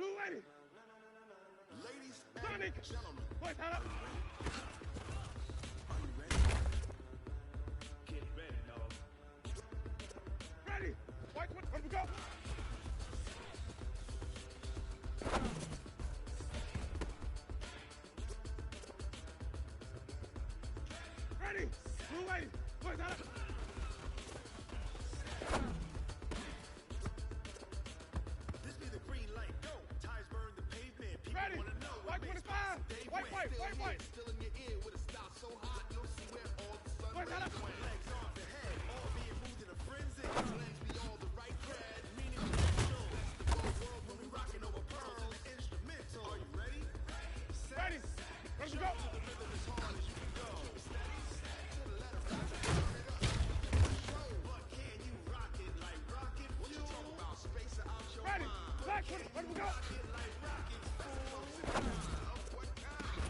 Blue lady. Ladies Sonic. and gentlemen, Wait, hold up. are you ready? Get ready, dog. Ready. White one. Where we go? Ready. Blue lady. Wait, hold up. This be the green light. Go. Tires burn the pavement. People Ready. wanna know what White makes 25. Dave White, win. white, Still white, here, white. still in your ear with a style so hot you'll see where all the sun Wait, hold up. rays went. Legs off the head, all being moved in a frenzy. Blends me all the right cred, meaning potential. The whole world when we rocking over pearls and the instrumental. Are you ready? Set. Ready. Where we go? To the rhythm as hard as you can go. Steady, to the letter, rock it, turn it up. Show, but can you rock it like rocket fuel? What you talking about? Space or out your Ready. mind? Black one. Where we go? Rock it like rocket fuel. Of what kind?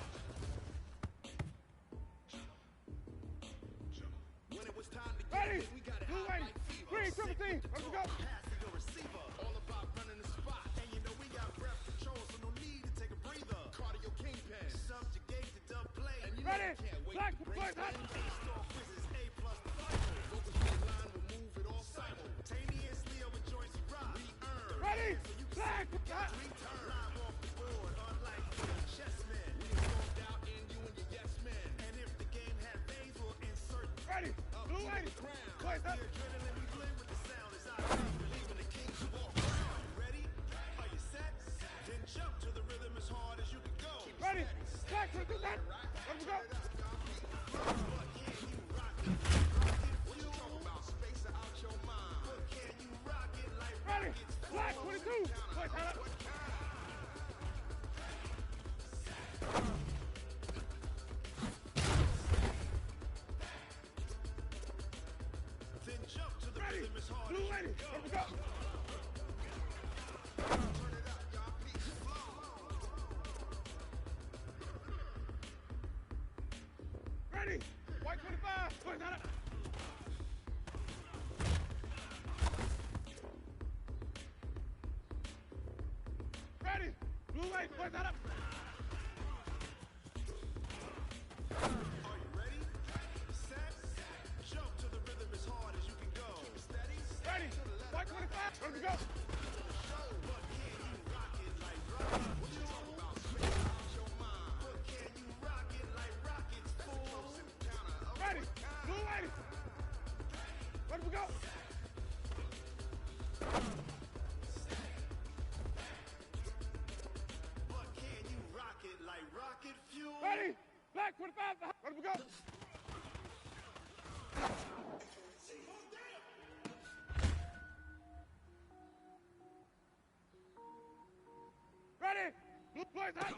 When it was time to get Ready. it, we got it Blue hot lady. like fever. Green Sick 17. with the Where we go? talk, pass to your receiver. All about running the spot. And you know we got breath control, so no need to take a breather. Cardio kingpin. Subjugate the dub plane. And you know Ready. you can't wait Black to one. Wait, hold up. store quizzes, A plus the Bible. Focus on the line, we'll move it all simultaneously over joints you rock. We earn. Ready. So you can Black. see we got return. Live off the board, unlike chessmen. We stormed out in you and your yes men. And if the game had veins, we'll insert Ready. Blue lady. Wait, the up. adrenaline we blend with the sound is our thing. Believing the kings who walk around. You ready? Are you set? Then jump to the rhythm as hard as you can go. Ready. Black one. Do that. Where we go? But can you rock it? Rock it? What you talking about? Space or out your mind? But can you rock it like Ready. rockets? Black 22. Wait, hold up. What kind? Then jump to the Ready. rhythm as hard Blue as you lady. can Where we go. go? Turn it up, y'all. Peace flow. Ready. White 25. Wait, hold up. Ready. Blue lady. Wait, hold up. Are you ready? Set. Jump to the rhythm as hard as you can go. Steady. Ready. White 25. Where we go? Show, but can you rock it like rocket? What you talking about? Space out your mind. But can you rock it like rockets? Fool. Close encounter of Ready. what kind? Blue lady. Where we go? But can you rock it like rocket fuel? Ready. Black 25. Where we go? Ready. Blue boys hot.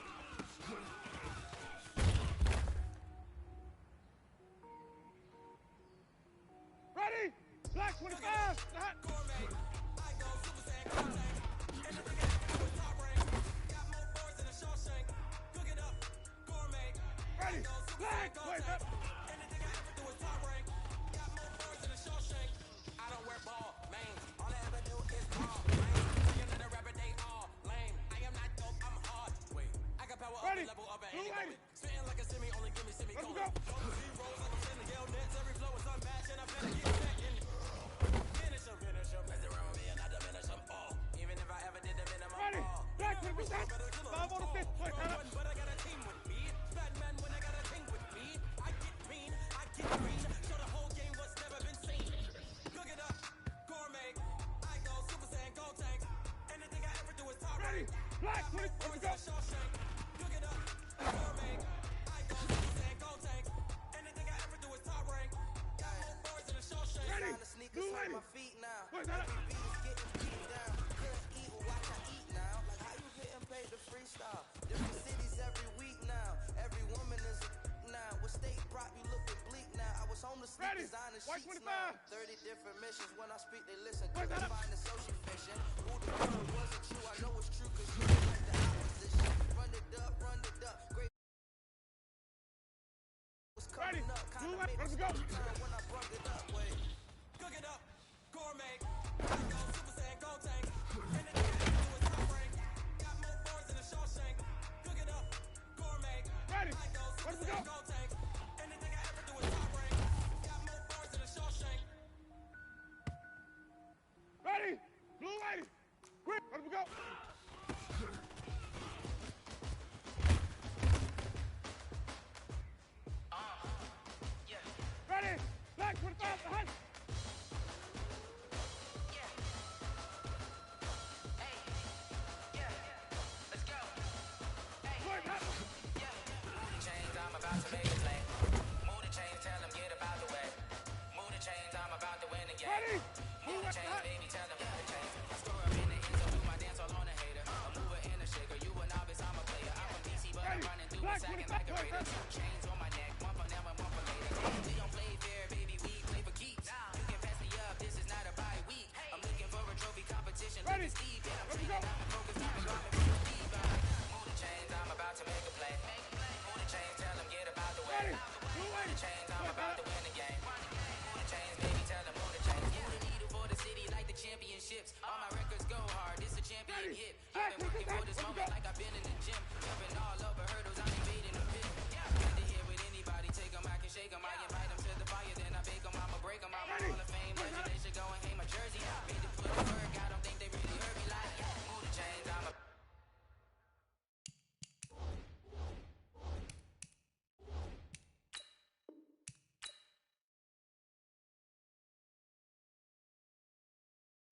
Ready. Black 25. Hot. Ready. Black. Boys up. I don't wear ball, man. All I ever do is ball, man. You're not a rapper, they all lame. I am not dope, I'm hard. Wait, I got power Ready. up the level of an Blue any lady. moment. Spitting like a semi, only give me Where we semi-colon. go? Zeros like I'm sending yell nets. Every flow is unmatched, and I better get back in. Finish them. Mess around with me and I diminish them all. Even if I ever did the minimum Ready. all. Black 25. 5 on the 5th. Boys hot. But I got a team with me. Batman when I got a team with me. I get mean, I get green. Show the whole game what's never been seen. Cook it up, gourmet. I go Super Saiyan, go tank. Anything I ever do is top Ready. Black 20. Where we go? Cook it up, gourmet. I go Super Saiyan, go tank. Anything I ever do is top rank. Got more boards than a Shawshank. Ready. Sign the sneakers Blue on lady. my feet now. Boys hot. Every beat is getting beat down. Couldn't eat or watch I eat now. Like how you getting paid to freestyle? Different cities every week now. Every woman is a now. What state brought you looking bleak now? I was homeless, sleep Ready. designing White sheets 25. now. 30 different missions. When I speak, they listen. Boys Couldn't hot. find the social fiction. Who the girl wasn't true? I know it's true because you look like the opposition. Run it up, run it up. Great. Was Ready. coming up, Blue kinda lady. made Where me we go? stop time when I brung it up. Wait. Cook it up, gourmet. I go Super Saiyan, go tank. Anything I do is top rank. Got more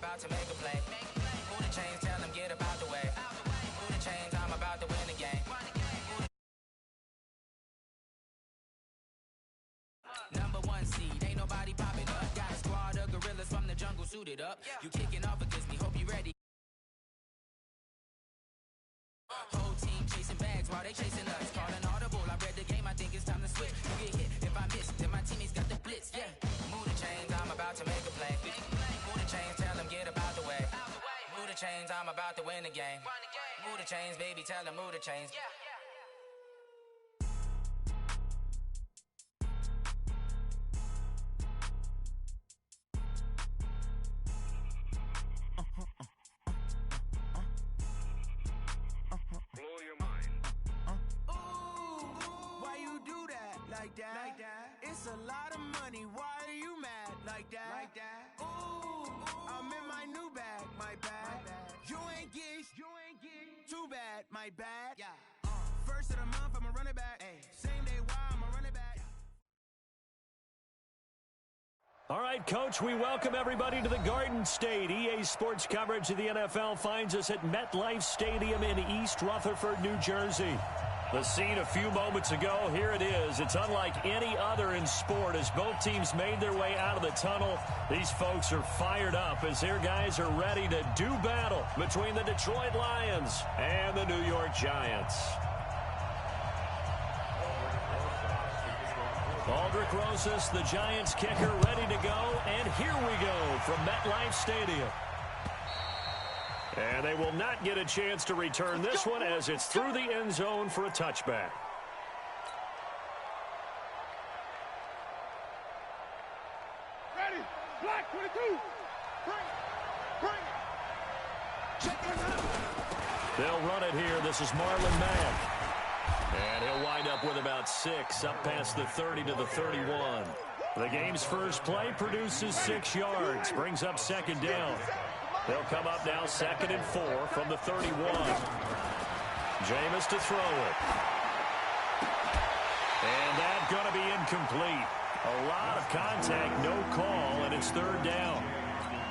About to make a play. Move the chains, tell them get about the way. Move the chains, I'm about to win the game. Number one seed, ain't nobody popping up. Got a squad of gorillas from the jungle suited up. You kicking off against me, hope you ready. Whole team chasing bags while they chasing us. Calling audible, I read the game, I think it's time to switch. You get hit, if I miss, then my teammates got the blitz, yeah. Move the chains, I'm about to make a play. Move the chains, tell them get about the way. Move the chains, I'm about to win the game. Move the chains, baby, tell them move the chains. Like that. It's a lot of money. Why are you mad? Like that. Ooh, I'm in my new bag. My bad. You ain't geeks. Too bad. My bad. Yeah. First of the month, I'ma run it back. Ay. Same day, why I'ma run it back. All right, Coach, we welcome everybody to the Garden State. EA Sports coverage of the NFL finds us at MetLife Stadium in East Rutherford, New Jersey. The scene a few moments ago, here it is. It's unlike any other in sport as both teams made their way out of the tunnel. These folks are fired up as their guys are ready to do battle between the Detroit Lions and the New York Giants. Aldrich Rosas, the Giants kicker, ready to go. And here we go from MetLife Stadium. And they will not get a chance to return this one as it's through the end zone for a touchback. Ready. Black 22. Bring it. They'll run it here. This is Marlon Mack. And he'll wind up with about 6 up past the 30 to the 31. The game's first play produces 6 yards. Brings up second down. They'll come up now 2nd and 4 from the 31. Jameis to throw it. And that's going to be incomplete. A lot of contact, no call, and it's 3rd down.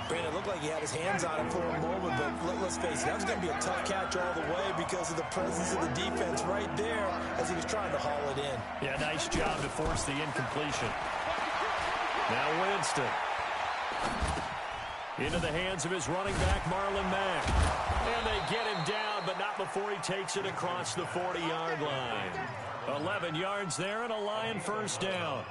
Brandon, it looked like he had his hands on it for a moment, but let's face it, that was going to be a tough catch all the way because of the presence of the defense right there as he was trying to haul it in. Yeah, nice job to force the incompletion. Now Winston. Into the hands of his running back, Marlon Mack. And they get him down, but not before he takes it across the 40-yard line. 11 yards there and a Lion first down.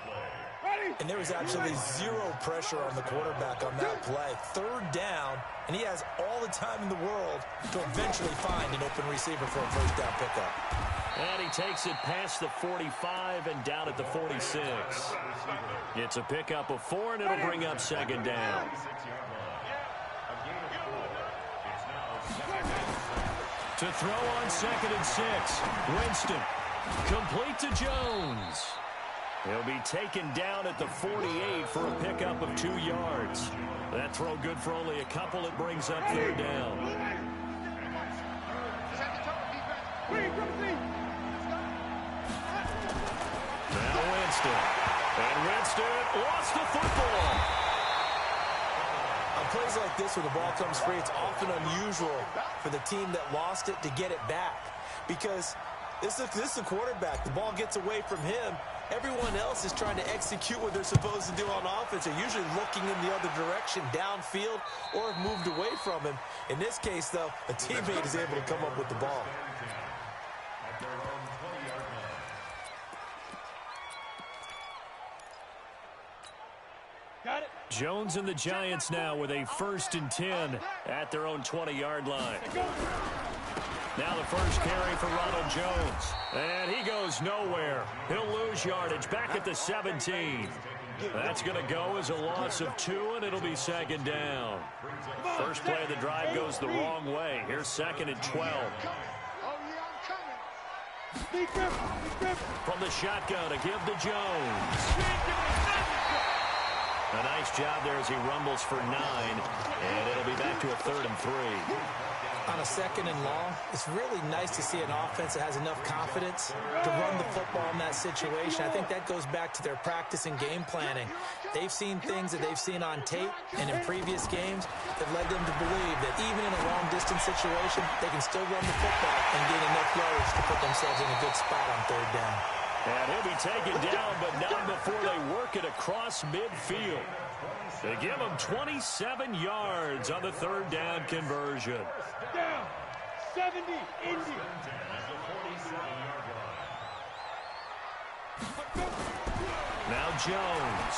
And there was absolutely zero pressure on the quarterback on that play. 3rd down, and he has all the time in the world to eventually find an open receiver for a first down pickup. And he takes it past the 45 and down at the 46. It's a pickup of 4, and it'll bring up 2nd down. To throw on 2nd and 6. Winston. Complete to Jones. He'll be taken down at the 48 for a pickup of 2 yards. That throw good for only a couple. It brings up 3rd down. Now Winston. And Winston lost the football. On plays like this where the ball comes free, it's often unusual for the team that lost it to get it back. Because this is a quarterback. The ball gets away from him. Everyone else is trying to execute what they're supposed to do on offense. They're usually looking in the other direction, downfield, or have moved away from him. In this case, though, a teammate is able to come up with the ball. Got it. Jones and the Giants now with a 1st and 10 at their own 20-yard line. Now the first carry for Ronald Jones. And he goes nowhere. He'll lose yardage back at the 17. That's going to go as a loss of 2, and it'll be 2nd down. First play of the drive goes the wrong way. Here's 2nd and 12. From the shotgun to give to Jones. A nice job there as he rumbles for 9, and it'll be back to a 3rd and 3. On a 2nd and long, it's really nice to see an offense that has enough confidence to run the football in that situation. I think that goes back to their practice and game planning. They've seen things that they've seen on tape and in previous games that led them to believe that even in a long-distance situation, they can still run the football and gain enough yards to put themselves in a good spot on 3rd down. And he'll be taken down, but not before they work it across midfield. They give him 27 yards on the 3rd down conversion. Down. 70, Indy. Now Jones.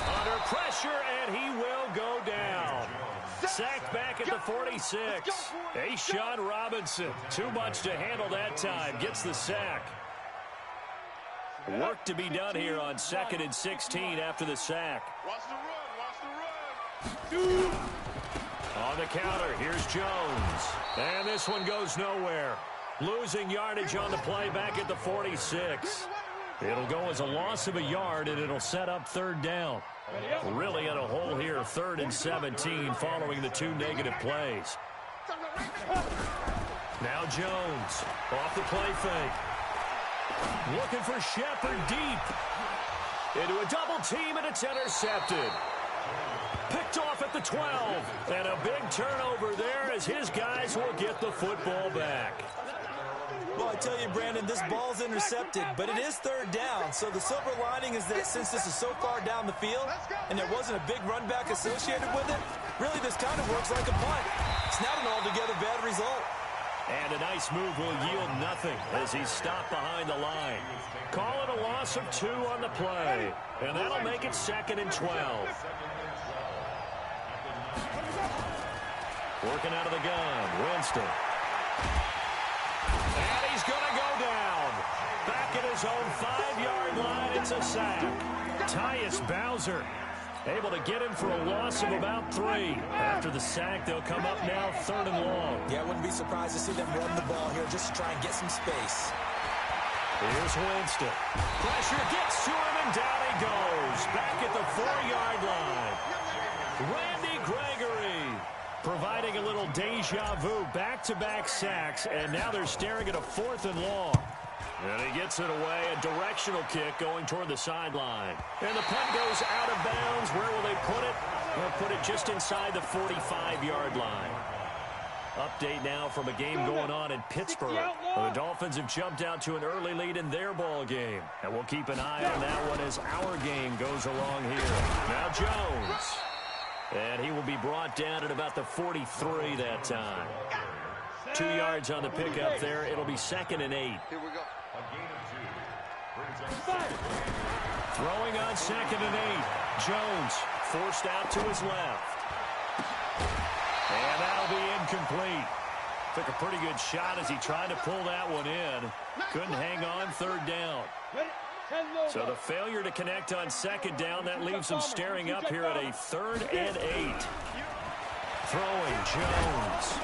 Under pressure, and he will go down. Sacked back at the 46. A'Shawn Robinson. Too much to handle that time. Gets the sack. Work to be done here on 2nd and 16 after the sack. Watch the run. Watch the run. On the counter, here's Jones. And this one goes nowhere. Losing yardage on the play back at the 46. It'll go as a loss of a yard, and it'll set up 3rd down. Really in a hole here, 3rd and 17 following the 2 negative plays. Now Jones off the play fake. Looking for Shepard deep. Into a double team, and it's intercepted. Picked off at the 12. And a big turnover there as his guys will get the football back. Well, I tell you, Brandon, this ball's intercepted, but it is 3rd down. So the silver lining is that since this is so far down the field and there wasn't a big run back associated with it, really this kind of works like a punt. It's not an altogether bad result. And a nice move will yield nothing as he's stopped behind the line. Call it a loss of 2 on the play. And that'll make it 2nd and 12. Working out of the gun, Winston. And he's going to go down. Back at his own 5-yard line, it's a sack. Tyus Bowser able to get him for a loss of about 3. After the sack, they'll come up now 3rd and long. Yeah, I wouldn't be surprised to see them run the ball here just to try and get some space. Here's Winston. Pressure gets to him, and down he goes. Back at the 4-yard line. Randy Gregory providing a little deja vu. Back-to-back sacks, and now they're staring at a 4th and long. And he gets it away, a directional kick going toward the sideline. And the punt goes out of bounds. Where will they put it? They'll put it just inside the 45-yard line. Update now from a game going on in Pittsburgh. The Dolphins have jumped out to an early lead in their ball game. And we'll keep an eye on that one as our game goes along here. Now Jones. And he will be brought down at about the 43 that time. 2 yards on the pickup there. It'll be 2nd and 8. Here we go. Throwing on 2nd and 8. Jones forced out to his left. And that'll be incomplete. Took a pretty good shot as he tried to pull that one in. Couldn't hang on 3rd down. So the failure to connect on 2nd down, that leaves him staring up here at a 3rd and 8. Throwing Jones.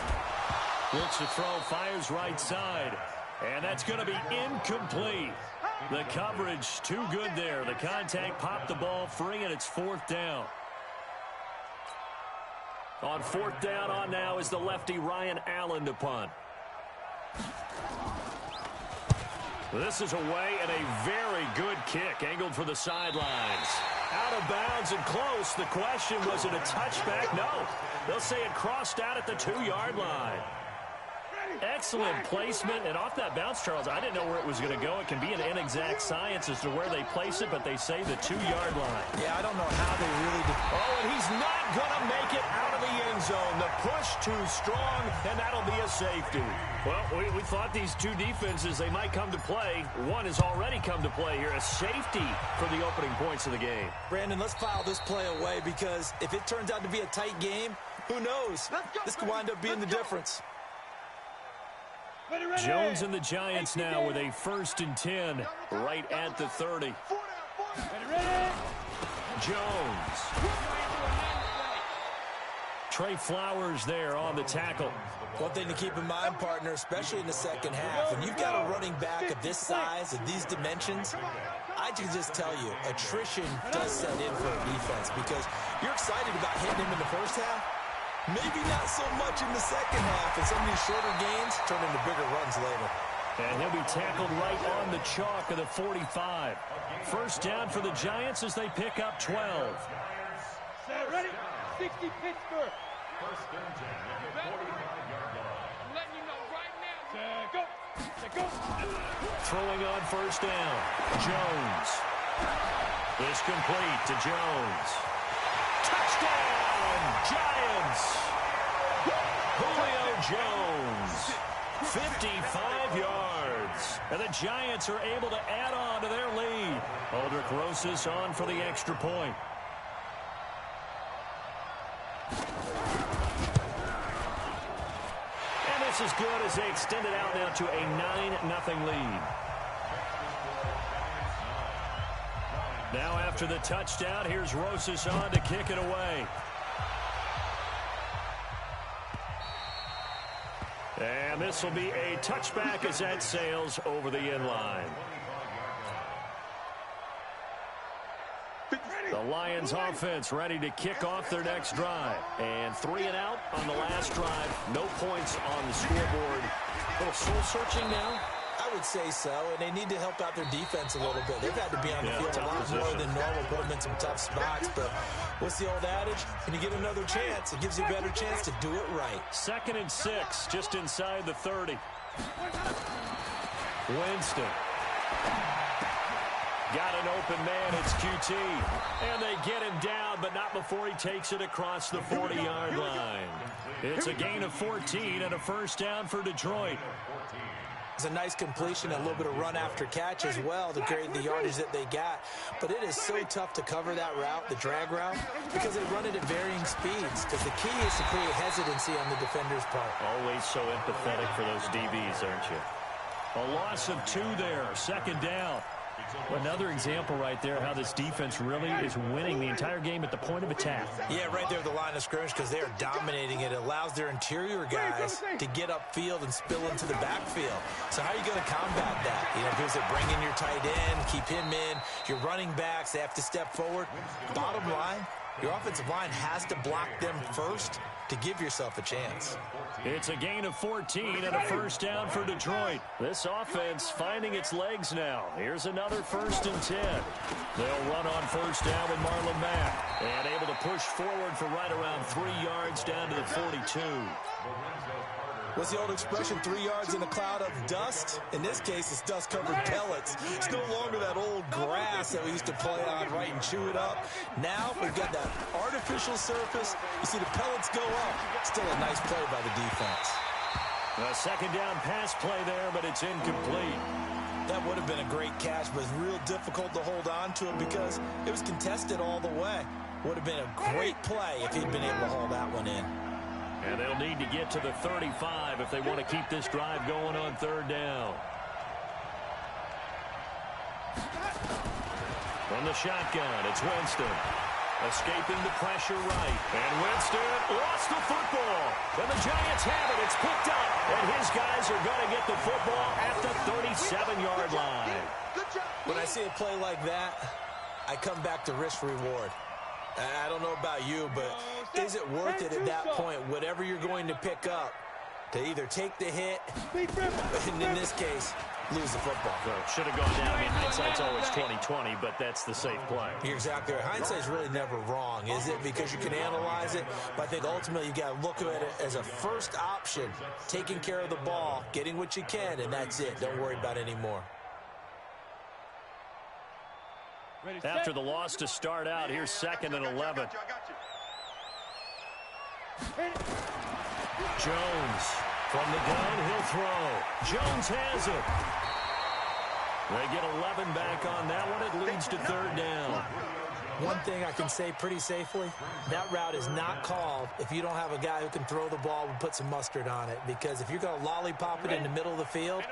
Looks to throw, fires right side. And that's going to be incomplete. The coverage too good there. The contact popped the ball free, and it's 4th down. On 4th down on now is the lefty Ryan Allen to punt. This is away, and a very good kick angled for the sidelines. Out of bounds and close. The question, was it a touchback? No. They'll say it crossed out at the 2-yard line. Excellent placement, and off that bounce, Charles, I didn't know where it was going to go. It can be an inexact science as to where they place it, but they say the 2-yard line. Yeah, I don't know how they really did. Oh, and he's not going to make it out of the end zone. The push too strong, and that'll be a safety. Well, we thought these two defenses, they might come to play. One has already come to play here, a safety for the opening points of the game. Brandon, let's file this play away, because if it turns out to be a tight game, who knows? This could wind up being the difference. Jones and the Giants now with a 1st and 10 right at the 30. Jones. Trey Flowers there on the tackle. One thing to keep in mind, partner, especially in the second half, when you've got a running back of this size, of these dimensions, I can just tell you, attrition does set in for a defense, because you're excited about hitting him in the first half, Maybe not so much in the second half, and some of these shorter gains turn into bigger runs later. And he'll be tackled right on the chalk of the 45. First down for the Giants as they pick up 12. Ready? 60 Pittsburgh. First and 10 at the 45-yard line. I'm letting you know right now. Go. Go. Throwing on first down. Jones. This complete to Jones. Touchdown, Giants! Julio Jones, 55 yards. And the Giants are able to add on to their lead. Aldrich Rosas on for the extra point. And this is good as they extend it out now to a 9-0 lead. Now after the touchdown, here's Rosas on to kick it away. And this will be a touchback as that sails over the end line. The Lions offense ready to kick off their next drive. And 3 and out on the last drive. No points on the scoreboard. A little soul-searching now. I would say so, and they need to help out their defense a little bit. They've had to be on the field a lot more than normal, put them in some tough spots. But what's the old adage? When you get another chance, it gives you a better chance to do it right. 2nd and 6, just inside the 30. Winston. Got an open man, it's QT. And they get him down, but not before he takes it across the 40-yard line. It's a gain of 14 and a first down for Detroit. It's a nice completion, a little bit of run after catch as well to create the yardage that they got. But it is so tough to cover that route, the drag route, because they run it at varying speeds. Because the key is to create hesitancy on the defender's part. Always so empathetic for those DBs, aren't you? A loss of 2 there, 2nd down. Another example right there how this defense really is winning the entire game at the point of attack. Yeah, right there at the line of scrimmage because they are dominating it. It allows their interior guys to get upfield and spill into the backfield. So how are you going to combat that? You know, because they bring in your tight end, keep him in. Your running backs, they have to step forward. Bottom line, your offensive line has to block them first to give yourself a chance. It's a gain of 14 and a first down for Detroit. This offense finding its legs now. Here's another 1st and 10. They'll run on first down with Marlon Mack. And able to push forward for right around 3 yards down to the 42. What's the old expression, 3 yards in a cloud of dust? In this case, it's dust-covered pellets. It's no longer that old grass that we used to play on, right, and chew it up. Now we've got that artificial surface. You see the pellets go up. Still a nice play by the defense. A 2nd down pass play there, but it's incomplete. That would have been a great catch, but it's real difficult to hold on to it because it was contested all the way. Would have been a great play if he'd been able to haul that one in. And they'll need to get to the 35 if they want to keep this drive going on 3rd down. From the shotgun, it's Winston. Escaping the pressure right. And Winston lost the football. And the Giants have it. It's picked up. And his guys are going to get the football at the 37-yard line. When I see a play like that, I come back to risk-reward. I don't know about you, but is it worth it at that point, whatever you're going to pick up, to either take the hit, and in this case, lose the football? So should have gone down. I mean, hindsight's always 20/20, but that's the safe play. You're exactly right. Hindsight's really never wrong, is it? Because you can analyze it, but I think ultimately you got to look at it as a first option, taking care of the ball, getting what you can, and that's it. Don't worry about any more. After the loss to start out, here's 2nd and 11. Jones from the gun, he'll throw. Jones has it. They get 11 back on that one. It leads to 3rd down. One thing I can say pretty safely, that route is not called if you don't have a guy who can throw the ball and put some mustard on it. Because if you're going to lollipop it in the middle of the field,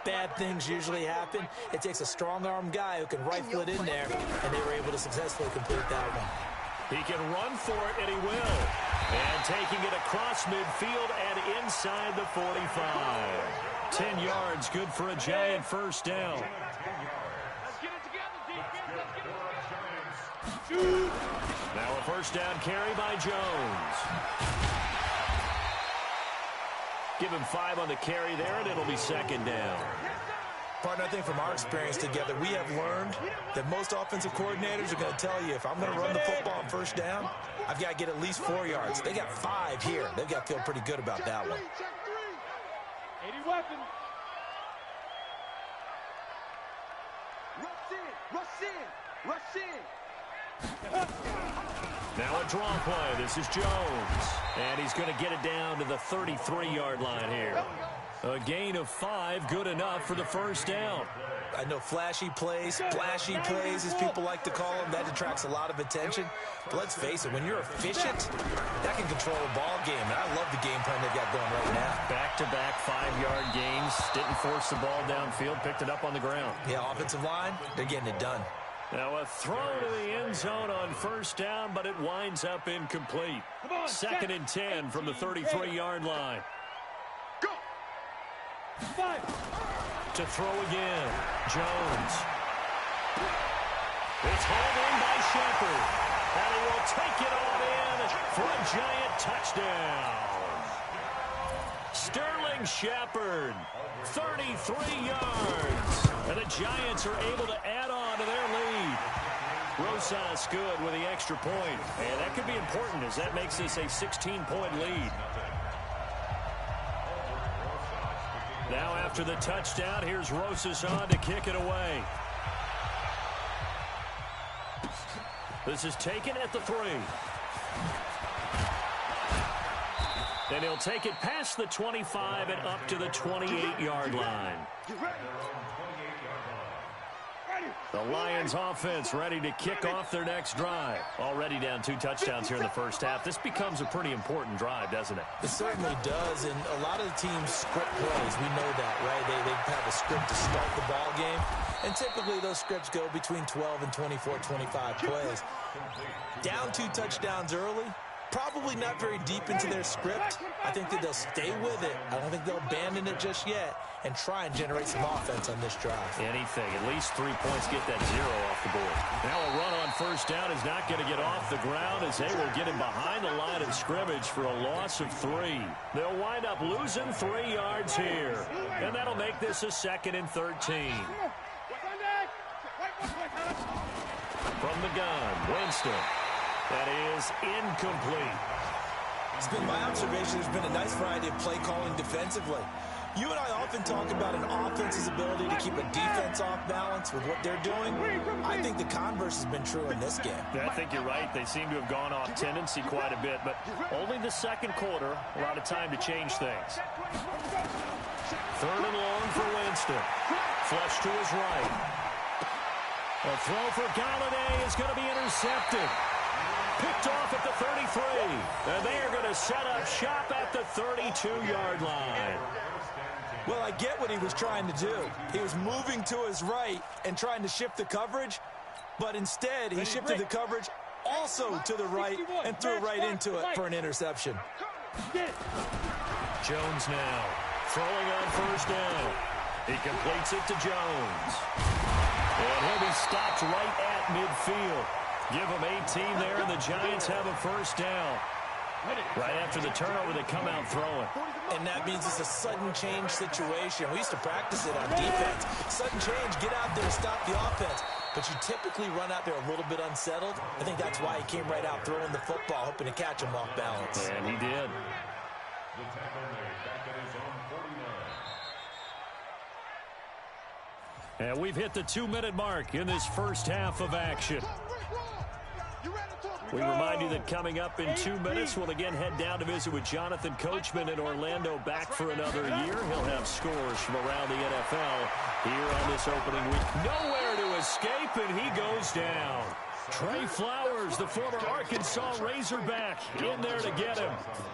bad things usually happen. It takes a strong-arm guy who can rifle it in there, and they were able to successfully complete that one. He can run for it, and he will. And taking it across midfield and inside the 45. 10 yards, good for a Giant first down. Now a first down carry by Jones. Give him 5 on the carry there, and it'll be second down. Partner, I think from our experience together, we have learned that most offensive coordinators are going to tell you, if I'm going to run the football on first down, I've got to get at least 4 yards. They got 5 here. They've got to feel pretty good about that one. 80 weapons. Rush in. Now a draw play. This is Jones. And he's going to get it down to the 33-yard line here. A gain of 5, good enough for the first down. I know flashy plays, splashy plays, as people like to call them, that attracts a lot of attention. But let's face it, when you're efficient, that can control a ball game. And I love the game plan they've got going right now. Back-to-back 5-yard gains. Didn't force the ball downfield, picked it up on the ground. Yeah, offensive line, they're getting it done. Now a throw to the end zone on first down, but it winds up incomplete. Second and 10 from the 33-yard line. Go. 5. To throw again, Jones. It's hauled in by Shepard. And he will take it all in for a giant touchdown. Sterling Shepard, 33 yards. And the Giants are able to add on to their lead. Rosas good with the extra point. And that could be important as that makes this a 16-point lead. Now after the touchdown, here's Rosas on to kick it away. This is taken at the 3. And he'll take it past the 25 and up to the 28-yard line. The Lions offense ready to kick off their next drive. Already down 2 touchdowns here in the first half. This becomes a pretty important drive, doesn't it? It certainly does, and a lot of the teams script plays. We know that, right? They have a script to start the ball game, and typically those scripts go between 12 and 24, 25 plays. Down 2 touchdowns early, probably not very deep into their script. I think that they'll stay with it. I don't think they'll abandon it just yet and try and generate some offense on this drive. Anything. At least 3 points, get that 0 off the board. Now a run on first down is not going to get off the ground as they will get him behind the line of scrimmage for a loss of 3. They'll wind up losing 3 yards here. And that'll make this a 2nd and 13. From the gun, Winston. That is incomplete. It's been my observation there's been a nice variety of play calling defensively. You and I often talk about an offense's ability to keep a defense off balance with what they're doing. I think the converse has been true in this game. Yeah, I think you're right. They seem to have gone off tendency quite a bit, but only the second quarter, a lot of time to change things. 3rd and long for Winston. Flush to his right. A throw for Galladay is going to be intercepted. Picked off at the 33. And they are going to set up shop at the 32-yard line. Well, I get what he was trying to do. He was moving to his right and trying to shift the coverage, but instead he shifted the coverage also to the right and threw right into it for an interception. Jones now throwing on first down. He completes it to Jones. And he'll be stopped right at midfield. Give him 18 there, and the Giants have a first down. Right after the turnover, they come out throwing. And that means it's a sudden change situation. We used to practice it on defense. Sudden change, get out there, stop the offense. But you typically run out there a little bit unsettled. I think that's why he came right out throwing the football, hoping to catch him off balance. And he did. And we've hit the 2-minute mark in this first half of action. We remind you that coming up in 2 minutes, we'll again head down to visit with Jonathan Coachman in Orlando, back for another year. He'll have scores from around the NFL here on this opening week. Nowhere to escape, and he goes down. Trey Flowers, the former Arkansas Razorback, in there to get him.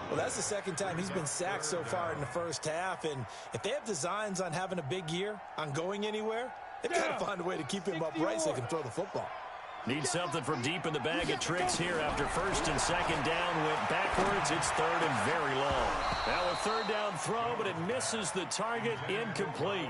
Well, that's the second time he's been sacked so far in the first half, and if they have designs on having a big year, on going anywhere, they've got to find a way to keep him upright so they can throw the football. Need something from deep in the bag of tricks here after first and second down went backwards. It's 3rd and very long. Now a 3rd down throw, but it misses the target, incomplete.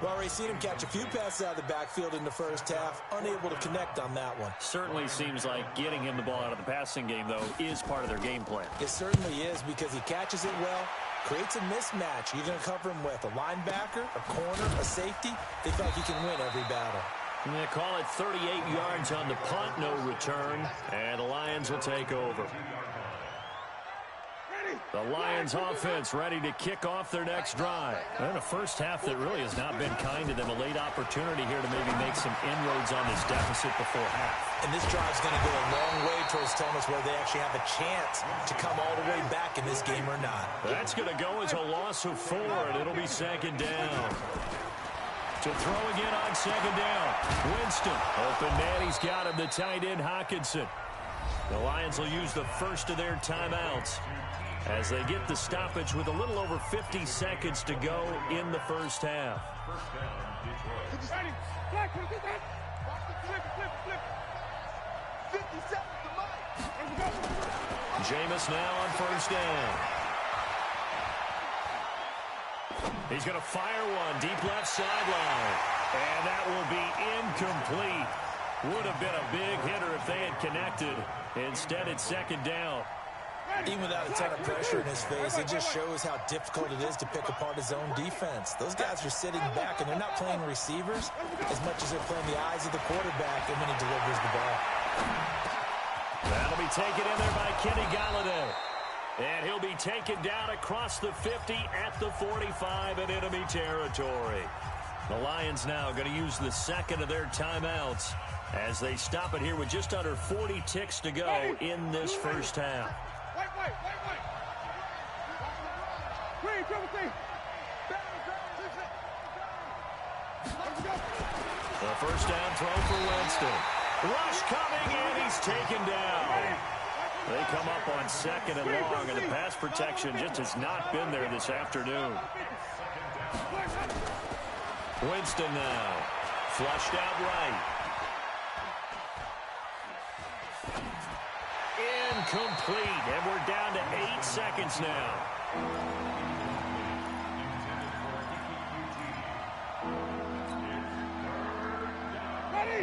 Well, we've seen him catch a few passes out of the backfield in the first half, unable to connect on that one. Certainly seems like getting him the ball out of the passing game, though, is part of their game plan. It certainly is because he catches it well, creates a mismatch. You're going to cover him with a linebacker, a corner, a safety. They feel like he can win every battle. And they call it 38 yards on the punt, no return, and the Lions will take over. The Lions offense ready to kick off their next drive. And a first half that really has not been kind to them. A late opportunity here to maybe make some inroads on this deficit before half. And this drive's going to go a long way towards telling us whether they actually have a chance to come all the way back in this game or not. That's going to go as a loss of 4, and it'll be second down. To throw again on second down. Winston. Open man, he's got him. The tight end, Hawkinson. The Lions will use the first of their timeouts as they get the stoppage with a little over 50 seconds to go in the first half. Ready. Black, flip, flip. 50 seconds to mine. Jameis now on first down. He's going to fire one deep left sideline. And that will be incomplete. Would have been a big hitter if they had connected. Instead, it's second down. Even without a ton of pressure in his face, it just shows how difficult it is to pick apart his own defense. Those guys are sitting back, and they're not playing receivers as much as they're playing the eyes of the quarterback and when he delivers the ball. That'll be taken in there by Kenny Golladay. And he'll be taken down across the 50 at the 45 in enemy territory. The Lions now going to use the second of their timeouts as they stop it here with just under 40 ticks to go in this first half. Wait. Green, triple T. The first down throw for Winston. Rush coming, and he's taken down. They come up on second and long, and the pass protection just has not been there this afternoon. Winston now. Flushed out right. Incomplete, and we're down to 8 seconds now.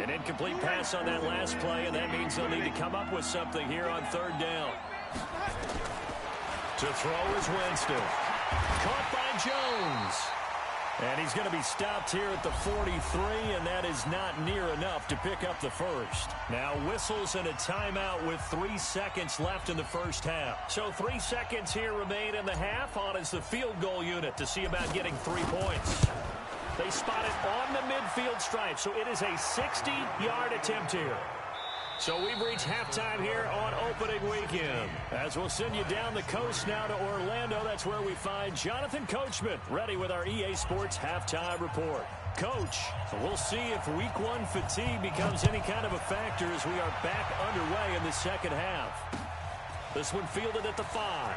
An incomplete pass on that last play, and that means they'll need to come up with something here on third down. To throw is Winston. Caught by Jones. And he's going to be stopped here at the 43, and that is not near enough to pick up the first. Now whistles and a timeout with 3 seconds left in the first half. So 3 seconds here remain in the half. On is the field goal unit to see about getting 3 points. They spot it on the midfield stripe, so it is a 60-yard attempt here. So we've reached halftime here on opening weekend. As we'll send you down the coast now to Orlando, that's where we find Jonathan Coachman ready with our EA Sports halftime report. Coach, we'll see if week 1 fatigue becomes any kind of a factor as we are back underway in the second half. This one fielded at the 5.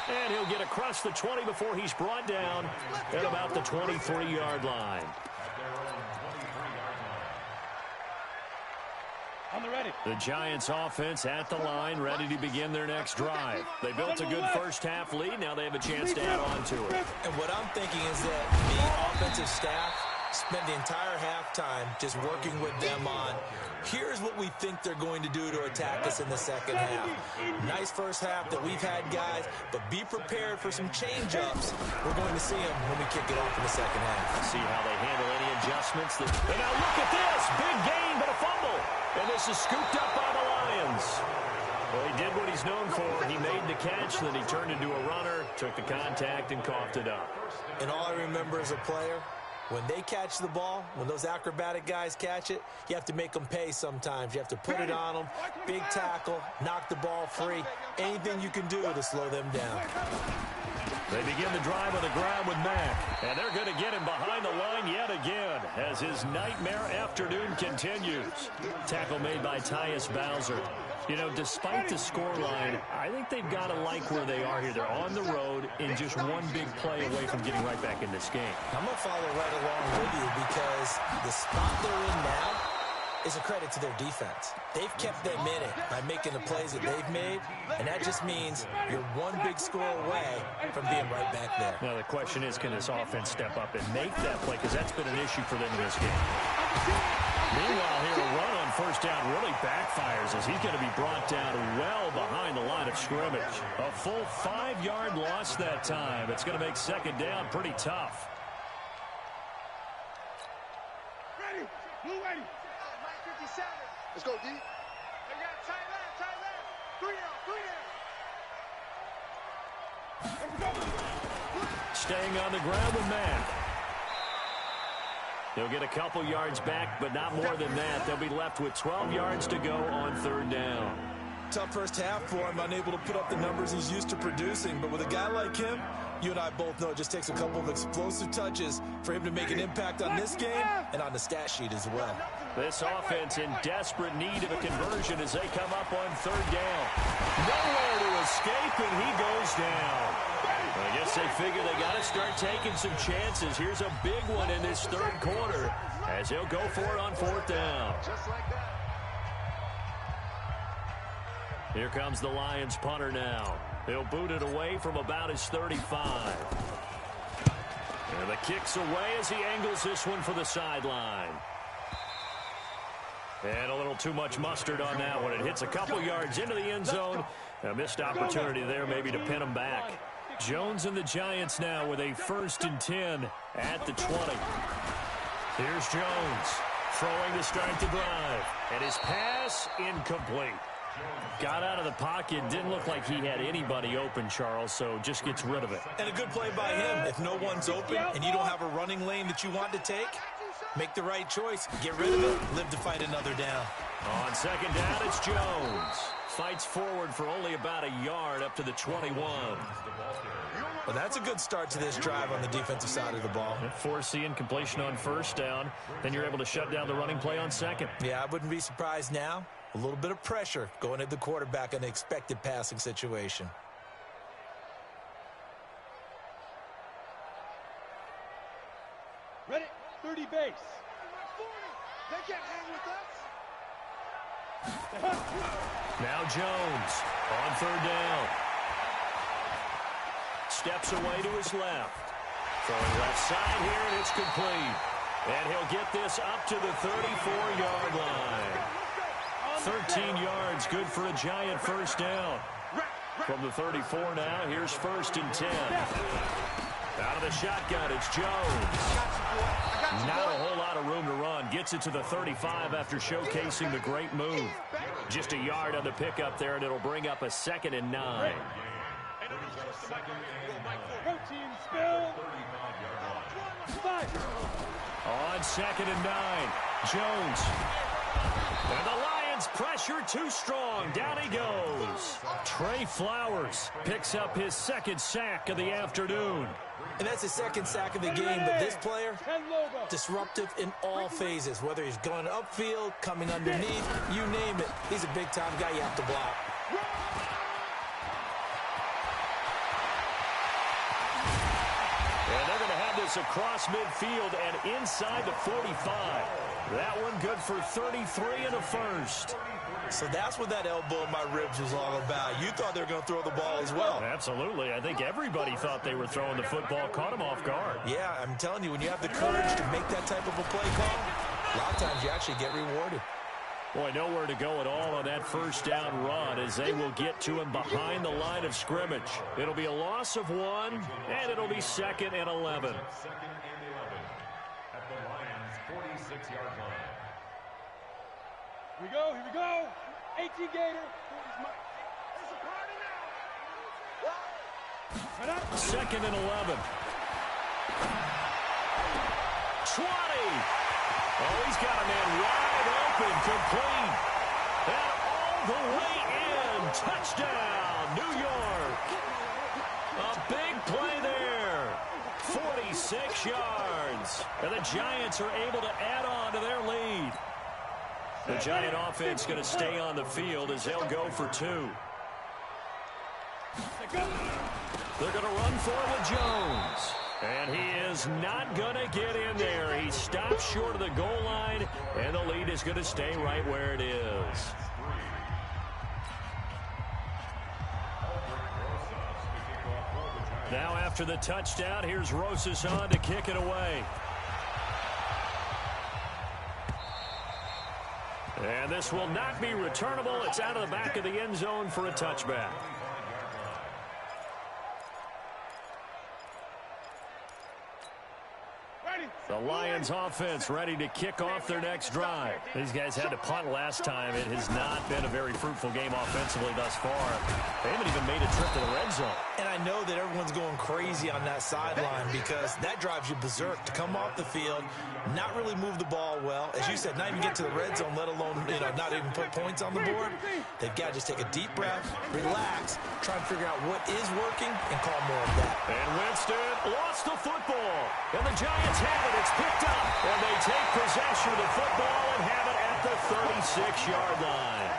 And he'll get across the 20 before he's brought down at about the 23-yard line. On the ready. The Giants offense at the line, ready to begin their next drive. They built a good first half lead. Now they have a chance to add on to it. And what I'm thinking is that the offensive staff spent the entire halftime just working with them on, here's what we think they're going to do to attack us in the second half. Nice first half that we've had, guys, but be prepared for some change-ups. We're going to see them when we kick it off in the second half. See how they handle any adjustments. And now look at this. Big gain, but a fumble. And this is scooped up by the Lions. Well, he did what he's known for. He made the catch, then he turned into a runner, took the contact, and coughed it up. And all I remember as a player, when they catch the ball, when those acrobatic guys catch it, you have to make them pay sometimes. You have to put it on them, big tackle, knock the ball free. Anything you can do to slow them down. They begin the drive on the ground with Mack. And they're going to get him behind the line yet again as his nightmare afternoon continues. Tackle made by Tyus Bowser. You know, despite the scoreline, I think they've got to like where they are here. They're on the road in just one big play away from getting right back in this game. I'm going to follow right along with you because the spot they're in now is a credit to their defense. They've kept them in it by making the plays that they've made, and that just means you're one big score away from being right back there. Now the question is, can this offense step up and make that play? Because that's been an issue for them in this game. Meanwhile, here a run on first down really backfires as he's going to be brought down well behind the line of scrimmage. A full 5-yard loss that time. It's going to make second down pretty tough. Ready. Blue ready. 57. Let's go, D. They got tight left. 3 down. Staying on the ground with Mack. He'll get a couple yards back, but not more than that. They'll be left with 12 yards to go on third down. Tough first half for him, unable to put up the numbers he's used to producing. But with a guy like him, you and I both know it just takes a couple of explosive touches for him to make an impact on this game and on the stat sheet as well. This offense in desperate need of a conversion as they come up on third down. Nowhere to escape, and he goes down. I guess they figure they got to start taking some chances. Here's a big one in this third quarter as he'll go for it on fourth down. Just like that. Here comes the Lions punter now. He'll boot it away from about his 35. And the kick's away as he angles this one for the sideline. And a little too much mustard on that one. It hits a couple yards into the end zone. A missed opportunity there maybe to pin him back. Jones and the Giants now with a 1st and 10 at the 20. Here's Jones throwing to start the drive. And his pass incomplete. Got out of the pocket. Didn't look like he had anybody open, Charles, so just gets rid of it. And a good play by him. If no one's open and you don't have a running lane that you want to take, make the right choice. Get rid of it. Live to fight another down. On second down, it's Jones. Fights forward for only about a yard up to the 21. Well, that's a good start to this drive on the defensive side of the ball. Forcing completion on first down. Then you're able to shut down the running play on second. Yeah, I wouldn't be surprised now. A little bit of pressure going at the quarterback in the expected passing situation. Ready. 30 base. 40. They can't hang with us. Now Jones on third down. Steps away to his left. Throwing left side here, and it's complete. And he'll get this up to the 34-yard line. 13 yards, good for a Giant first down. From the 34 now, here's 1st and 10. Out of the shotgun, it's Jones. Not a whole lot of room to run. Gets it to the 35 after showcasing the great move. Just a yard on the pickup there, and it'll bring up a 2nd and 9. Protein spill. 5. On 2nd and 9, Jones. And the Lions pressure too strong. Down he goes. Trey Flowers picks up his 2nd sack of the afternoon. And that's his 2nd sack of the game, but this player, disruptive in all phases, whether he's going upfield, coming underneath, you name it. He's a big-time guy you have to block. And they're going to have this across midfield and inside the 45. That one good for 33 and a 1st. So that's what that elbow in my ribs was all about. You thought they were going to throw the ball as well. Absolutely. I think everybody thought they were throwing the football, caught him off guard. Yeah, I'm telling you, when you have the courage to make that type of a play call, a lot of times you actually get rewarded. Boy, nowhere to go at all on that first down run as they will get to him behind the line of scrimmage. It'll be a loss of 1, and it'll be 2nd and 11. At the Lions' 46-yard line. Here we go. 18 Gator. 2nd and 11. 20. Oh, he's got a man wide open, complete. And all the way in. Touchdown, New York. A big play there. 46 yards. And the Giants are able to add on to their lead. The Giant offense going to stay on the field as they'll go for 2. They're going to run for it with Jones. And he is not going to get in there. He stops short of the goal line, and the lead is going to stay right where it is. Now after the touchdown, here's Rosas on to kick it away. And this will not be returnable. It's out of the back of the end zone for a touchback. The Lions offense ready to kick off their next drive. These guys had to punt last time. It has not been a very fruitful game offensively thus far. They haven't even made a trip to the red zone. And I know that everyone's going crazy on that sideline because that drives you berserk to come off the field, not really move the ball well. As you said, not even get to the red zone, let alone, not even put points on the board. They've got to just take a deep breath, relax, try and figure out what is working, and call more of that. And Winston lost the football. And the Giants have it. It's picked up. And they take possession of the football and have it at the 36-yard line.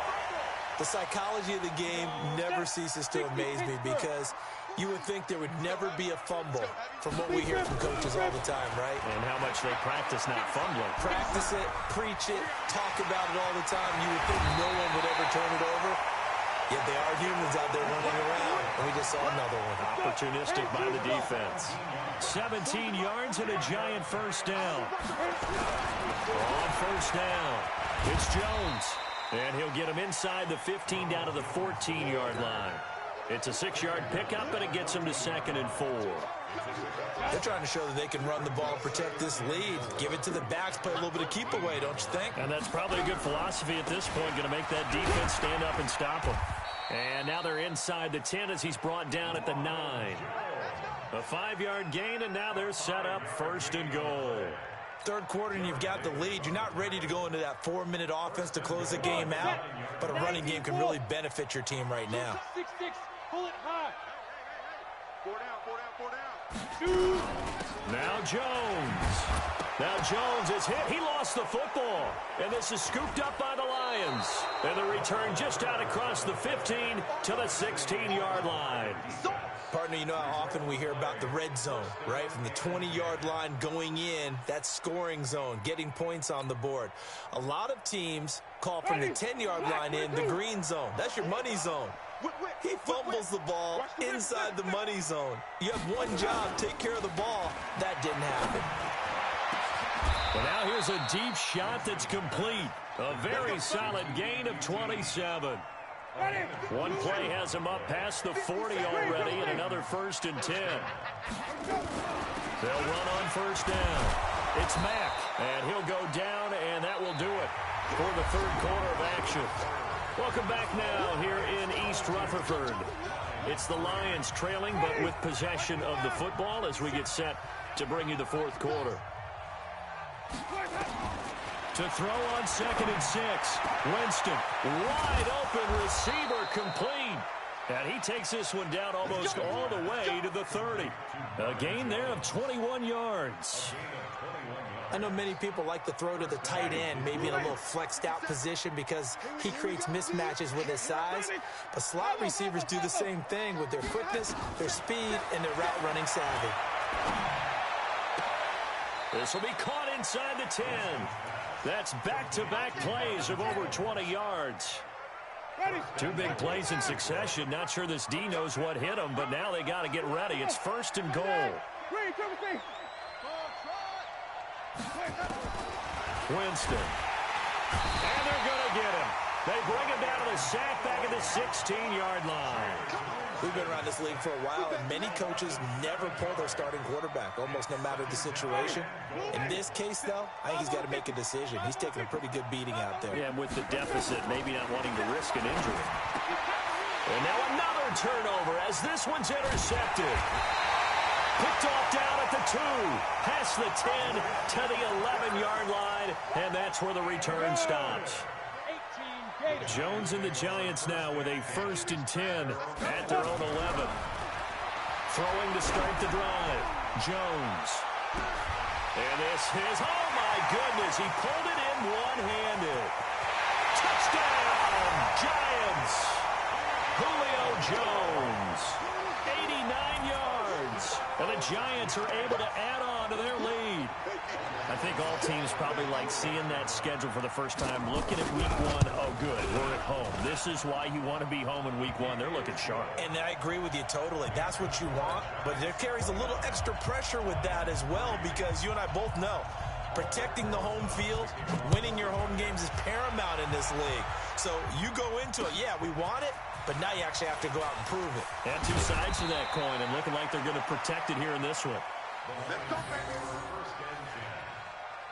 The psychology of the game never ceases to amaze me because you would think there would never be a fumble from what we hear from coaches all the time, right? And how much they practice not fumbling. Practice it, preach it, talk about it all the time. You would think no one would ever turn it over. Yet they are humans out there running around, and we just saw another one. Opportunistic by the defense. 17 yards and a Giant first down. On first down, it's Jones. And he'll get him inside the 15 down to the 14-yard line. It's a 6-yard pickup, and it gets him to 2nd and 4. They're trying to show that they can run the ball, protect this lead, give it to the backs, play a little bit of keep away, don't you think? And that's probably a good philosophy at this point, going to make that defense stand up and stop him. And now they're inside the 10 as he's brought down at the 9. A 5-yard gain, and now they're set up 1st and goal. Third quarter and you've got the lead. You're not ready to go into that 4-minute offense to close the game out, but a running game can really benefit your team right now. 6-6, pull it high. 4 down. Now Jones is hit. He lost the football. And this is scooped up by the Lions. And the return just out across the 15 to the 16-yard line. Partner, you know how often we hear about the red zone, right? From the 20-yard line going in, that's scoring zone, getting points on the board. A lot of teams call from the 10-yard line in the green zone. That's your money zone. He fumbles the ball inside the money zone. You have one job, take care of the ball. That didn't happen. But now here's a deep shot that's complete. A very solid gain of 27. One play has him up past the 40 already, and another 1st and 10. They'll run on first down. It's Mack, and he'll go down, and that will do it for the third quarter of action. Welcome back now here in East Rutherford. It's the Lions trailing, but with possession of the football as we get set to bring you the fourth quarter. To throw on 2nd and 6. Winston, wide open receiver, complete. And he takes this one down almost all the way to the 30. A gain there of 21 yards. I know many people like to throw to the tight end, maybe in a little flexed out position because he creates mismatches with his size. But slot receivers do the same thing with their quickness, their speed, and their route running savvy. This will be caught inside the 10. That's back-to-back plays of over 20 yards. 2 big plays in succession. Not sure this D knows what hit him, but now they got to get ready. It's 1st and goal. Winston. And they're going to get him. They bring him down to the sack back at the 16-yard line. We've been around this league for a while, and many coaches never pull their starting quarterback, almost no matter the situation. In this case, though, I think he's got to make a decision. He's taking a pretty good beating out there. Yeah, and with the deficit, maybe not wanting to risk an injury. And now another turnover as this one's intercepted. Picked off down at the 2, past the 10 to the 11-yard line, and that's where the return stops. Jones and the Giants now with a 1st and 10 at their own 11. Throwing to start the drive. Jones. And this is, oh my goodness, he pulled it in one-handed. Touchdown, Giants. Julio Jones. 89 yards. And the Giants are able to add on to their lead. I think all teams probably like seeing that schedule for the first time, looking at week 1. Oh, good, we're at home. This is why you want to be home in week 1. They're looking sharp. And I agree with you totally. That's what you want, but there carries a little extra pressure with that as well because you and I both know Protecting the home field, winning your home games is paramount in this league. So you go into it, yeah, we want it, but now you actually have to go out and prove it. And two sides to that coin, and looking like they're going to protect it here in this one. First and 10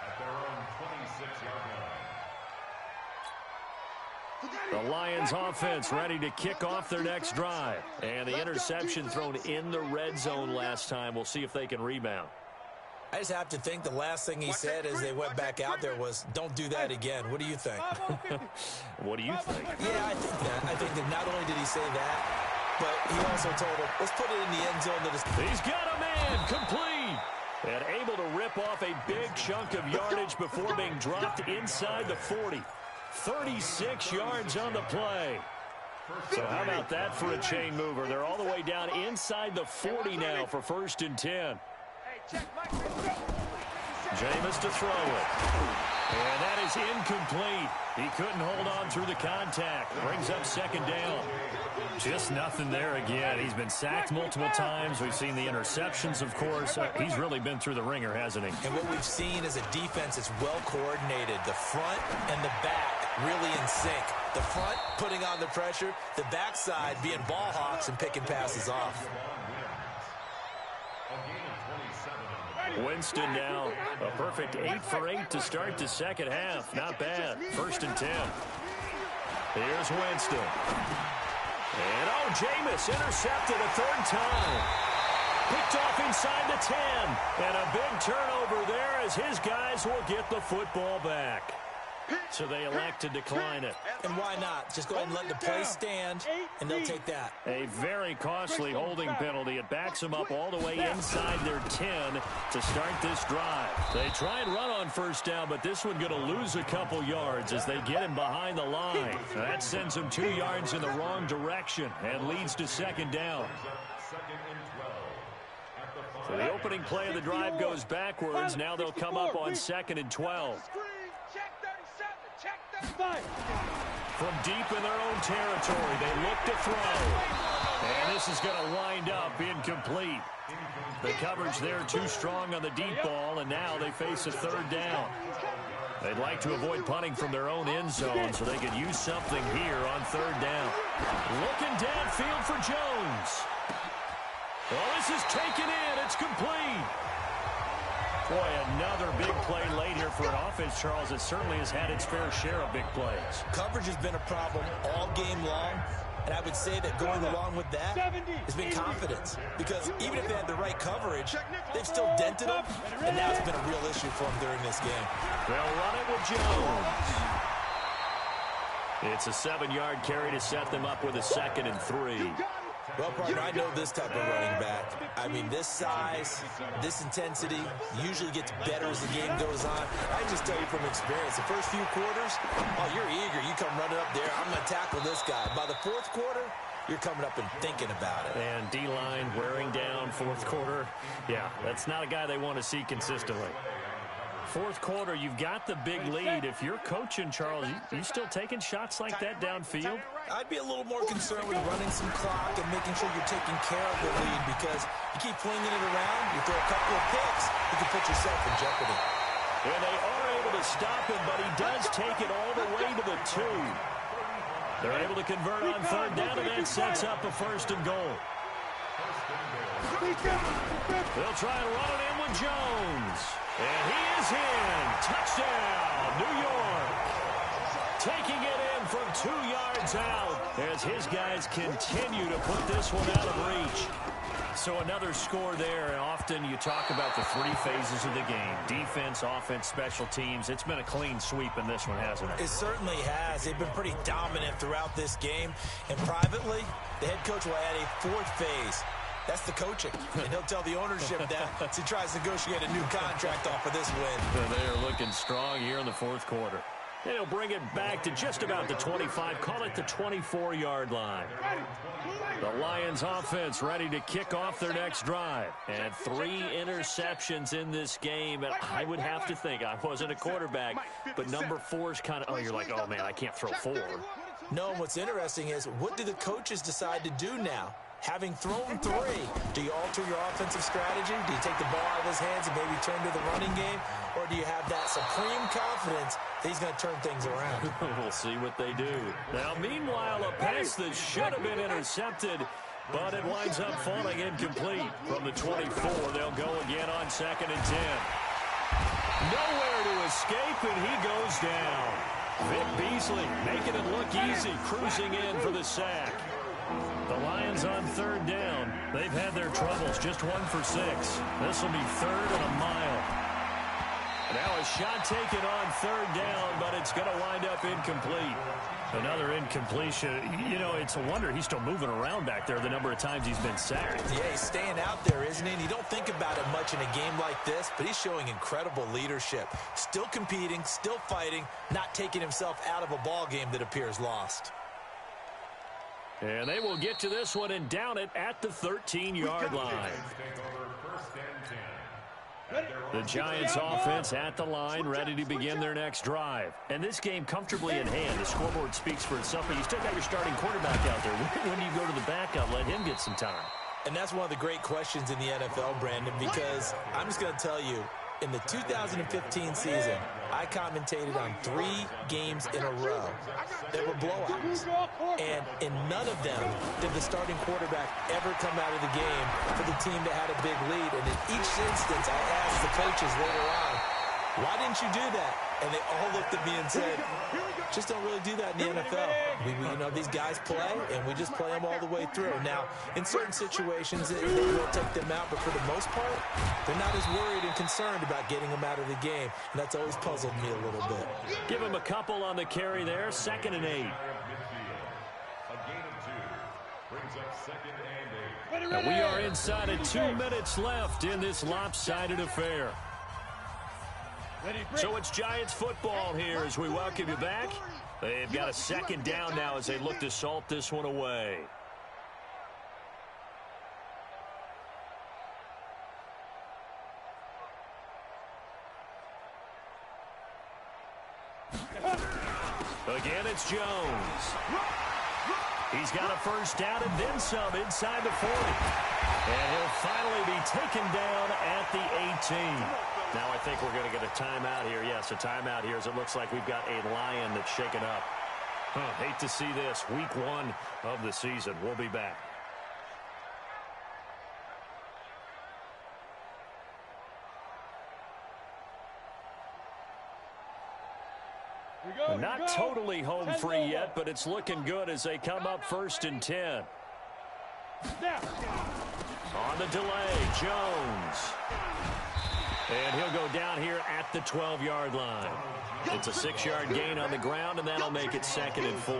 at their own 26-yard line. The Lions offense ready to kick off their next drive. And the interception thrown in the red zone last time. We'll see if they can rebound. I just have to think the last thing he said as they went back out there was, don't do that again. What do you think? What do you think? Yeah, I think that. I think that not only did he say that, but he also told him, let's put it in the end zone. He's got a man, complete. And able to rip off a big chunk of yardage before being dropped inside the 40. 36 yards on the play. So how about that for a chain mover? They're all the way down inside the 40 now for 1st and 10. Jameis to throw it. And that is incomplete. He couldn't hold on through the contact. Brings up 2nd down. Just nothing there again. He's been sacked multiple times. We've seen the interceptions, of course. He's really been through the ringer, hasn't he? And what we've seen is a defense that's well coordinated. The front and the back really in sync. The front putting on the pressure. The backside being ball hawks and picking passes off. Winston now a perfect 8 for 8 to start the second half. Not bad. 1st and 10. Here's Winston. And Jameis intercepted a 3rd time. Picked off inside the 10. And a big turnover there as his guys will get the football back. So they elect to decline it. And why not? Just go ahead and let the play stand, and they'll take that. A very costly holding penalty. It backs them up all the way inside their 10 to start this drive. They try and run on 1st down, but this one going to lose a couple yards as they get him behind the line. That sends them 2 yards in the wrong direction and leads to 2nd down. So the opening play of the drive goes backwards. Now they'll come up on 2nd and 12. From deep in their own territory, they look to throw. And this is going to wind up incomplete. The coverage there too strong on the deep ball, and now they face a 3rd down. They'd like to avoid punting from their own end zone so they could use something here on 3rd down. Looking downfield for Jones. Well, this is taken in. It's complete. Boy, another big play late here for an offense, Charles. It certainly has had its fair share of big plays. Coverage has been a problem all game long, and I would say that going along with that has been confidence. Because even if they had the right coverage, they've still dented them, and now it's been a real issue for them during this game. They'll run it with Jones. It's a 7-yard carry to set them up with a 2nd and 3. Well, partner, I know this type of running back. I mean, this size, this intensity usually gets better as the game goes on. I just tell you from experience, the first few quarters, you're eager. You come running up there, I'm going to tackle this guy. By the 4th quarter, you're coming up and thinking about it. And D-line wearing down 4th quarter. Yeah, that's not a guy they want to see consistently. 4th quarter, you've got the big lead. If you're coaching, Charles, you still taking shots like that downfield? I'd be a little more concerned with running some clock and making sure you're taking care of the lead, because you keep flinging it around, you throw a couple of picks, you can put yourself in jeopardy. And they are able to stop him, but he does take it all the way to the 2. They're able to convert on 3rd down, and that sets up a 1st and goal. They'll try and run it in with Jones. And he is in. Touchdown, New York. Taking it in from 2 yards out as his guys continue to put this one out of reach. So another score there, and often you talk about the 3 phases of the game. Defense, offense, special teams. It's been a clean sweep in this one, hasn't it? It certainly has. They've been pretty dominant throughout this game. And privately, the head coach will add a 4th phase. That's the coaching. And he'll tell the ownership that as he tries to negotiate a new contract off of this win. They are looking strong here in the 4th quarter. And he'll bring it back to just about the 25. Call it the 24-yard line. The Lions offense ready to kick off their next drive. And 3 interceptions in this game. And I would have to think, I wasn't a quarterback, but number 4 is kind of, you're like, oh, man, I can't throw 4. No, what's interesting is, what do the coaches decide to do now? Having thrown 3, do you alter your offensive strategy? Do you take the ball out of his hands and maybe turn to the running game? Or do you have that supreme confidence that he's going to turn things around? We'll see what they do. Now, meanwhile, a pass that should have been intercepted, but it winds up falling incomplete. From the 24, they'll go again on 2nd and 10. Nowhere to escape, and he goes down. Vic Beasley making it look easy, cruising in for the sack. The Lions on 3rd down. They've had their troubles, just 1 for 6. This will be 3rd and a mile. Now a shot taken on 3rd down, but it's going to wind up incomplete. Another incompletion. You know, it's a wonder he's still moving around back there the number of times he's been sacked. Yeah, he's staying out there, isn't he? And you don't think about it much in a game like this, but he's showing incredible leadership. Still competing, still fighting, not taking himself out of a ball game that appears lost. And they will get to this one and down it at the 13-yard line. The Giants offense at the line, ready to begin their next drive. And this game comfortably in hand. The scoreboard speaks for itself, but you still got your starting quarterback out there. When do you go to the backup, let him get some time? And that's one of the great questions in the NFL, Brandon, because I'm just going to tell you, in the 2015 season, I commentated on 3 games in a row that were blowouts. And in none of them did the starting quarterback ever come out of the game for the team that had a big lead. And in each instance, I asked the coaches later on, why didn't you do that? And they all looked at me and said, just don't really do that in the NFL. You know, these guys play, and we just play them all the way through. Now, in certain situations, it will take them out, but for the most part, they're not as worried and concerned about getting them out of the game, and that's always puzzled me a little bit. Give him a couple on the carry there, 2nd and 8. A gain of 2 brings up 2nd and 8. And we are inside of 2 minutes left in this lopsided affair. So it's Giants football here as we welcome you back. They've got a 2nd down now as they look to salt this one away. Again, it's Jones. He's got a 1st down and then some inside the 40. And he'll finally be taken down at the 18. Now I think we're going to get a timeout here. Yes, a timeout here as it looks like we've got a Lion that's shaken up. Hate to see this. Week 1 of the season. We'll be back. Not totally home free yet, but it's looking good as they come up 1st and 10. On the delay, Jones. And he'll go down here at the 12-yard line. It's a 6-yard gain on the ground, and that'll make it 2nd and 4.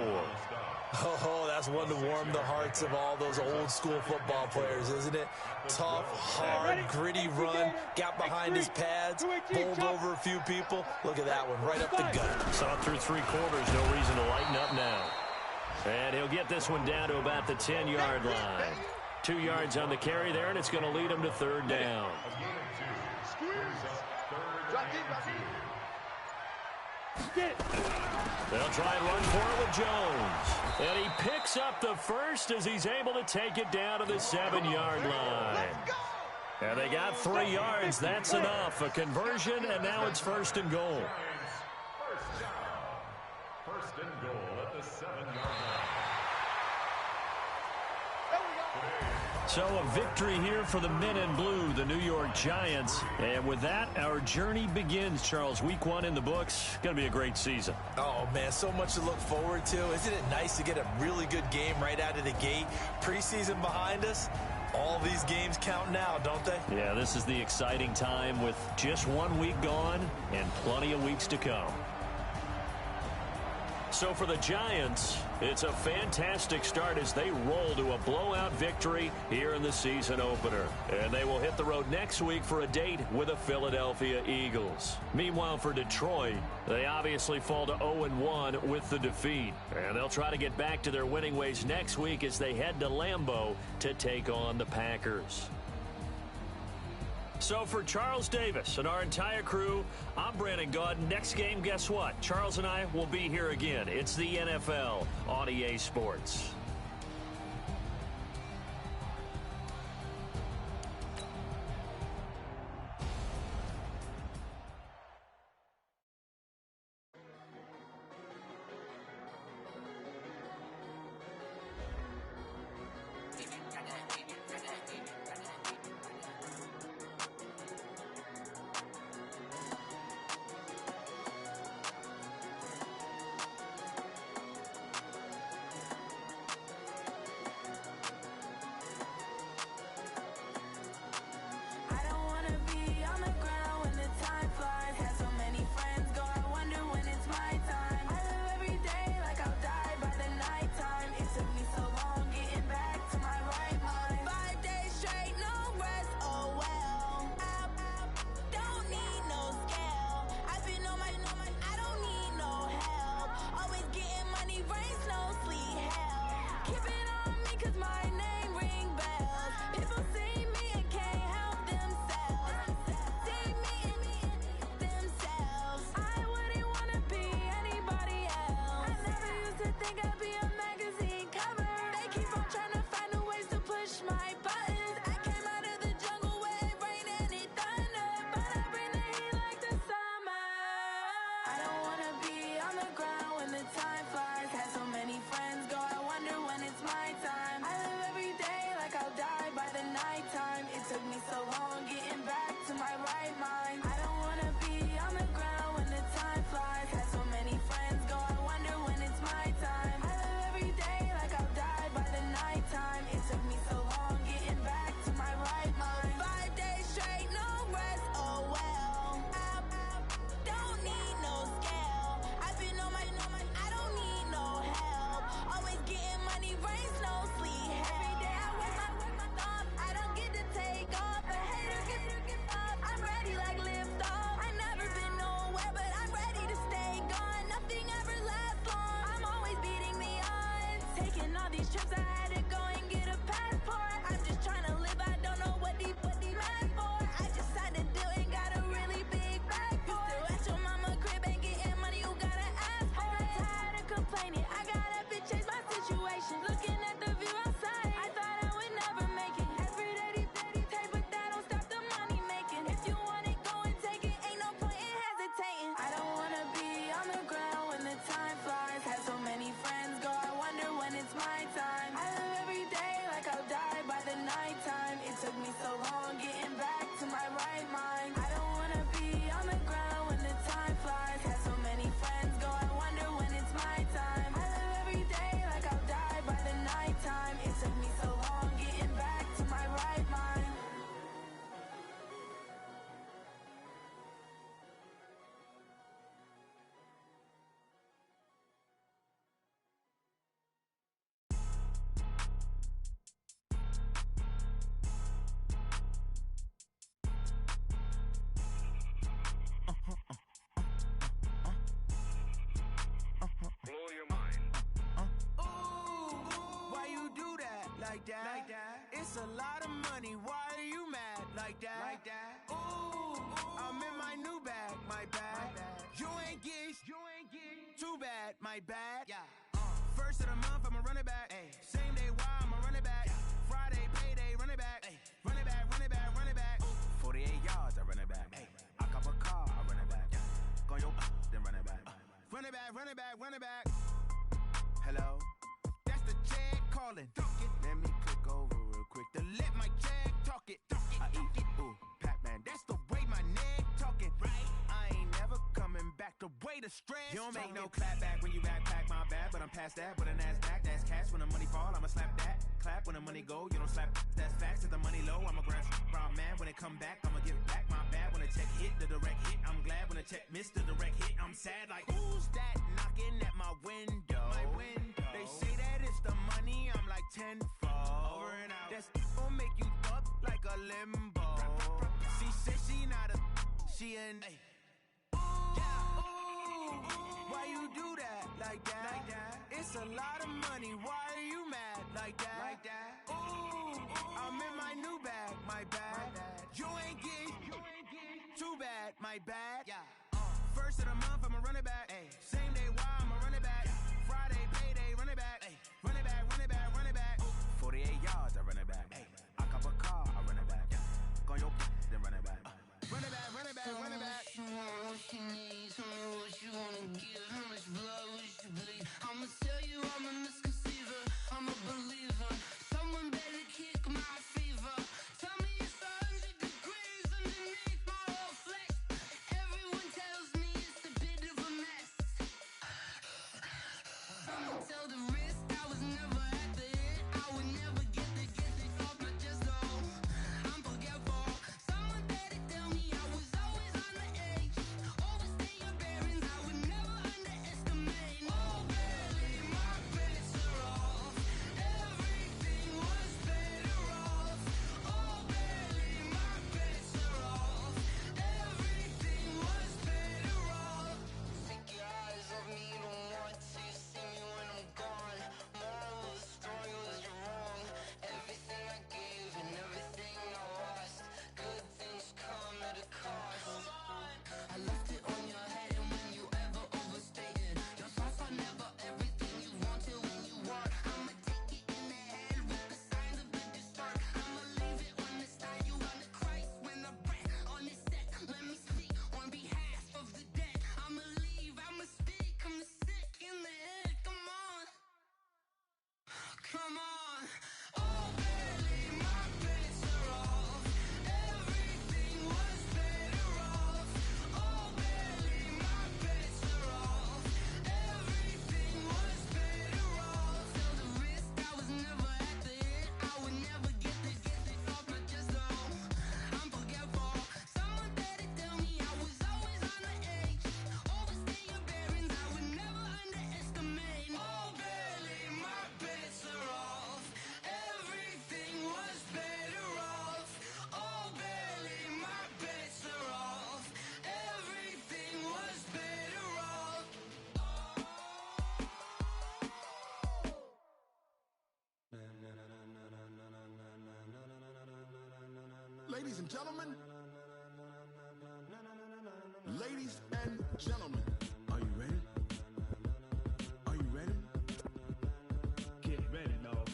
Oh, that's one to warm the hearts of all those old-school football players, isn't it? Tough, hard, gritty run, got behind his pads, bowled over a few people. Look at that one, right up the gut. Saw it through 3 quarters, no reason to lighten up now. And he'll get this one down to about the 10-yard line. 2 yards on the carry there, and it's going to lead him to 3rd down. They'll try and run for it with Jones. And he picks up the 1st as he's able to take it down to the 7-yard line. And they got 3 yards. That's enough. A conversion, and now it's 1st and goal. First and goal at the 7-yard line. So a victory here for the men in blue, the New York Giants. And with that, our journey begins, Charles. Week 1 in the books. Going to be a great season. Oh, man, so much to look forward to. Isn't it nice to get a really good game right out of the gate? Preseason behind us. All these games count now, don't they? Yeah, this is the exciting time with just 1 week gone and plenty of weeks to come. So for the Giants, it's a fantastic start as they roll to a blowout victory here in the season opener. And they will hit the road next week for a date with the Philadelphia Eagles. Meanwhile, for Detroit, they obviously fall to 0-1 with the defeat. And they'll try to get back to their winning ways next week as they head to Lambeau to take on the Packers. So for Charles Davis and our entire crew, I'm Brandon Gaud. Next game, guess what? Charles and I will be here again. It's the NFL on EA Sports. these trips, I had to go and get a passport. I'm just trying to live, I don't know what these mad for. I just signed a deal and got a really big bag for it. You still at your mama crib and getting money, you gotta ask for it. I'm tired of complaining, I got up and changed my situation. Looking at the view outside, I thought I would never make it. Every day these take, but that don't stop the money making. If you want it, go and take it, ain't no point in hesitating. I don't wanna be on the ground when the time flies. Had so many friends go, I wonder when it's my time. I live every day like I'll die by the nighttime. It took me so long getting back to my right mind. I don't wanna be on the ground when the time flies. Had so many friends go, I wonder when it's my time. I live every day like I'll die by the nighttime. It took me so long getting back to my right mind. Blow your mind. Ooh, why you do that like that? Like that? It's a lot of money. Why are you mad like that? Like that? Ooh, I'm in my new bag, my bad. You ain't get too bad, my bad. Yeah. First of the month, I'ma run it back. Ay. Same day, why I'ma run it back. Friday, payday, run it back. Ay. Run it back, run it back, run it back. 48 yards, I run it back. Ay. I cop a car, I run it back. Go yo, then run it back. Run it back, run it back, run it back. Hello, that's the check calling. Let me click over real quick to let my check talk it. I eat it, ooh, Pac-Man, that's the way my neck talking. Right, I ain't never coming back the way the stress. You don't make no clap back when you backpack, my bad, but I'm past that. With a NASDAQ, that's cash. When the money fall, I'ma slap that. Clap when the money go, you don't slap. That's facts. If the money low, I'ma grab brown man. When it come back, I'ma give back my bad. When the check hit, the direct hit. I'm glad when the check missed the direct hit. I'm sad like, who's that knocking at my window? My window. They say that it's the money, I'm like tenfold. Over and out. That's gon' make you up like a limbo. She said she not a, she an. Why you do that like that? Like that? It's a lot of money. Why are you mad like that? Like that? Ooh, I'm in my new bag, my bad. You ain't get too bad, my bad. Yeah. First of the month, I'ma run it back. Ay. Same day, why I'ma run it back. Friday, payday, run it back. Ay. Run it back, run it back, run it back. 48 yards, I run it back. Ay. I cop a car, I run it back. Go yo, then run it back. Run it back, run it back, run it back. What you want, what you need, tell me what you wanna give, how much blood would you bleed? I'ma tell you I'm a misconceiver, I'm a believer. Someone better kick my fever. Tell me it's 100 degrees underneath my whole flesh. Everyone tells me it's a bit of a mess. Ladies and gentlemen. Ladies and gentlemen. Are you ready? Are you ready? Get ready, dog.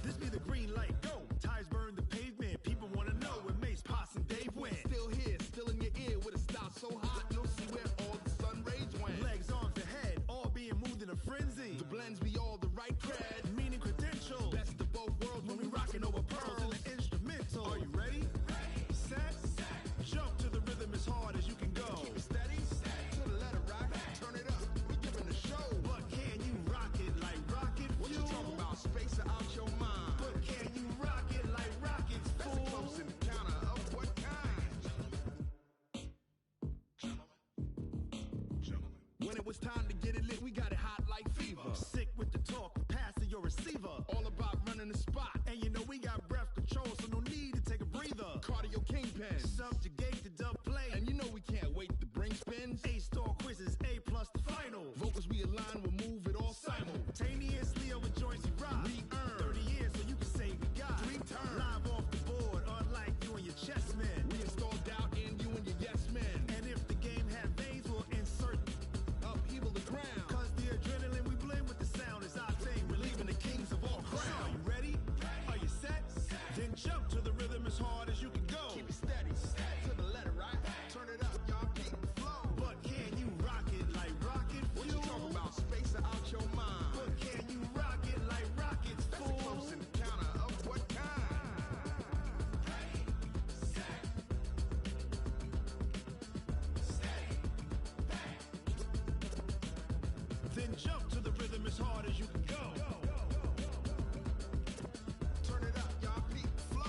This be the green light, go. Tires burn the pavement. People want to know where Mace, Pops, and Dave went. Still here, still in your ear with a style so hot, you'll see where all the sun rays went. Legs, arms, and head, all being moved in a frenzy. The blends be all the right cred, meaning credentials. Best of both worlds when we rockin' over pearls in the instrumental. Are you ready? Set, jump to the rhythm as hard as you can go. Keep it steady, to the letter rock, turn it up. We giving a show. But can you rock it like rocket fuel? What you talking about? Space or out your mind? But can you rock it like rockets, fool? That's a close encounter of what kind? When it was time to get it lit, we got it hot like fever. Sick with the talk, passing your receiver. All about running the spot. And you know we got breath control, so no need to take a breather. Cardio kingpin, subjugate the dub play. And you know we can't wait to bring spins. A-star quizzes, A+ the final. Vocals we align, we'll move it all simultaneously over joints we rock. We earn 30 years, so you can say we got 3 turns. Live off the board, unlike you and your chess men. We install doubt in you and your yes men. And if the game had veins, we'll insert upheaval the ground. Cause the adrenaline we blend with the sound is our thing. We're leaving the kings of all crowns. Are you ready? Are you set? Then jump to the rhythm as hard as you can go. Keep it steady, to the letter right. Turn it up, y'all keep the flow. But can you rock it like rocket fuel? What you talking about? Space or out your mind? But can you rock it like rockets, fool? That's a close encounter of what kind? Then jump to the rhythm as hard as you can go. Turn it up, y'all keep the flow.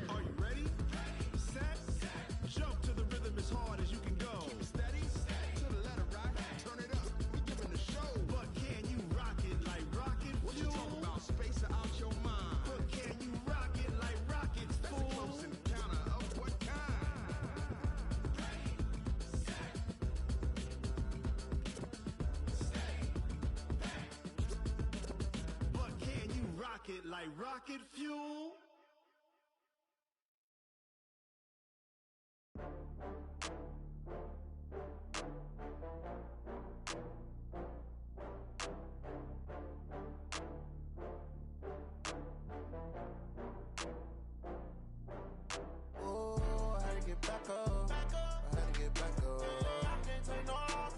Are you ready? Set, jump to the rhythm as hard as you can go. Keep it steady, to the letter rock, turn it up. We giving the show. But can you rock it like rocket fuel? What you talking about? Space or out your mind? But can you rock it like rockets, fool? That's a close encounter of what kind? But can you rock it like rocket fuel? Oh, I had to get back up. I had to get back up. I can't take no loss.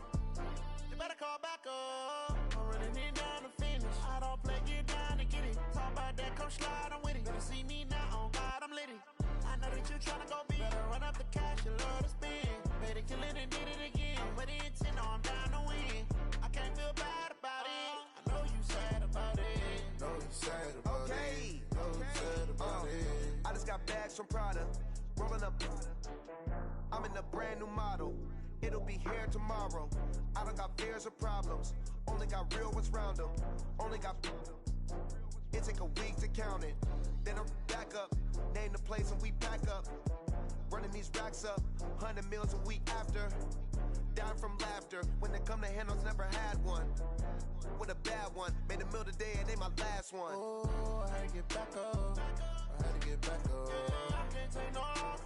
You better call back up. I'm running it down to finish. I don't play, get down and get it. Talk about that, come slide, I'm with it. Better see me now, on God, I'm lit it. I know that you tryna go big. Better run up the cash, you love to spend. Better kill it and did it again. With the intent, no, I'm down to win. I can't feel bad about it. I know you sad about it. Know you sad about Okay. it. Know you sad about it. I just got bags from Prada, rolling up. I'm in a brand new model. It'll be here tomorrow. I don't got fears or problems. Only got real ones round them. Only got. It take a week to count it. Then I'm back up. Name the place and we pack up. Running these racks up. 100 meals a week after. Down from laughter. When they come to handles, never had one. With a bad one. Made a meal today and they my last one. Oh, I had to get back up. I had to get back up. I can't take no loss.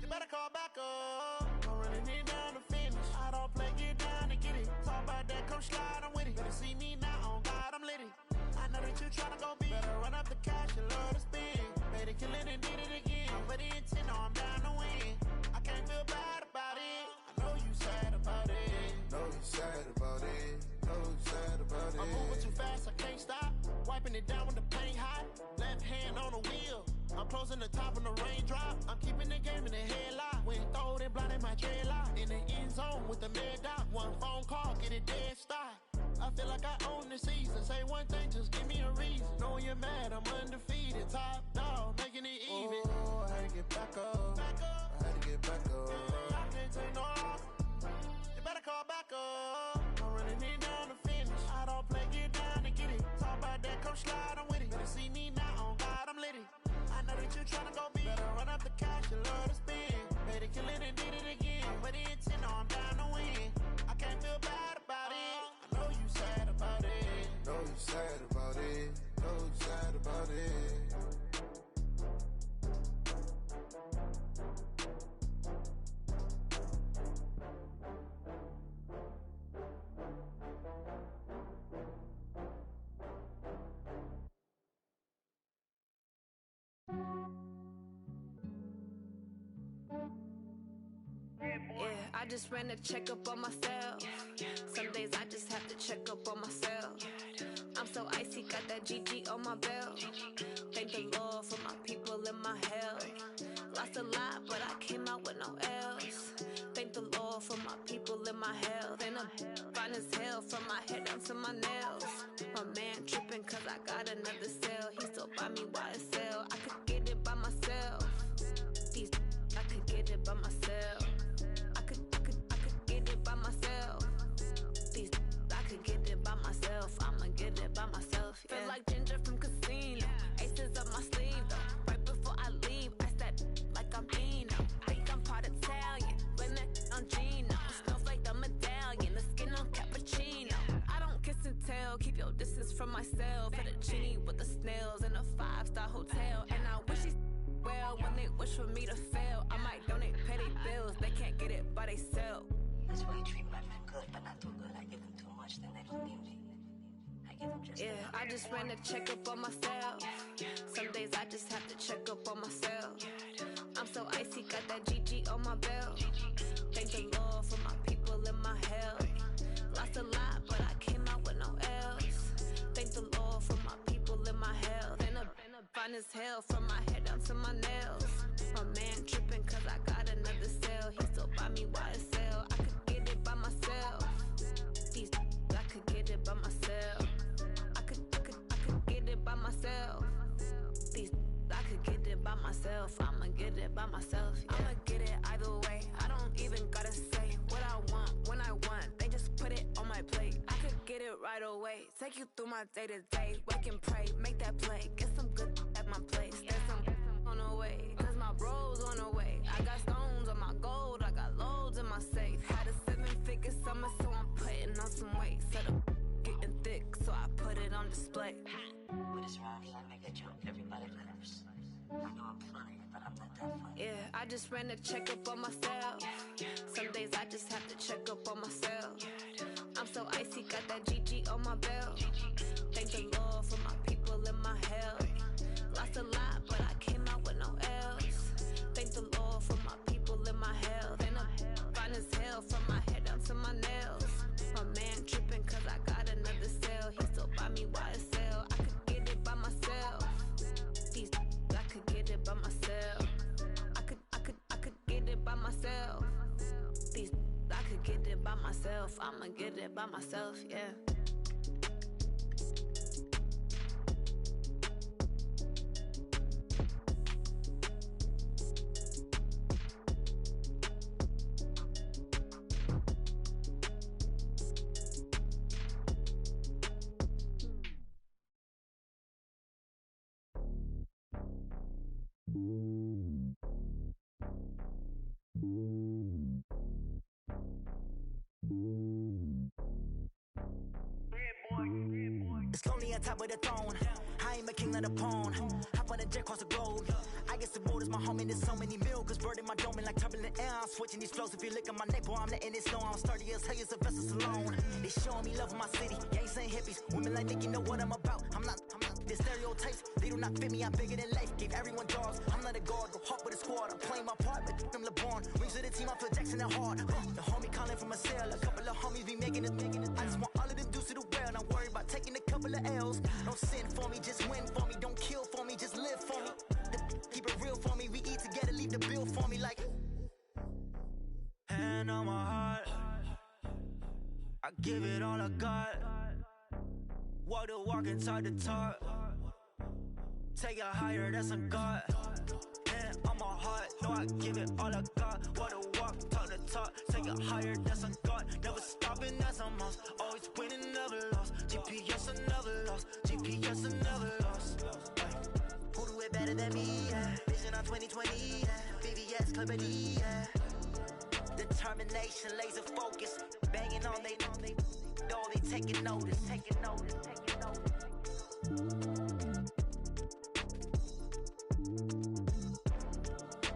You better call back up. I'm running it down to finish. I don't play, get down and get it. Talk about that, come slide, I'm with it. Better see me now, on God, I'm lit it. I know that you tryna go big. Better run up the cash, you love to spend. Better kill it and did it again. With the intent, no, I'm down to win. I can't feel bad about it. I know you sad about it. Know you sad about it. Know you sad about it. I'm moving too fast, I can't stop. Wiping it down when the paint hot. Left hand on the wheel. I'm closing the top on the raindrop. I'm keeping the game in the headlock. When throwed and blinded my dreadlock. In the end zone with the mad dot. One phone call, get it dead stop. I feel like I own the season. Say one thing, just give me a reason. Knowing you're mad, I'm undefeated. Top dog, making it even. Oh, I had to get back up. I had to get back up. I can't take no loss. You better call back up. I'm running it down to finish. I don't play, get down and get it. Talk about that, come slide, I'm with it. Better see me now, on God, I'm lit it. I know that you tryna go big. Better run up the cash, you love to spend. Made it, kill it, and did it again. But the intent, no, I'm down to win. I can't feel bad about it. I know you sad about it. Know you sad about it. Know you sad about it. Yeah, I just ran a checkup on myself. Some days I just have to check up on myself. I'm so icy, got that GG on my belt. Thank the Lord for my people in my hell. Lost a lot, but I came out with no L's. Thank the Lord for my people in my health. And I'm fine as hell from my head down to my nails. My man tripping cause I got another cell. He still buy me YSL. I could get it by myself. These I could get it by myself. I could get it by myself. These I could get it by myself. I'ma get it by myself. Yeah. Feel like Ginger from Casino. Aces up my sleeve though. Right before I leave, I said like I'm Dino. Think I'm part Italian. Blame it on Gino. Smells like the medallion. The skin on cappuccino. I don't kiss and tell. Keep your distance from myself. For the genie with the snails in a 5-star hotel. And I wish he's well when they wish for me to fail. I might donate petty bills. They can't get it by they sell. That's why you treat my men good, but not too good. I give them too much, then they don't need me. I give them just yeah, I just ran a checkup on myself. Some days I just have to check up on myself. I'm so icy, got that GG on my belt. Thank the Lord for my people in my hell. Lost a lot, but I came out with no L's. Thank the Lord for my people in my hell. Then I'm fine as hell from my head down to my nails. My man tripping cause I got another cell. He still buy me YSL. I could get it by myself. These I could get it by myself. I could get it by myself. These I could get it by myself. I'ma get it by myself. Yeah. I'ma get it either way. I don't even gotta say what I want when I want. They just put it on my plate. I could get it right away. Take you through my day to day. Wake and pray, make that play. Get some good at my place. There's some on the way. Cause my bro's on the way. I got stones on my gold. I got loads in my safe. Had a 7-figure summer, so I'm putting on some weight. Set up getting thick, so I put it on display. With this round, I make a joke. Everybody laughs. I know I'm funny, but I'm not that funny. Yeah, I just ran a checkup on myself. Some days I just have to check up on myself. I'm so icy, got that GG on my belt. Thank the Lord for my people in my hell. Lost a lot, but I came out with no L's. Thank the Lord for my people in my hell. Then I'm fine as hell from my head down to my nails. My man tripping cause I got another cell. He still buy me YSL. I could get it by myself. These I could get it by myself. I could get it by myself. These I could get it by myself. I'ma get it by myself, yeah. It's lonely on top of the throne. I am a king of the pawn. Hop on a jet across the globe. I guess the road is my home and there's so many milkers bird in my dome and like turbulent air. I'm switching these flows. If you look at my neck, boy, I'm letting it snow. I'm sturdy as hell as a vessel alone. They showing me love in my city. Gangs ain't hippies. Women like Nick, you know what I'm about. I'm not the stereotypes. They do not fit me. I'm bigger than life. Gave everyone dogs. I'm not a guard. Go hard with a squad. I'm playing my part, but I'm LeBron. Rings to the team. I feel Jackson and hard. The homie calling from a cell. A couple of homies be making it. I just want all of them dudes to do well. Not worry about taking a couple of L's. Don't sin for me, just win for me. Don't kill for me, just live for me. I give it all I got. Walk the walk and talk the talk. Take it higher, that's a God. Man, on my heart, no, I give it all I got. Walk the walk, talk the talk. Take it higher, that's a God. Never stopping, that's a must. Always winning, never lost. GPS, I never lost. GPS, I never lost. Who do it better than me? Yeah. Vision on 2020. Yeah. VVS, Clippity. Yeah. Determination, laser focus. Banging on they know they taking notice. Taking notice. Taking notice.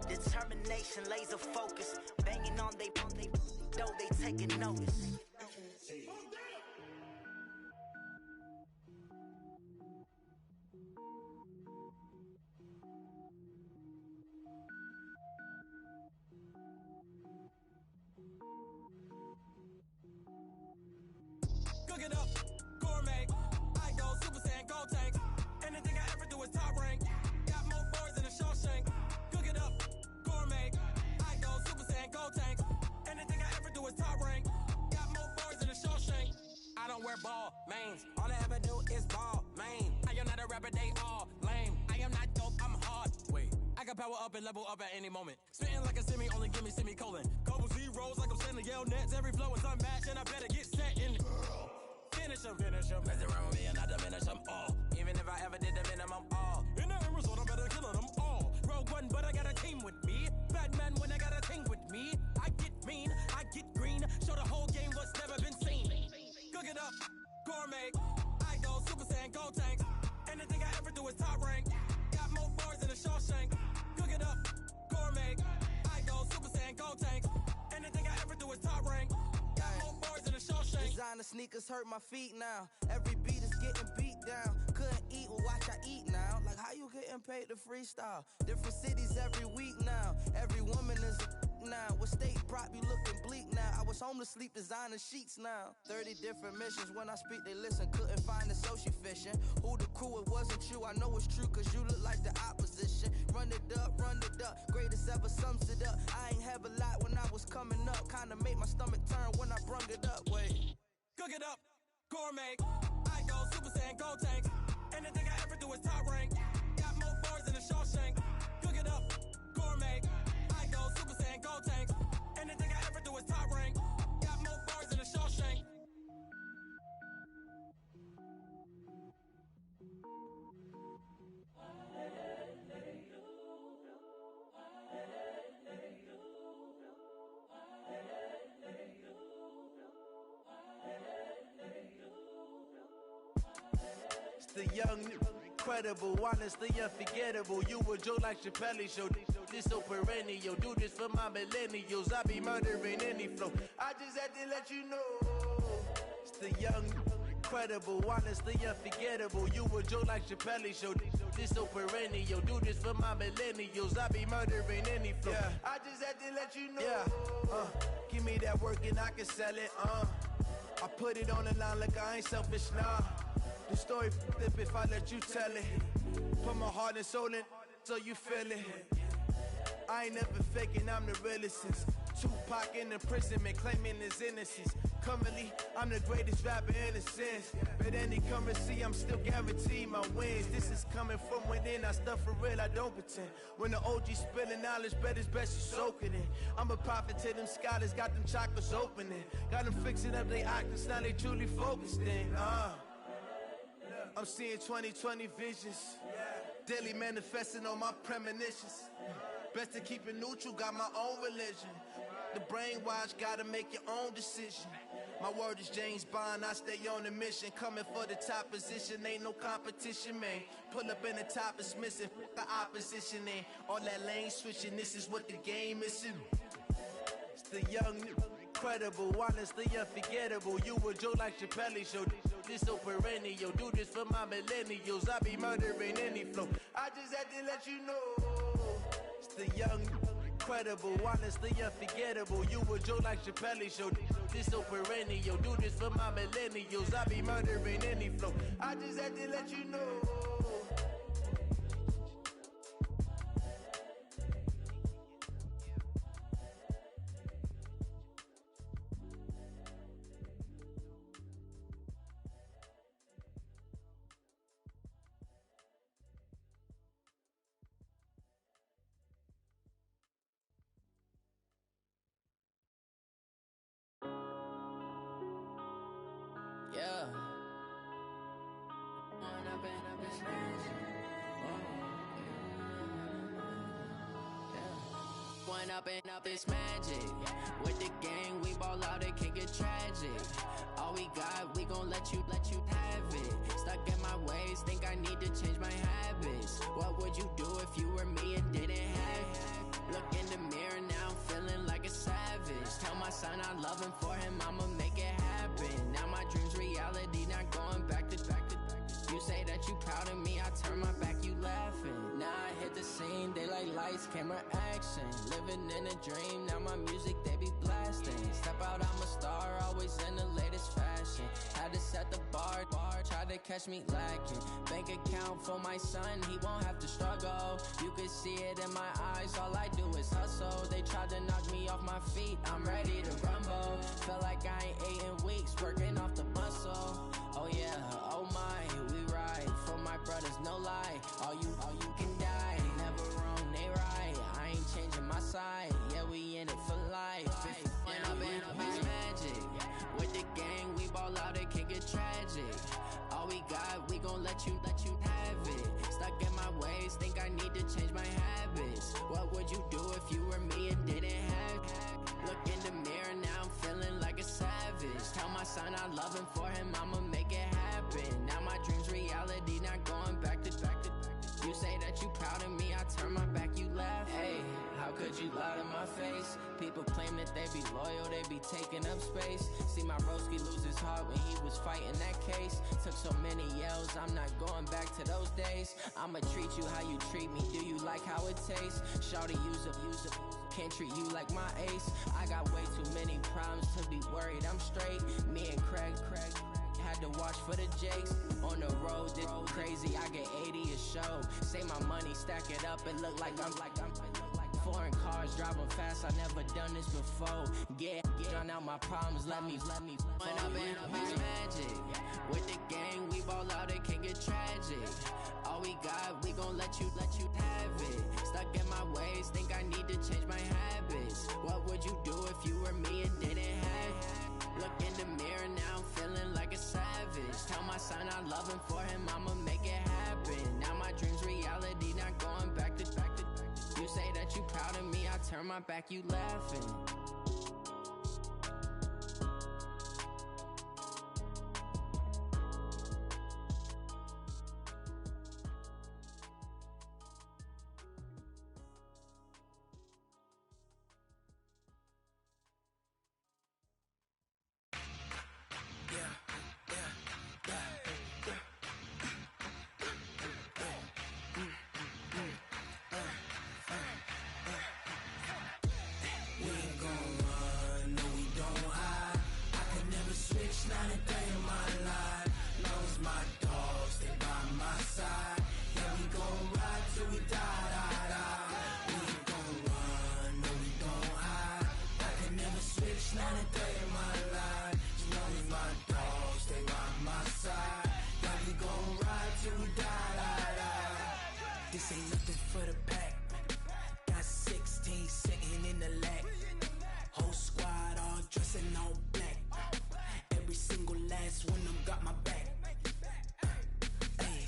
Determination, laser focus. Banging on they know they taking notice. Cook it up, gourmet. I go Super Saiyan, gold tank. Anything I ever do is top rank. Got more boards than a Shawshank. Cook it up, gourmet. I go Super Saiyan, gold tank. Anything I ever do is top rank. Got more boards than a Shawshank. I don't wear ball mains. All I ever do is ball main. I am not a rapper, they all lame. I am not dope, I'm hard. Wait, I can power up and level up at any moment. Spitting like a semi, only give me semicolon. Couple zeros like I'm sending yell nets. Every flow is unmatched, and I better get set in. Finish them. Mess around with me and I diminish them all. Even if I ever did the minimum all. In the end result, I'm better killing them all. Rogue One, but I got a team with me. Batman when I got a team with me. I get mean, I get green. Show the whole game what's never been seen. Cook it up, gourmet. I go Super Saiyan, gold tank. Anything I ever do is top rank. Got more bars than a Shawshank. Cook it up, gourmet. I go Super Saiyan, gold tank. Anything I ever do is top rank. Got more bars than a Shawshank. Designer sneakers hurt my feet now. Every beat is getting beat down. Couldn't eat, well watch I eat now. Like how you getting paid to freestyle? Different cities every week now. Every woman is a now. What state prop you looking bleak now? I was home to sleep designing sheets now. 30 different missions. When I speak they listen. Couldn't find it so she fishing. Who the crew, it wasn't you. I know it's true cause you look like the opposition. Run it up. Greatest ever sums it up. I ain't have a lot when I was coming up. Kinda made my stomach turn when I brung it up. Wait. Cook it up, gourmet. I go Super Saiyan, gold tank. Anything I ever do is top rank. Got more bars than a Shawshank. Cook it up, gourmet. I go Super Saiyan, gold tank. Anything I ever do is top rank. Got more bars than a Shawshank. The young, incredible, honestly unforgettable. You a Joe like Chappelle show. This so perennial. Do this for my millennials. I be murdering any flow. I just had to let you know. It's the young, incredible, honestly unforgettable. You a Joe like Chappelle show. This so perennial. Do this for my millennials. I be murdering any flow. Yeah. I just had to let you know. Yeah. Give me that work and I can sell it. I put it on the line like I ain't selfish, nah. The story flip if I let you tell it. Put my heart and soul in so you feel it. I ain't never faking, I'm the realest since Tupac in imprisonment, claiming his innocence. Currently, I'm the greatest rapper in a sense. But any currency, I'm still guaranteed my wins. This is coming from within, I stuff for real, I don't pretend. When the OG spilling knowledge, bet it's best you soak it in. I'm a prophet to them scholars, got them chakras opening. Got them fixing up they octaves, now they truly focused in. I'm seeing 2020 visions. Daily manifesting on my premonitions. Best to keep it neutral, got my own religion. The brainwash, gotta make your own decision. My word is James Bond, I stay on the mission. Coming for the top position, ain't no competition, man. Pull up in the top, it's missing, the opposition ain't. All that lane switching, this is what the game is in. It's the young, incredible, honestly unforgettable. You a Joe like Chappelle show. This so perennial. Do this for my millennials. I be murdering any flow. I just had to let you know. It's the young, incredible, honestly unforgettable. You a Joe like Chappelle show. This so perennial. Do this for my millennials. I be murdering any flow. I just had to let you know. One up and up is magic. With the gang, we ball out, it can get tragic. All we got, we gon' let you have it. Stuck in my ways, think I need to change my habits. What would you do if you were me and didn't have it? Look in the mirror now, I'm feeling like a savage. Tell my son I love him, for him I'ma make it happen. Now my dream's reality, not going back to. You say that you proud of me, I turn my back, you laughing. Now I hit the scene, they like lights, camera, action. Living in a dream, now my music, they be blasting. Step out, I'm a star, always in the latest fashion. Had to set the bar, try to catch me lacking. Bank account for my son, he won't have to struggle. You can see it in my eyes, all I do is hustle. They tried to knock me off my feet, I'm ready to rumble. Felt like I ain't ate in weeks, working off the muscle. Oh yeah, oh my, we ride for my brothers, no lie. All you can die, never wrong, they right. I ain't changing my side, yeah, we in it for life. When up and up is magic. With the gang, we ball out, it can get tragic. All we got, we gon' let you have it. Stuck in my ways, think I need to change my habits. What would you do if you were me and didn't have it? Look in the mirror, now I'm feeling like a savage. Tell my son I love him, for him I'ma make it happen. Now my dream's reality, not going back to. You say that you proud of me, I turn my back, you laugh. Hey, how could you lie to my face? People claim that they be loyal, they be taking up space. See my broski lose his heart when he was fighting that case. Took so many yells, I'm not going back to those days. I'ma treat you how you treat me, do you like how it tastes? Shawty, use up, can't treat you like my ace. I got way too many problems to be worried, I'm straight. Me and Craig had to watch for the Jakes. On the road, this crazy, I get 80 a show. Say my money, stack it up, it look like I'm foreign cars, driving fast, I never done this before. Get drown out my problems, let me When up and up is magic. With the gang, we ball out, it can get tragic. All we got, we gon' let you have it. Stuck in my ways, think I need to change my habits. What would you do if you were me and didn't have it? Look in the mirror, now I'm feeling like a savage. Tell my son I love him, for him I'ma make it happen. Now my dream's reality, not going back to. You say that you proud of me, I turn my back, you laughing. This ain't nothing for the pack. Got 16 sitting in the lap. Whole squad all dressing all black. Every single last one of them got my back. Hey,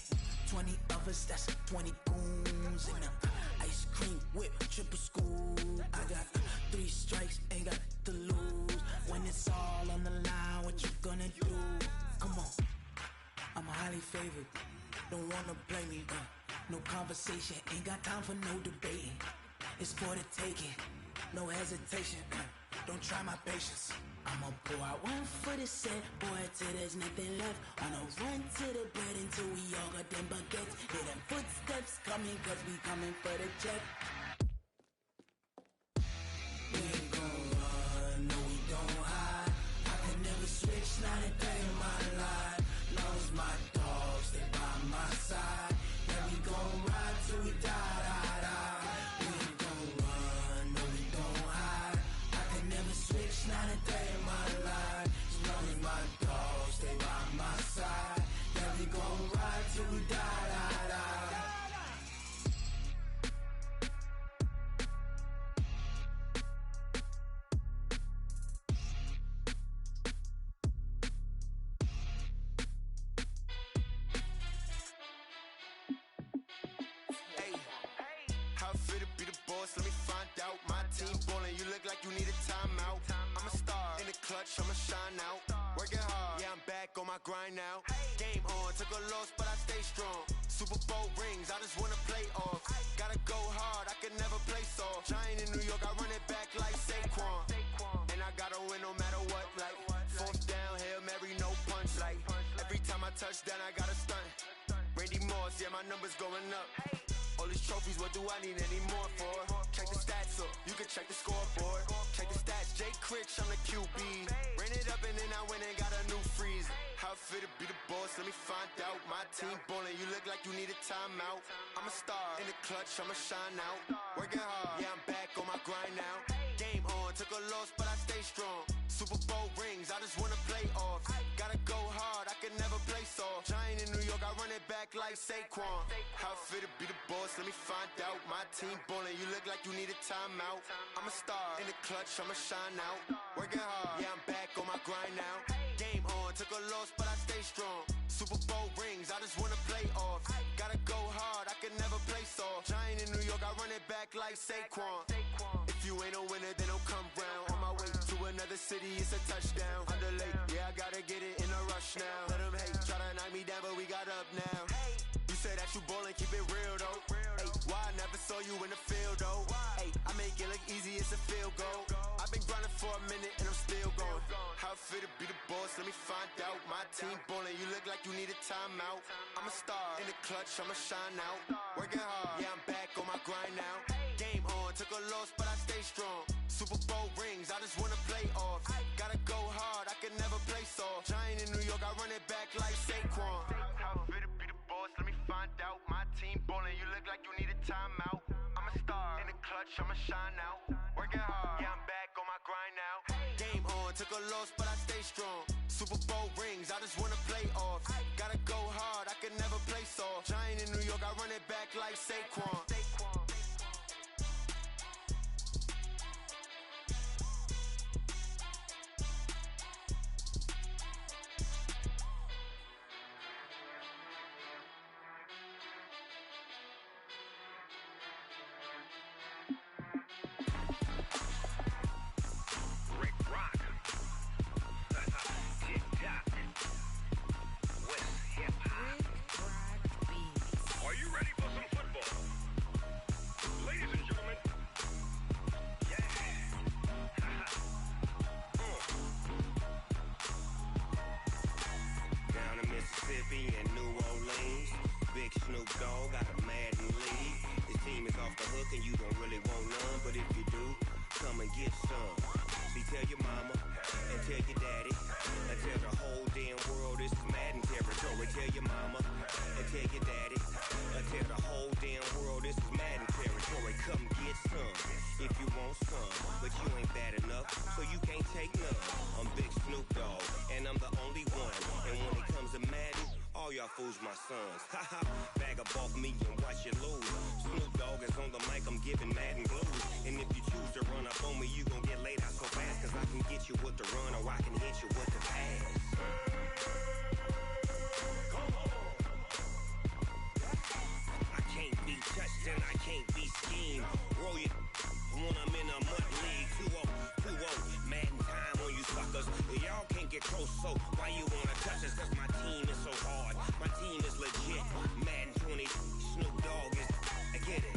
20 of us, that's 20 goons in a ice cream whip, triple school. I got 3 strikes, ain't got to lose. When it's all on the line, what you gonna do? Come on, I'm highly favored. Don't wanna blame me, no conversation, ain't got time for no debating. It's for the taking, no hesitation. Don't try my patience. I'ma pour out one for the set, boy, till there's nothing left. On a run to the bed until we all got them baguettes. Hear them footsteps coming, cause we coming for the check. We ain't gon' run, no we don't hide. I can never switch, not a day in my life. Long as my dogs, they by my side. Yeah, we gon' ride till we die, die, die. We ain't gon' run, no we don't hide. I can never switch, not a day in my life. As long as my dogs, they by my side. Yeah, we gon' ride till we die, die, die. fit to be the boss? Let me find out. My team ballin', you look like you need a timeout. I'm a star in the clutch, I'ma shine out. Working hard, yeah, I'm back on my grind now. Game on, took a loss, but I stay strong. Super Bowl rings, I just wanna play off. Gotta go hard, I can never play soft. Giant in New York, I run it back like Saquon. And I gotta win no matter what, like fourth down, Hail Mary, no punch. Like every time I touch down, I gotta stunt. Randy Moss, yeah, my numbers going up. All these trophies, what do I need any more for? Check the stats up, you can check the scoreboard. Check the stats, Jay Critch, I'm the QB. Ran it up and then I went and got a new freeze. How it fit to be the boss, let me find out. My team ballin', you look like you need a timeout. I'm a star in the clutch, I'ma shine out. Working hard, yeah, I'm back on my grind now. Game on, took a loss, but I stay strong. Super Bowl rings, I just wanna play off. Gotta go hard, I can never play soft. Giant in New York, I run it back like Saquon. How it fit to be the boss, let me find out. My team ballin', you look like you need a timeout. I'm a star in the clutch, I'ma shine out. Working hard, yeah, I'm back on my grind now. Game on, took a loss, but I stay strong. Super Bowl rings, I just wanna play off. Gotta go hard, I can never play soft. Giant in New York, I run it back like Saquon. If you ain't a winner, then don't come round. On my way to another city, it's a touchdown. Underlay, yeah, I gotta get it in a rush now. Let them hate, try to knock me down, but we got up now. You say that you ballin', keep it real though. Ay, why I never saw you in the field though? Ay, I make it look easy, it's a field goal. I've been grinding for a minute and I'm still going. How it fit to be the boss, let me find out. My team ballin', you look like you need a timeout. I'm a star in the clutch, I'ma shine out. Working hard, yeah, I'm back on my grind now. Game on, took a loss, but I stay strong. Super Bowl rings, I just wanna play off. Gotta go hard, I can never play soft. Giant in New York, I run it back like Saquon. How it fit to be the boss, let me find out. My team ballin', you look like you need a timeout. I'm a star in the clutch, I'ma shine out. Working hard, yeah, I'm back on my grind now. Game on, took a loss, but I stay strong. Super Bowl rings, I just wanna play off. Gotta go hard, I can never play soft. Giant in New York, I run it back like Saquon. Fools my sons. Haha, bag up off me and watch you lose. Snoop Dogg is on the mic, I'm giving Madden blues. And if you choose to run up on me, you gon' get laid out so fast. Cause I can get you with the run or I can hit you with the pass. I can't be touched and I can't be schemed. Roll you when I'm in a mud league. 2-0, 2-0, Madden time on you suckers. Y'all can't get close, so why you wanna touch us? Cause my team is so hard. My team is legit. Madden 20, Snoop Dogg is. I get it.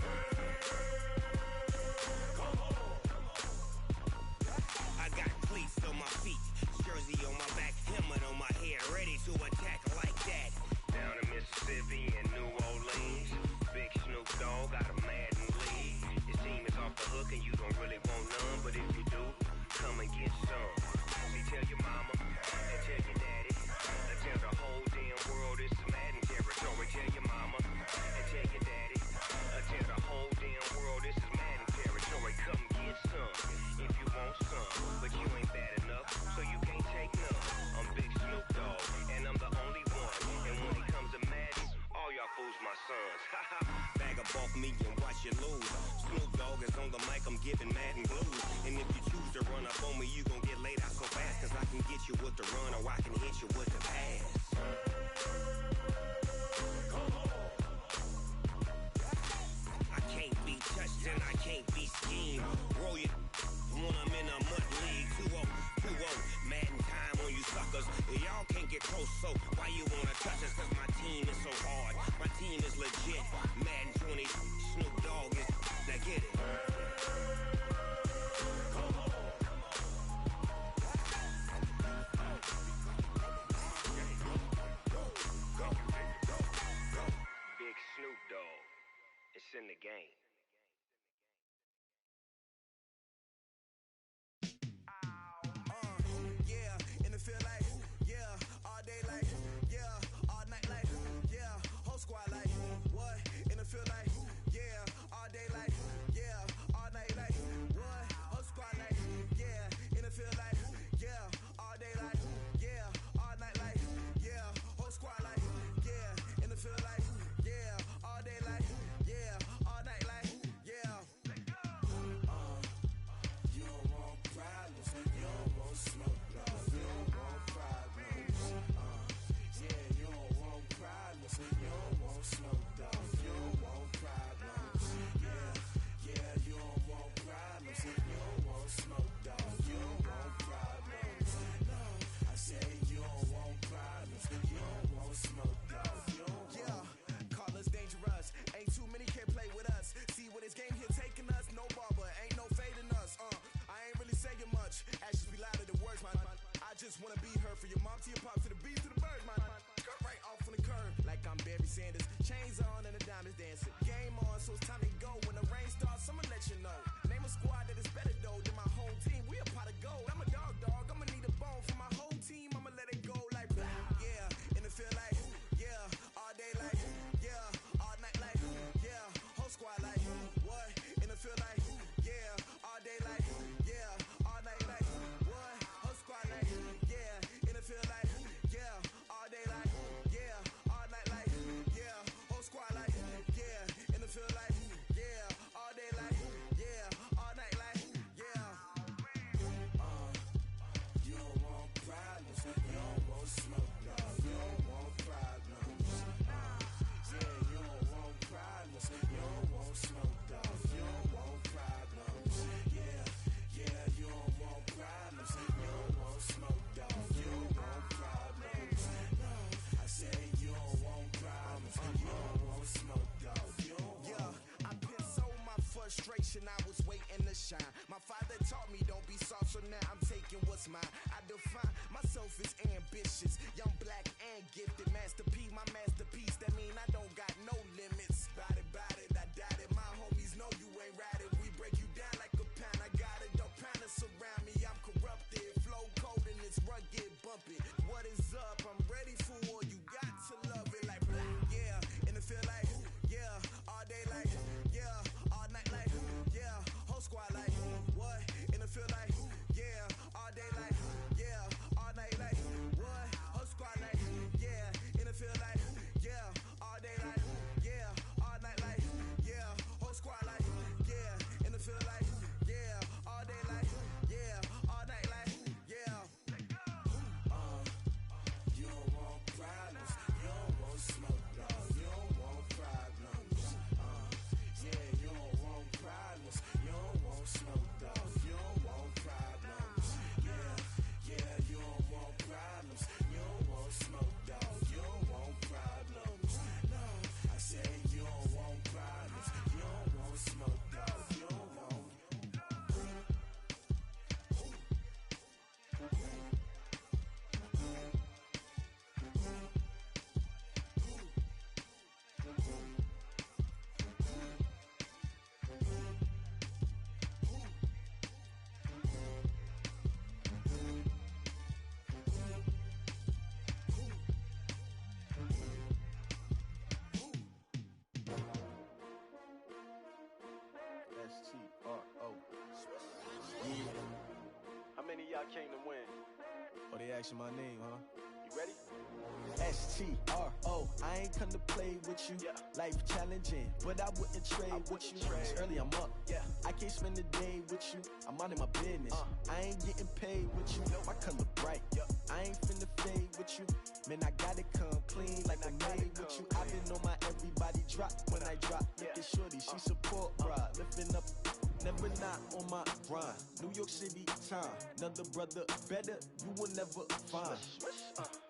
I got cleats on my feet, jersey on my back, helmet on my head, ready to attack like that. Down in Mississippi and New Orleans, big Snoop Dogg got a Madden league. Your team is off the hook and you don't really want none, but if you do, come and get some. See, tell your mama and tell your daddy. Tell the whole damn world it's Madden territory. Tell your mama and tell your daddy. Tell the whole damn world this is Madden territory. Come get some if you want some, but you ain't bad enough, so you can't take none. I'm Big Snoop Dogg, and I'm the only one. And when it comes to Madden, all y'all fools my sons. Bag up off me and watch you lose. Snoop Dogg is on the mic, I'm giving Madden blues. And if you choose to run up on me, you gon' get laid out so fast. Cause I can get you with the run or I can hit you with the pass. I can't be touched and when I'm in a mud league. 2-0, 2-0, mad in time on you suckers. Y'all can't get close, so why you wanna touch us? Cause my team is so hard, my team is legit. Madden 20, Snoop Dogg is, now get it. Big Snoop Dogg, it's in the game. Yeah, in the field like, yeah, all day like, yeah, all night like, yeah, whole squad like, what? In the field like, yeah, all day like, yeah, all night like, what? Whole squad like, yeah, in the field like, yeah, all day like, yeah, all night like, yeah, whole squad like, yeah, in the field like, yeah, all day like, yeah, all night like, yeah. You don't want problems, you don't want smoke, dog. You don't want problems. Yeah, you don't want problems, you don't want smoke, dog. You don't want problems. Yeah, yeah, you don't want problems, you don't want smoke, dog. You don't want problems. No, I say you don't want problems, you don't want smoke, dog. You don't want. Call us dangerous. Ain't too many can play with us. See what this game here taking us. No barber, ain't no fading us. I ain't really saying much. Actions be louder than words, man. I just wanna be heard. For your mom to your pop to the bees to the birds, man. Cut right off on the curb like I'm Barry Sanders. Chains on and the diamonds dancing. Game on, so it's time to go. When the rain starts, I'ma let you know. Name a squad that is better though than my home team. We a pot of gold. I'm a dog. I'ma need a bone for my whole team. I'ma let it go like blah. Yeah, in the field like, yeah, all day like, yeah, all night like, yeah, whole squad like, what? In the field like, yeah, all day like, yeah, all night like, what? Whole squad like, yeah, in the field like, yeah, all day like, yeah, all night like, yeah, whole squad like, yeah, in the field like, yeah, all day like, yeah, all night like, yeah. You don't want problems, you don't want smoke, dog. You don't want problems. Yeah, you don't want problems, you don't want smoke, dog. You don't want problems. Yeah, yeah, you don't want problems, you don't want smoke, dog. You don't want problems. No, I say you don't want problems, you don't want smoke, dog. You don't want. Yeah, I been so my frustration, I was waiting to shine. My father taught me don't be soft, so now I'm taking what's mine. I define myself as ambitious, young, black, and gifted. Master P, my masterpiece. That mean I don't got no limits. Bout it, I doubt it. My homies know you ain't ride it. We break you down like a pound. I got it, don't pound to surround me. I'm corrupted, flow cold and it's rugged, bumpy. What is up? I'm ready for war. You got to love it like blah. Yeah, in the field like, yeah, all day like, yeah, all night like, yeah, whole squad like, what? In the field like, yeah, all day like, yeah, all night like, what? Whole squad like, yeah, in the field like, yeah, all day like, yeah, all night like, yeah, whole squad like, yeah, in the field like, yeah, all day like, yeah, all night like, yeah. You don't want problems, you don't want smoke, dog. You don't want problems. Yeah, you don't want problems, you don't want smoke, dog. You don't want problems. Yeah, yeah, you don't want problems, you don't want smoke, dog. You don't want problems. No, I say you don't want problems, you don't want smoke, dog. You don't want. S-T-R-O. Yeah. How many of y'all came to win? Oh, they asking my name, huh? You ready? S-T-R-O. I ain't come to play with you. Yeah. Life challenging, but I wouldn't trade with you. It's early, I'm up. Yeah. I can't spend the day with you. I'm out of my business. I ain't getting paid with you. My color bright. I ain't finna fade with you. Man, I gotta come clean like I made with you. I've been on my everybody drop when I drop. Look at shorty, she support, bruh. Lifting up, never not on on my grind. New York City time. Another brother better, you will never find.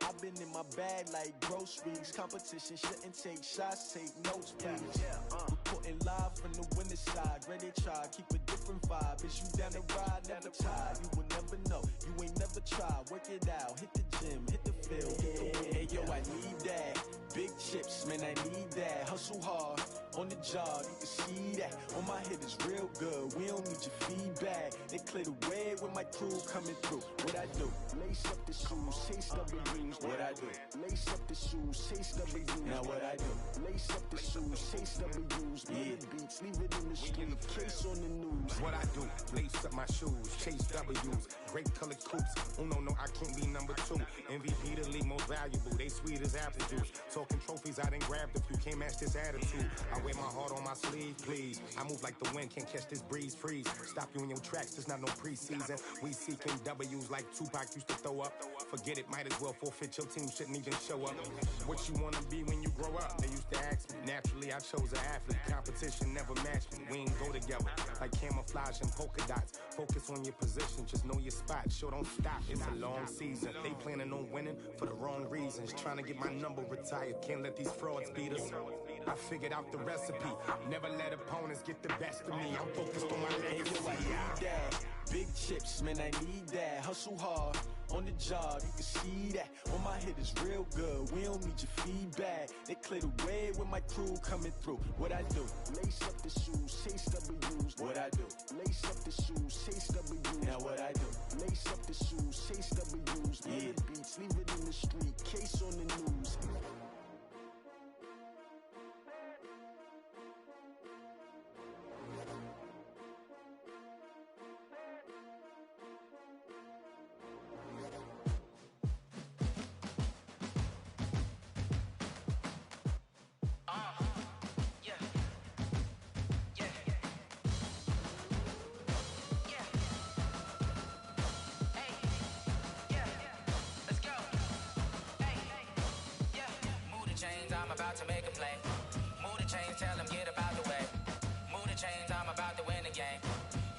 I've been in my bag like groceries. Competition shouldn't take shots, take notes, please. Reporting live from the winning side. Ready to try, keep a different vibe. Is you down the ride, never tired. You will never know, you ain't never tried. Work it out, hit the gym, hit the field, hit the win. Hey yo, I need that. Big chips, man, I need that. Hustle hard, on the job, you can see that. On my head is real good, we don't need your feedback. They clear the way with my crew coming through. What I do? Lace up the shoes, chase W's. What I do? Lace up the shoes, chase W's. Now what I do? Lace up the shoes, chase W's. Beat beats, leave it in the street, case on the news. What I do? Lace up my shoes, chase W's. Great colored coops. Oh no, I can't be number 2. MVP the league most valuable. They sweet as apple juice. Talking trophies, I done grabbed a few. Can't match this attitude. I wear my heart on my sleeve, please. I move like the wind, can't catch this breeze. Freeze. Stop you in your tracks. There's not no preseason. We seeking W's like Tupac used to throw up. Forget it, might as well forfeit. Your team shouldn't even show up. What you wanna be when you grow up? They used to ask me. Naturally, I chose an athlete. Competition never matched me. We ain't go together like camouflage and polka dots. Focus on your position, just know your spot. Sure, don't stop. It's a long season. They planning on winning for the wrong reasons. Trying to get my number retired. Can't let these frauds beat us. I figured out the recipe. Never let opponents get the best of me. I'm focused on my legacy. Hey, yo, I need that. Big chips, man, I need that. Hustle hard, on the job, you can see that. On my head is real good, we don't need your feedback. They clear the way with my crew coming through. What I do? Lace up the shoes, chase W's. What I do? Lace up the shoes, chase W's. Now what I do? Lace up the shoes, chase W's. Beat beats, leave it in the street, case on the news. I'm about to make a play. Move the chains, tell them get up out the way. Move the chains, I'm about to win the game.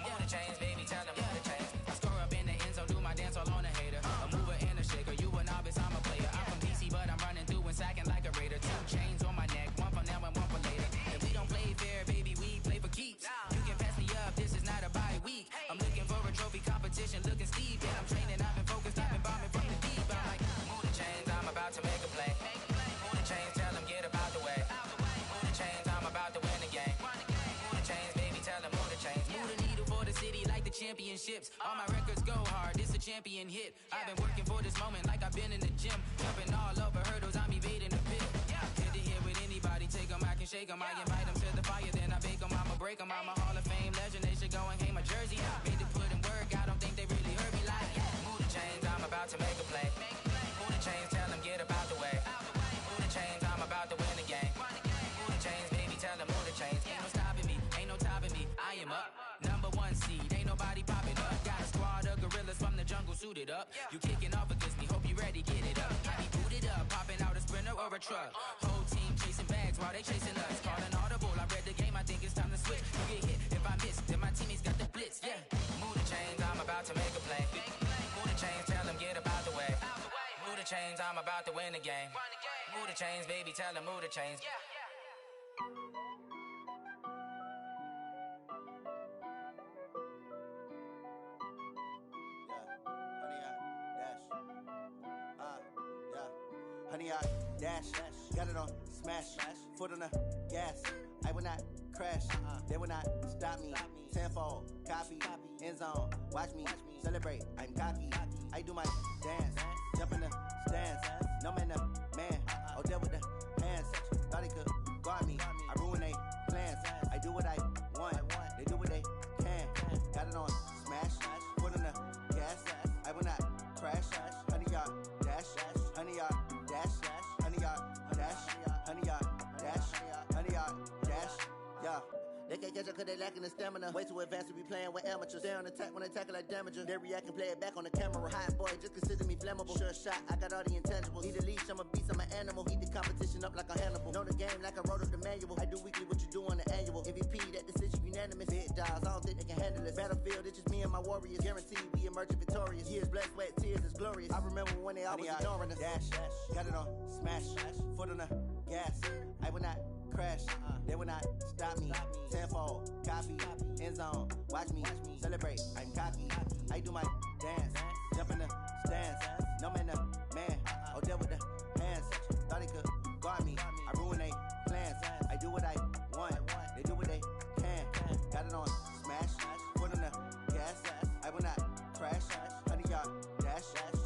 Move the chains, baby, tell them move the chains. I score up in the end zone, do my dance all on a hater. A mover and a shaker, you a novice, I'm a player. I'm from DC, but I'm running through and sacking like a raider. 2 chains on my neck, one for now and one for later. If we don't play fair, baby, we play for keeps. You can pass me up, this is not a bye week. I'm looking for a trophy competition, looking steep. Yeah, I'm training, I've been focused, I've been bombing from the deep. I'm like, move the chains, I'm about to make a play. Move the chains, tell them get up out the way. Move the chains, I'm about to win the game. Move the chains, baby, tell them move the chains. Move the needle for the city like the championships. All my records go hard, this a champion hit. I've been working for this moment like I've been in the gym. Jumping all over hurdles, I'm evading the pit. Hit to hit with anybody, take them, I can shake them. I invite them to the fire, then I bake them, I'ma break them. I'm a Hall of Fame legend, they should go and hang my jersey. Made to put in work, I don't think they really heard me like, move the chains, I'm about to make a play. Move the chains, tell them get up out the way. Move the chains, I'm about to win the game. Move the chains, baby, tell them move the chains. Ain't no stopping me, ain't no topping me, I am up. Number 1 seed, ain't nobody popping up. Got a squad of gorillas from the jungle suited up. You kicking off against me, hope you ready, get it up. I be booted up, popping out a sprinter or a truck. Whole team chasing bags while they chasing us. Calling audible, I read the game, I think it's time to switch. You get hit if I miss, then my teammates got the blitz, yeah. Move the chains, I'm about to make a play. Move the chains, tell them get up out the way. Move the chains, I'm about to win the game. Move the chains, baby, tell them move the chains. Honey, I dash, got it on smash, foot on the gas. I will not crash, they will not stop me. Tenfold, copy, end zone, watch me celebrate. I'm cocky, I do my dance, jump in the stands. No man, man, oh there with the hands. Thought he could guard me, I ruin they plans. I do what I want, they do what they can. Got it on smash, foot on the gas. I will not crash, honey, y'all dash, honey, y'all dash, honey, y'all dash, honey, y'all dash, honey, y'all dash, yeah. They can't catch up cause they lacking the stamina. Way too advanced to be playing with amateurs. Stay on attack when they tackle like damager. They react and play it back on the camera. Hot boy, just consider me flammable. Sure shot, I got all the intangibles. Need a leash, I'm a beast, I'm an animal. Heat the competition up like a Hannibal. Know the game like I wrote up the manual. I do weekly what you do on the annual. MVP, that decision unanimous. Big dogs, I don't think they can handle scandalous. Battlefield, it's just me and my warriors. Guaranteed we emerging victorious. Years, blood, sweat, tears is glorious. I remember when they always ignoring us. Dash, got it on, smash, foot on the gas. I will not crash, they will not stop me. Tenfold, copy, end zone, watch me celebrate. I'm cocky, I do my dance, jump in the stands. No man, man, oh there with the hands. Thought he could guard me, I ruin they plans. I do what I want, they do what they can. Got it on, smash, foot on the gas. I will not crash, 100 yard dash,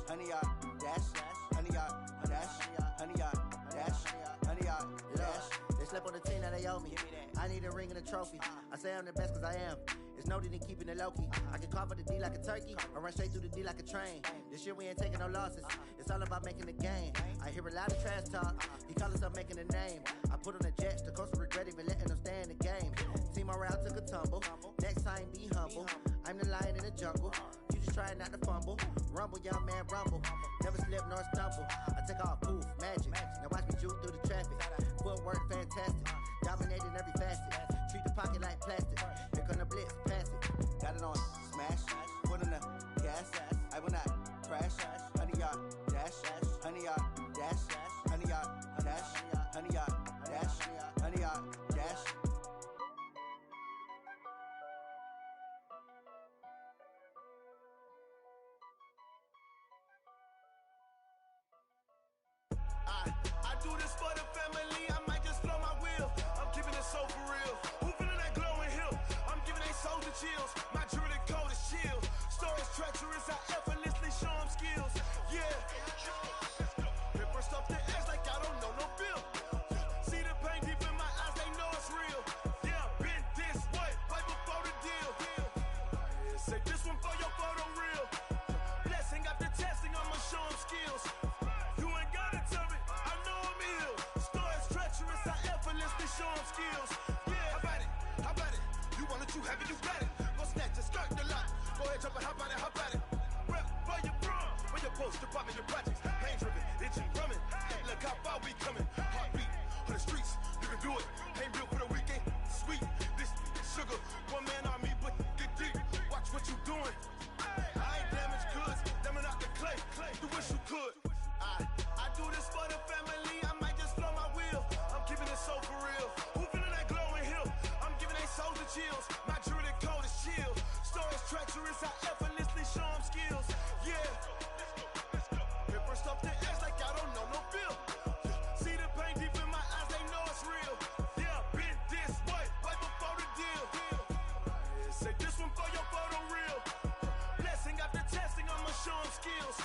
100 yard dash, 100 yard dash, 100 yard dash, 100 yard dash. They slept on the team that they owe me. I need a ring and a trophy. I say I'm the best cause I am. It's noted in keeping it low-key. I can carve up the D like a turkey or run straight through the D like a train. This year we ain't taking no losses. It's all about making the game. I hear a lot of trash talk. He call himself making a name. I put on the Jets. The coach will regret even letting them stay in the game. Team morale took a tumble. Next time be humble. I'm the lion in the jungle. You just trying not to fumble. Rumble, young man, rumble. Never slip nor stumble. I take off, poof, magic. Now watch me juke through the traffic. Footwork fantastic. Dominating every facet. Treat the pocket like plastic. Here come the blitz, pass it. Got it on, smash. Foot on the gas. I will not crash. 100 yard dash. 100 yard dash. 100 yard dash. 100 yard dash. 100 yard dash. I do this for the family, I might just blow my wheel. I'm keeping it so for real. Who feeling that glowing hill? I'm giving they soldier chills. My jewelry coat is chill. Stories treacherous, I effortlessly show them skills. Yeah. Paper stuff the edge like I don't know no bill. See the pain deep in my eyes, they know it's real. Yeah, been this way, right before the deal. Say this one for your photo real. Blessing after testing, I'ma show them skills. You ain't gotta tell me, I know I'm ill. Stories treacherous, I effortlessly show them skills. Yeah, how about it? How about it? You want it, you have it, you got it. Go snatch it, skirt the lot. Go ahead, jump it, how about it, how about it? Rep where you from, where your post, department, your projects. Pain driven, itching, drumming. Look how far we coming. Heartbeat on the streets, you can do it. Ain't built for the weekend, sweet. This sugar, one man army, but get deep. Watch what you doing. I ain't damaged goods, damn out the clay. You wish you could. I do this for the family, I might just blow my wheel. I'm keeping it so for real. Who feeling that glowing hill? I'm giving they soldier chills. My jewelry coat is chill. Stories treacherous, I effortlessly show them skills. Yeah. Paper stuff the edge like I don't know no bill. See the pain deep in my eyes, they know it's real. Yeah, been this way, right before the deal. Say this one for your photo real. Blessing after testing, I'ma show them skills.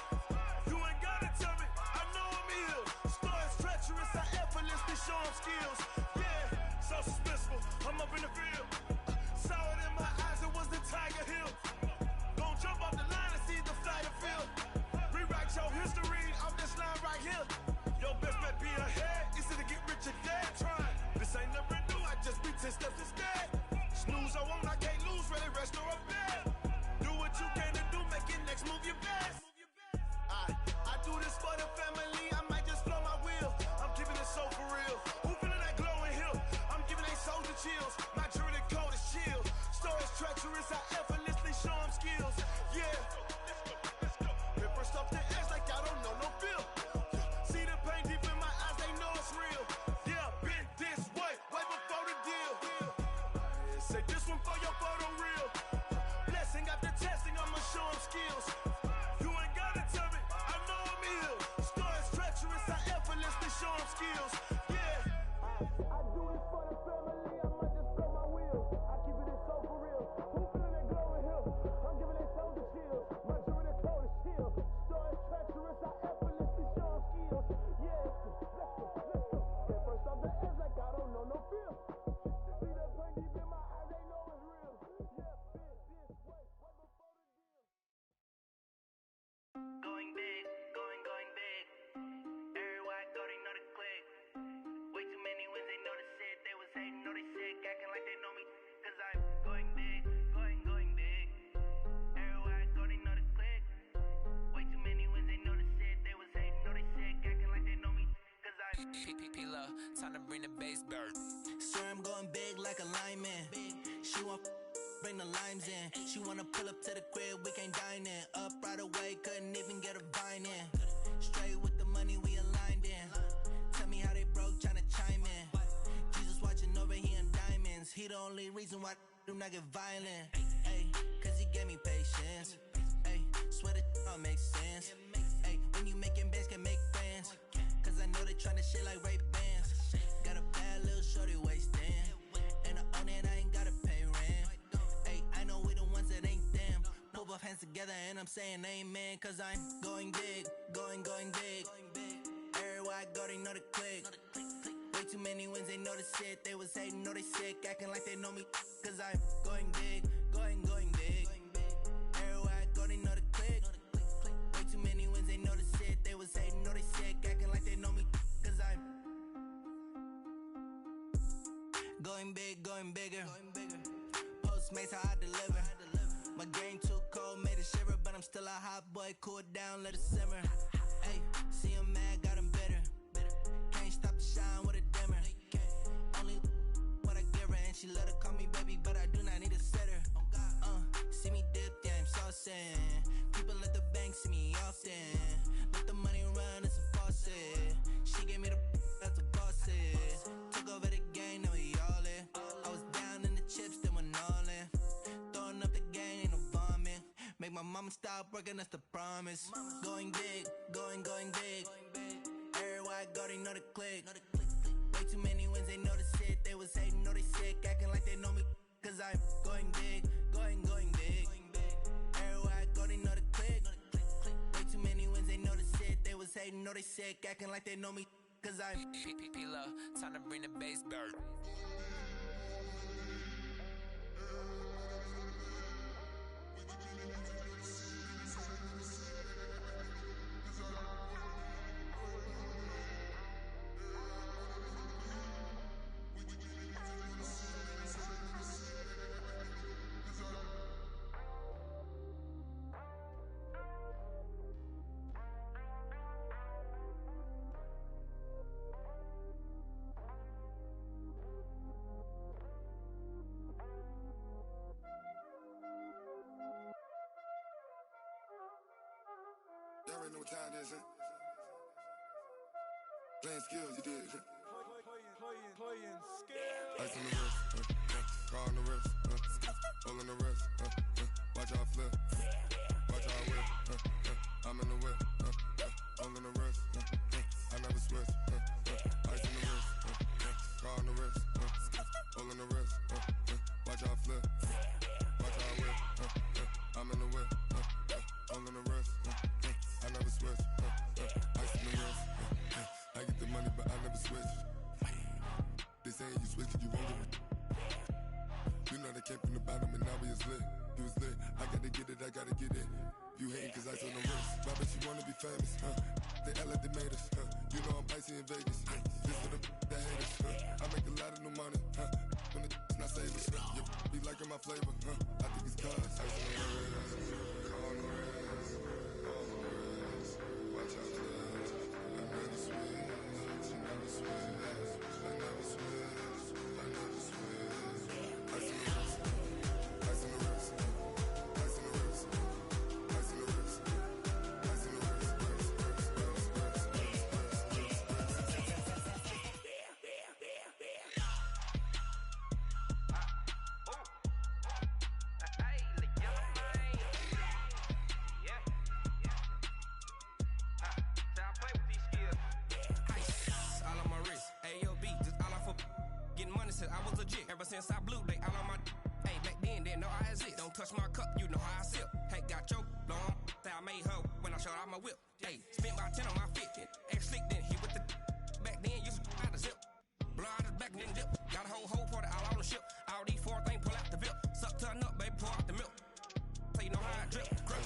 You ain't gotta tell me, I know I'm ill. Stories treacherous, I effortlessly show them skills. Yeah, so suspenseful, I'm up in the field. Saw it in my eyes, it was the Tiger Hill. Gon' jump off the line and see the flight of field. Rewrite your history off this line right here. Your best bet be ahead, easy to get rich or dead. Trying, this ain't never new, I just be 10 steps instead. Snooze I won't, I can't lose, ready, rest or a bed. Do what you can to do, make it next move your best. I do this for the family, I might just blow my wheel. I'm keeping it so for real. Who feeling that glowing hill? I'm giving they soldier chills. My jewelry coat is chill. Stories treacherous, I effortlessly show them skills. Yeah. Paper stuff the edge like I don't know no bill. See the pain deep in my eyes, they know it's real. Yeah, been this way, right before the deal. Say this one for your photo real. Blessing after testing, I'ma show them skills. You ain't gotta tell me, I know I'm ill. Stories treacherous, I effortlessly show them skills. Yeah. I do this for the family, I might just blow my wheel. I keep it so for real. Who feeling that glowing hill? I'm giving they soldier chills. My jewelry coat is chill. Stories treacherous, I effortlessly show them skills. Yeah, let's go. Get first off the edge like I don't know no feel. See that pain deep in my eyes, they know it's real. Yeah, been this way, right before the deal. Going big, going big. Everywhere I go, they know the click. Way too many wins, they know the shit. They was hating, know they sick, acting like they know me. Cause I'm going big, going big. Everywhere I go, they know the click. Way too many wins, they know the shit. They was hating, know they sick, acting like they know me. Cause I'm P-P-P-Love, time to bring the bass bird. Swear I'm going big like a lineman. She want bring the limes in. She wanna pull up to the crib, we can't dine in. Up right away, couldn't even get a vine in. Straight with the money we aligned in. Tell me how they broke, tryna chime in. Jesus watching over, he in diamonds. He the only reason why do not get violent. Ay, cause he gave me patience. Ay, swear that all makes sense. Ay, when you making bands, can make friends. Cause I know they tryna shit like Ray Bans. Got a bad little shorty wasting. And I own it, I ain't gotta pay rent. Ay, I know we the ones that ain't them. Pull both hands together and I'm saying amen. Cause I'm going big, going big. Everywhere I go, they know the click. Way too many wins, they know the shit. They was hating, know they sick, acting like they know me. Cause I'm going big, going big. Everywhere I go, they know the click. Way too many wins, they know the shit. They was hating, know they sick, acting like they know me. Cause I'm going big, going bigger. Postmates, how I deliver. My game too cold, made it shiver. But I'm still a hot boy, cool it down, let it simmer. Ay, see him mad, got him bitter. Can't stop the shine with a dimmer. Only what I give her, and she let her call me baby, but I do not need a sitter. See me dip, yeah, I'm saucing. People at the bank see me often. Let the money run, it's a faucet. She gave me the that's a boss it. Took over the game, now we all in. I was down in the chips, then went all in. Throwing up the game, ain't no vomit. Make my mama stop working, that's the promise. Going big, going big. Everywhere I go, they know the click. Way too many wins, they know the shit. They was hating, know they sick, acting like they know me. Cause I'm going big, going big. Everywhere I go, they know the click. Way too many wins, they know the shit. They was hating, know they sick, acting like they know me. Cause I'm P-P-P-Love, time to bring the bass back. Y'all already know what time it is, huh? Playing skills, you did, huh? Playing skills. Ice on the wrist, car on the wrist, hole in the wrist, watch how I flip, watch how I whip, I'm in the whip, hole in the wrist, I never switch, ice on the wrist, car on the wrist, hole in the wrist, watch how I flip, watch how I whip, I'm in the whip, hole in the wrist, I never switch, ice on the wrist, I get the money but I never switch. They saying you switch 'cause you won't get it. You know they came from the bottom and now we is lit. You was lit, I gotta get it, I gotta get it. You hating 'cause ice on the wrist. Why bet you wanna be famous, They act like they made us, You know I'm icy in Vegas, This for the that hate us, I make a lot of new money, When the not savers, You be liking my flavor, I think it's cause ice on the wrist, on the wrist, on the wrist. Watch out for this, I never switch, I never switch. I never switch, I never switch. Ice in the wrist, ice in the wrist, ice in the wrist, ice in the wrist, ice in the wrist, Said I was legit ever since I blew they all on my hey back then didn't know I exist. Don't touch my cup, you know how I sip. Hey, got your long that I made her when I showed out my whip. Hey, spent about 10 on my fit. Ex slick then hit with the back then used to out the zip. Blow out his back and then dip. Got a whole party all on the ship. All these four things pull out the VIP. Suck turn up, baby, pour out the milk. So you know how I drip. Grip.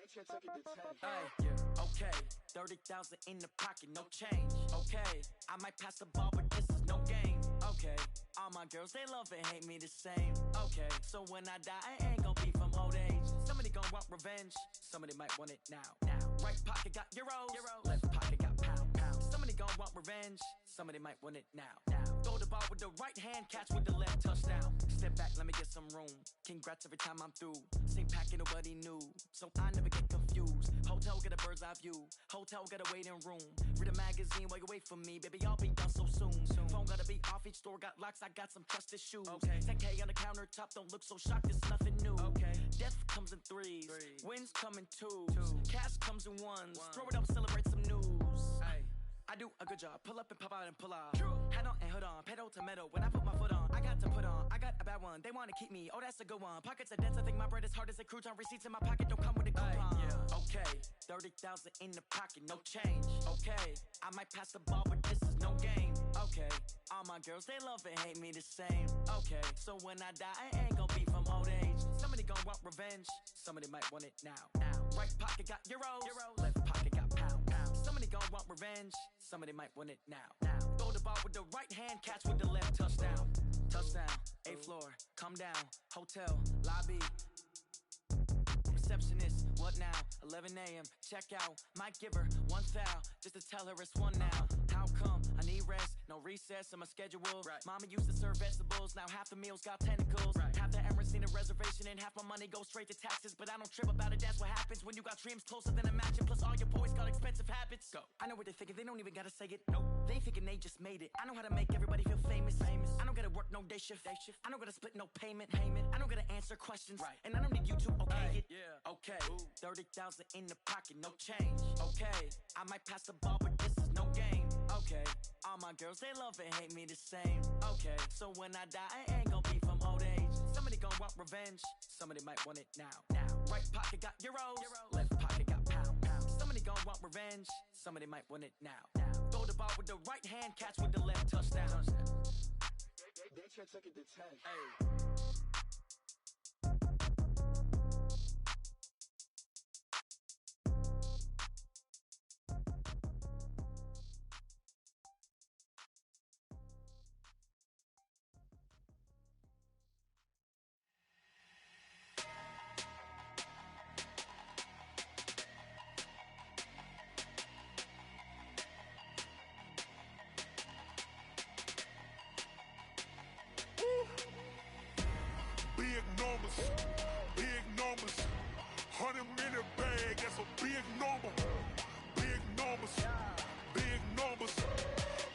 Okay, 30,000 in the pocket, no change. Okay, I might pass the ball, but this is no game. Okay, all my girls, they love and hate me the same. Okay, so when I die, I ain't gon' be from old age. Somebody gon' want revenge, somebody might want it now. Right pocket got euros, left pocket got pounds. Somebody gon' want revenge, somebody might want it now. Throw the ball with the right hand, catch with the left, touchdown. Step back, let me get some room. Congrats every time I'm through. Same packet, nobody knew, so I never get confused. Hotel get a bird's eye view, hotel got a waiting room. Read a magazine while you wait for me, baby, I'll be done so soon. Phone gotta be off, each store got locks, I got some trusted shoes. 10K on the countertop, don't look so shocked, it's nothing new. Death comes in threes, wins come in twos, cash comes in ones. Throw it up, celebrate some news. I do a good job, pull up and pop out and pull off. Hat on and hood on, pedal to metal. When I put my foot on, I got to put on. I got a bad one, they wanna keep me. Oh, that's a good one. Pockets are dense, I think my bread is hard as a crouton. Receipts in my pocket don't come with a coupon. Okay, 30,000 in the pocket, no change. Okay, I might pass the ball, but this is no game. Okay, all my girls, they love and hate me the same. Okay, so when I die, I ain't gon' be from old age. Somebody gon' want revenge, somebody might want it now. Right pocket got euros, left pocket got pounds. Somebody gon' want revenge, somebody might want it now. Throw the ball with the right hand, catch with the left, touchdown. Touchdown, 8th floor, come down, hotel, lobby. Receptionist, what now? 11 a.m., check out. Might give her one foul, just to tell her it's one now. How come? I need rest, no recess in my schedule. Mama used to serve vegetables, now half the meals got tentacles. Half the Emirates need a reservation and half my money goes straight to taxes. But I don't trip about it, that's what happens when you got dreams closer than a mansion. Plus all your boys got expensive habits. Go. I know what they're thinking, they don't even gotta say it. Nope. They thinking they just made it. I know how to make everybody feel famous. I don't gotta work no day shift. I don't gotta split no payment. I don't gotta answer questions. And I don't need you to okay it. Okay, 30,000 in the pocket, no change. Okay, I might pass the ball, but this is no game. Okay, all my girls, they love and hate me the same. Okay, so when I die, I ain't gon' be from old age. Somebody gon' want revenge, somebody might want it now. Right pocket got euros, left pocket got pounds. Somebody gon' want revenge, somebody might want it now. Throw the ball with the right hand, catch with the left, touchdown. They took it to 10. Big numbers, 100 minute bag, that's a big number. Big numbers,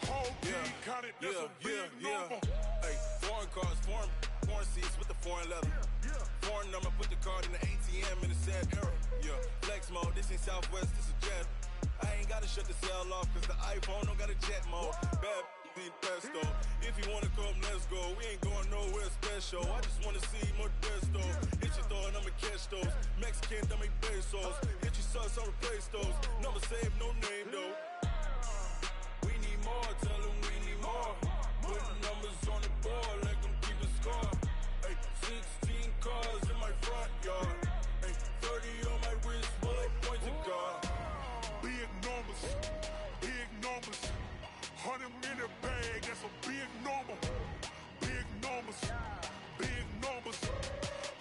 whole team counted, that's a big number. Hey, foreign cars, foreign seats with the foreign leather. Foreign number, put the card in the ATM in a sad era. Flex mode, this ain't Southwest, this is Jet. I ain't gotta shut the cell off, cause the iPhone don't got a jet mode. Bad need pesto. If you wanna come, let's go. We ain't going nowhere special. I just wanna see more desto. Hit your thought, I'ma catch those. Mexican, don't make pesos. Hit your sus, I'll replace those. Number save, no name though. We need more, tell them we need more. Put numbers on the board, let them keep a score. Hey, 16 cars in my front yard. Hey, 30 on my wrist, bullet point to God. Big numbers, 100 minute bag, that's a big number. Big numbers,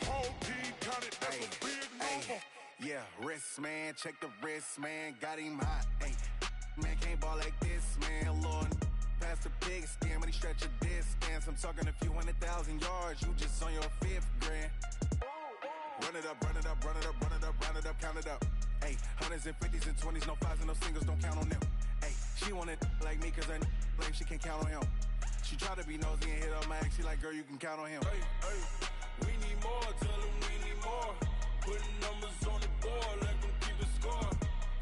whole team counted, that's a big number. Yeah, wrist man, check the wrist man, got him hot. Ay, man can't ball like this, man. Lord, pass the pig skin when he stretch a distance. I'm talking a few 100,000 yards, you just on your 5th grand. Run it up, count it up. Ay, hundreds and 50s and 20s, no 5s and no singles, don't count on them. Ay, she want it like me, cause her like she can't count on him. She try to be nosy and hit up my ex, she like, girl, you can count on him. Hey, we need more, tell them we need more. Putting numbers on the board, let them keep the score.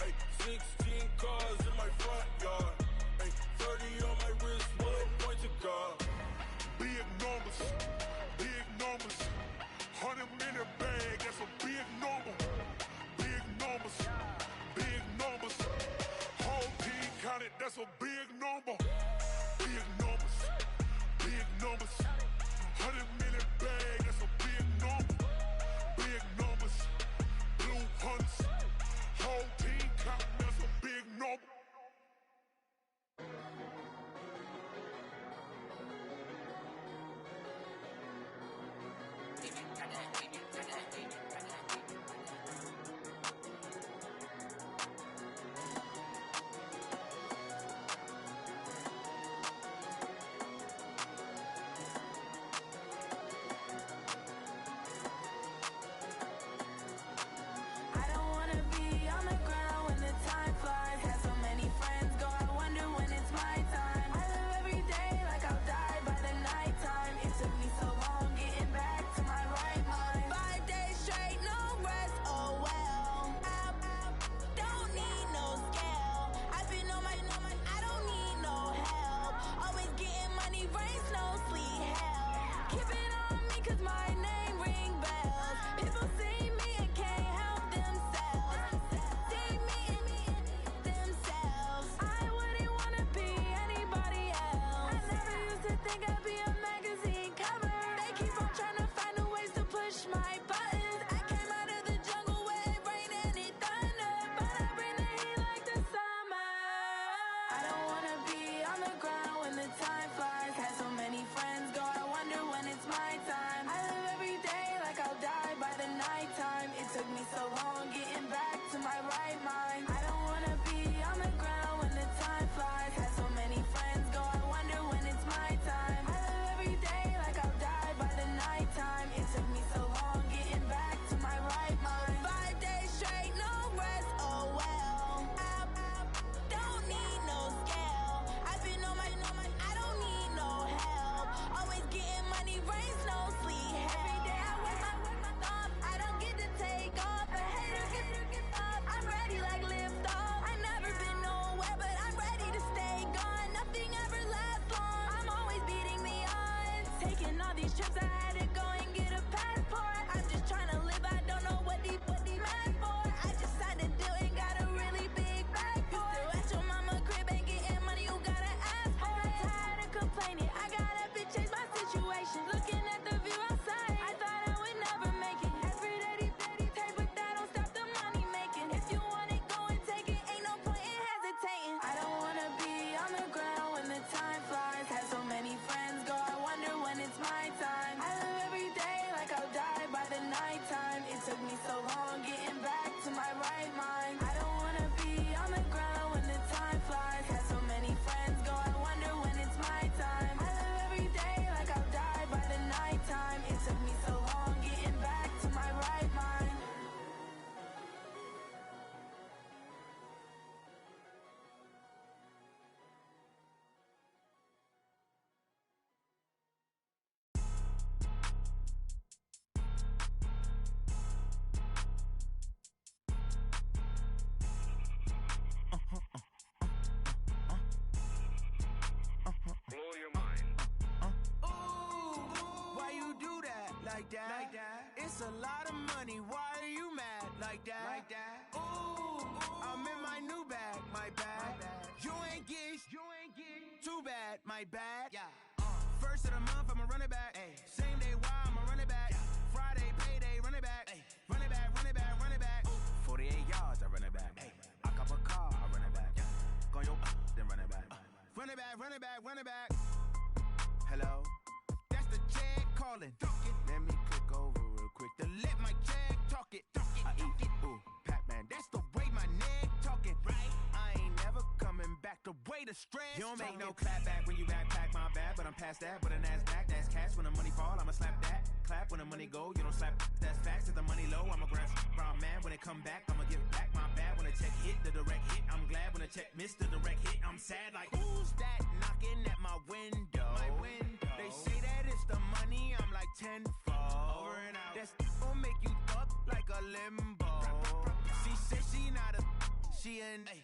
Hey, 16 cars in my front yard. Hey, 30 on my wrist, bullet point to God. Big numbers, 100 minute bag, that's a big number. Big numbers, whole team counted, that's a big number. Big numbers, 100 minute bag, People see me and can't help themselves. See me and themselves. I wouldn't wanna be anybody else. I never used to think I'd be a magazine cover. They keep on trying to find new ways to push my buttons. I came out of the jungle where it rained and it thunder, but I bring the heat like the summer. I don't wanna be on the ground when the time flies. Had so many friends go, I wonder when it's my time. I live every day like I'll die by the nighttime. It took me so long getting back to my right mind. I don't wanna be on the ground when the time flies. Had so many friends go, I wonder when it's my time. I live every day like I'll die by the nighttime. It took me so long getting back to my right mind. 5 days straight, no rest, oh well. I don't need no scale. I've been on my, I don't need no help. Always getting money, rain, snow, sleet. Every day I work my thumb. I don't get to take off. A hater get up. I'm ready like lift off. I've never been nowhere, but I'm ready to stay gone. Nothing ever lasts long. I'm always beating the odds. Taking all these trips, I had to go and get a passport. I'm just trying to live. I don't know what the mad for. I just signed a deal and got a really big bag for it. Still at your mama crib, ain't getting money. You gotta ask for it. Tired of complaining. I got up and changed my situation. Looking at the view outside, I thought I would never make it. Every day they take, but that don't stop the money making. If you want it, go and take it. Ain't no point in hesitating. I don't wanna be on the ground when the time flies. Had so many friends go, I wonder when it's my time. I live every day like I'll die by the nighttime. It took me so long getting back to my right mind. I don't wanna be on the ground when the time flies. Had so many friends go, I wonder when it's my time. I live every day like I'll die by the nighttime. It took me so long getting back to my right mind. Blow your mind. Why you do that like that? Like that? It's a lot of money. Why are you mad like that? Like that? Ooh, I'm in my new bag. My bad. You ain't get too bad. My bad. Yeah. First of the month, I'ma run it back. Ay. Same day, why I'ma run it back? Yeah. Friday, payday, run it back. Ay. Run it back, run it back, run it back. 48 yards, I run it back. Ay. I cop a car, I run it back. Yeah. Go your then run it back. Run it back, run it back, run it back. Hello? That's the check calling. Let me click over real quick to let my check talk it. I eat it, ooh, Pac-Man. That's the way my neck talking. Right? I ain't never coming back. The way the stress. You don't make no clap back when you backpack, my bad. But I'm past that. With a NASDAQ, that's cash. When the money fall, I'ma slap that. Clap when the money go, you don't slap. That's facts. If the money low, I'ma grab brown man. When it come back, I'ma give back my bad. When the check hit, the direct hit. I'm glad when the check missed the direct hit. I'm sad like, who's that knocking at my window? My window. They say that it's the money, I'm like tenfold. Over and out. That's gon' make you up like a limbo. She said she not a, she an. Ay.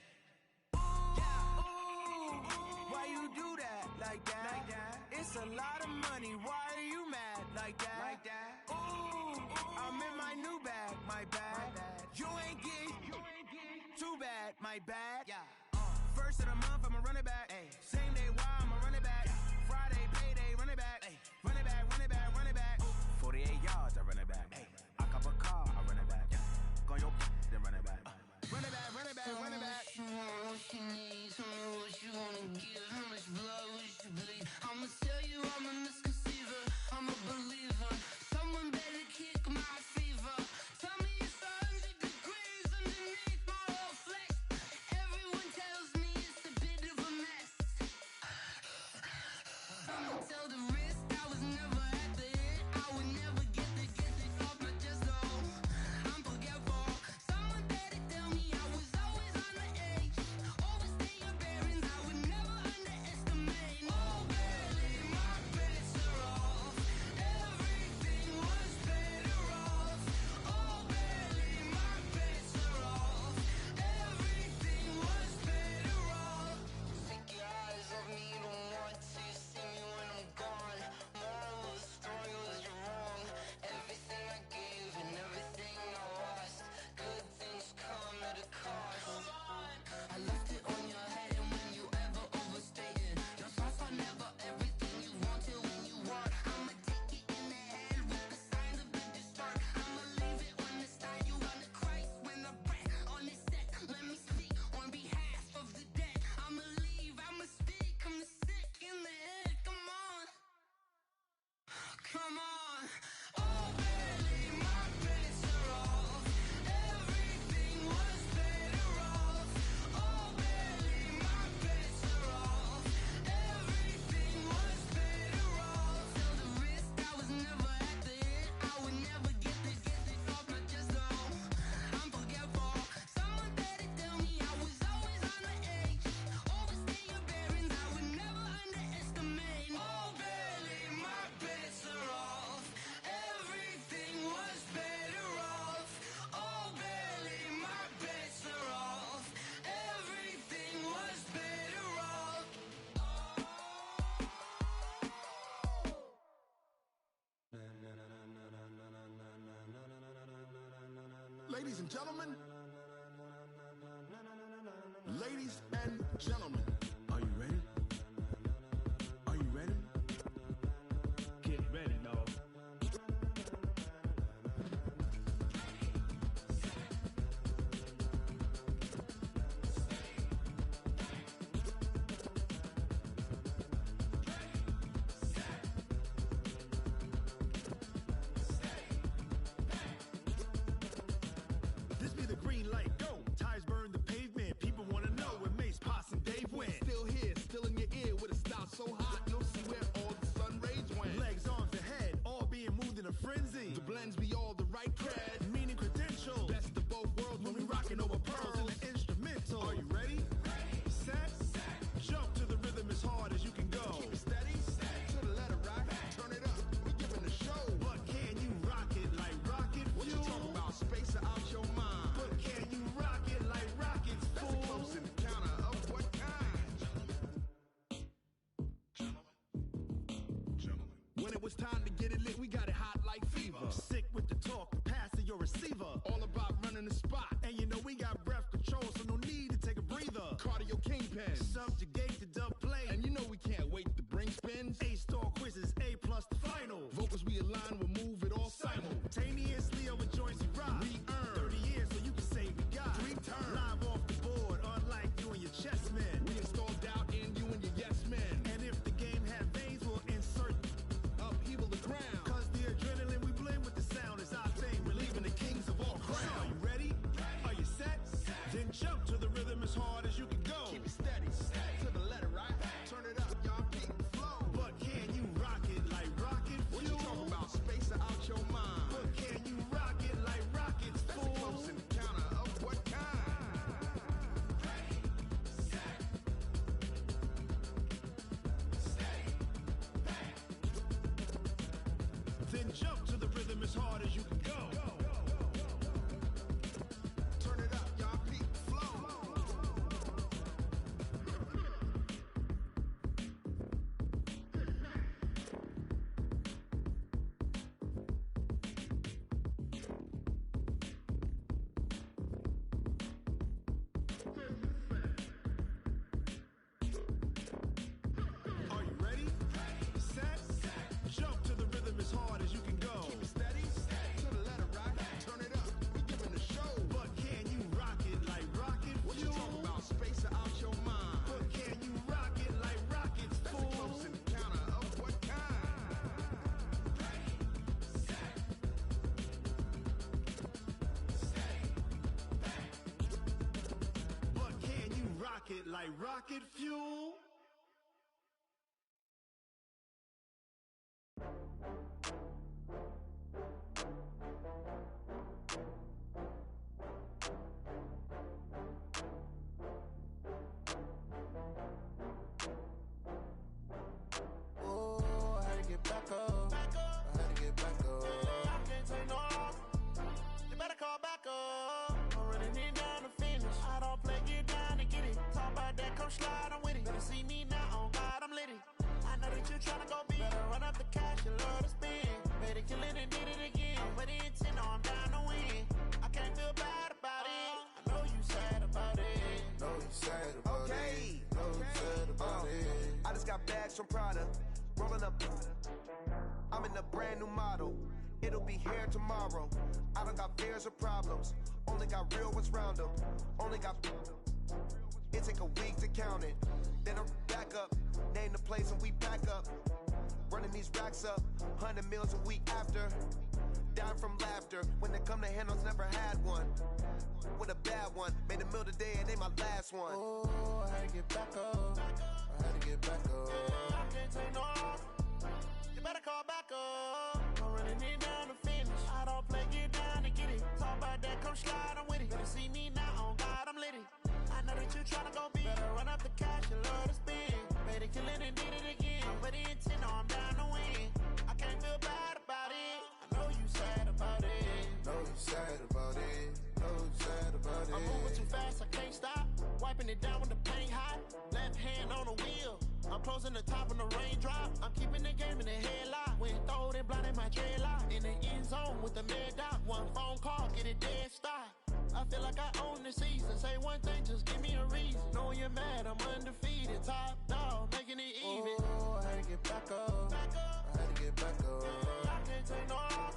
Why you do that like that? Like that? It's a lot of money. Why are you mad like that? Like that? Ooh, I'm in my new bag. My bad. You ain't get too bad. My bad. Yeah. First of the month, I'ma run it back. Ay. Same day, why I'ma run it back? Friday, payday, run it back. Ay. Run it back, run it back, run it back. 48 yards, I run it back. Ay. I cop a car, I run it back. Go your then run it back. Run it back, run it back, run it back. What you need, tell me what you wanna give. How much blood would you bleed? I'ma tell you I'm a misconceiver. I'm a believer. Someone better kick my fever. Tell me it's 100 degrees underneath my whole flesh. Everyone tells me it's a bit of a mess. Ladies and gentlemen. Ladies and gentlemen. Are you ready? Are you ready? Get ready, dog. This be the green light, go. Tires burn the pavement. People wanna know where Mace, Posse, and Dave went. Still here, still in your ear with a style so hot, you'll see where all the sun rays went. Legs, arms, and head, all being moved in a frenzy. The blends be all the right cred, meaning credentials. Best of both worlds when we rockin' over pearls in the instrumental. Are you ready? Set, jump to the rhythm as hard as you can go. Keep it steady, to the letter right. Turn it up, we giving the show. But can you rock it like rocket fuel? What you talking about? Space out your mind. But can you rock it like rockets, fool? That's a close encounter of what kind? When it was time to get it lit, we got it hot like fever. Sick with the talk, the pass to your receiver. All about running the spot. And you know we got breath control, so no need to take a breather. Cardio kingpin, subjugate the dub play. And you know we can't wait to bring spins. A-star quizzes, A+ the final. Vocals we align, we'll move it all simultaneously over joints we rock. We earn 30 years, so you can say we got 3 turns. Live off the board, unlike you and your chess men. We install doubt in you and your yes men. And if the game had veins, we'll insert upheaval the ground. Cause the adrenaline we blend with the sound is our thing. We're leaving the kings of all crowns. So are you ready? Are you set? Then jump to the rhythm as hard as you can go. Keep it steady, to the letter right. Turn it up, y'all keep the flow. But can you rock it like rocket fuel? What you talking about? Space out your mind. But can you rock it like rockets, fool? That's a close encounter of what kind? Then jump to the rhythm as hard as you can go. Turn it up, y'all keep the flow. Are you ready? Set, jump to the rhythm as hard as you can go. Keep it steady, to the letter right. Turn it up, we giving the show. But can you rock it like rocket fuel? What you talking about? Space out your mind. But can you rock it like rockets, fool? That's a close encounter of what kind? But can you rock it like rocket fuel? Oh, I had to get back up. I had to get back up. I can't take no loss. You better call back up. I'm running it down to finish. I don't play, get down to get it. Talk about that, come slide, I'm with it. Better see me now, on God, I'm lit it. I know that you tryna go big. Better run up the cash, you love to spend. Better kill it and did it again. With the intent, no, I'm down to win. I can't feel bad about it. I know you sad about it. Know you sad about it. Know you sad about it. I just got bags from Prada. Rolling up. I'm in a brand new model. It'll be here tomorrow. I don't got fears or problems. Only got real ones round them. Only got. It take a week to count it. Then I'm back up. Name the place and we pack up. Running these racks up. 100 meals a week after. Down from laughter. When they come to handles, never had one. With a bad one. Made a meal today and they my last one. Oh, I had to get back up. I had to get back up. I can't take no loss. You better call back up. I'm running it down to finish. I don't play, get down to get it. Talk about that, come slide, I'm with it. Better see me now, on God, I'm lit it. I know that you tryna go big. Better run up the cash, you love to spend. Better kill it and did it again. But the intent, no, I'm down to win. I can't feel bad about it. I know you sad about it. Know you sad about it. Know you sad about it. I'm moving too fast, I can't stop. Wiping it down when the paint hot. Left hand on the wheel. I'm closing the top when the raindrop. I'm keeping the game in the headlock. When throwed and blind in my dreadlock. In the end zone with the mad dot. One phone call, get it dead stop. the season. Say one thing, just give me a reason. Knowing you're mad, I'm undefeated. Top dog, making it even. Oh, I had to get back up. I had to get back up. I can't take no loss.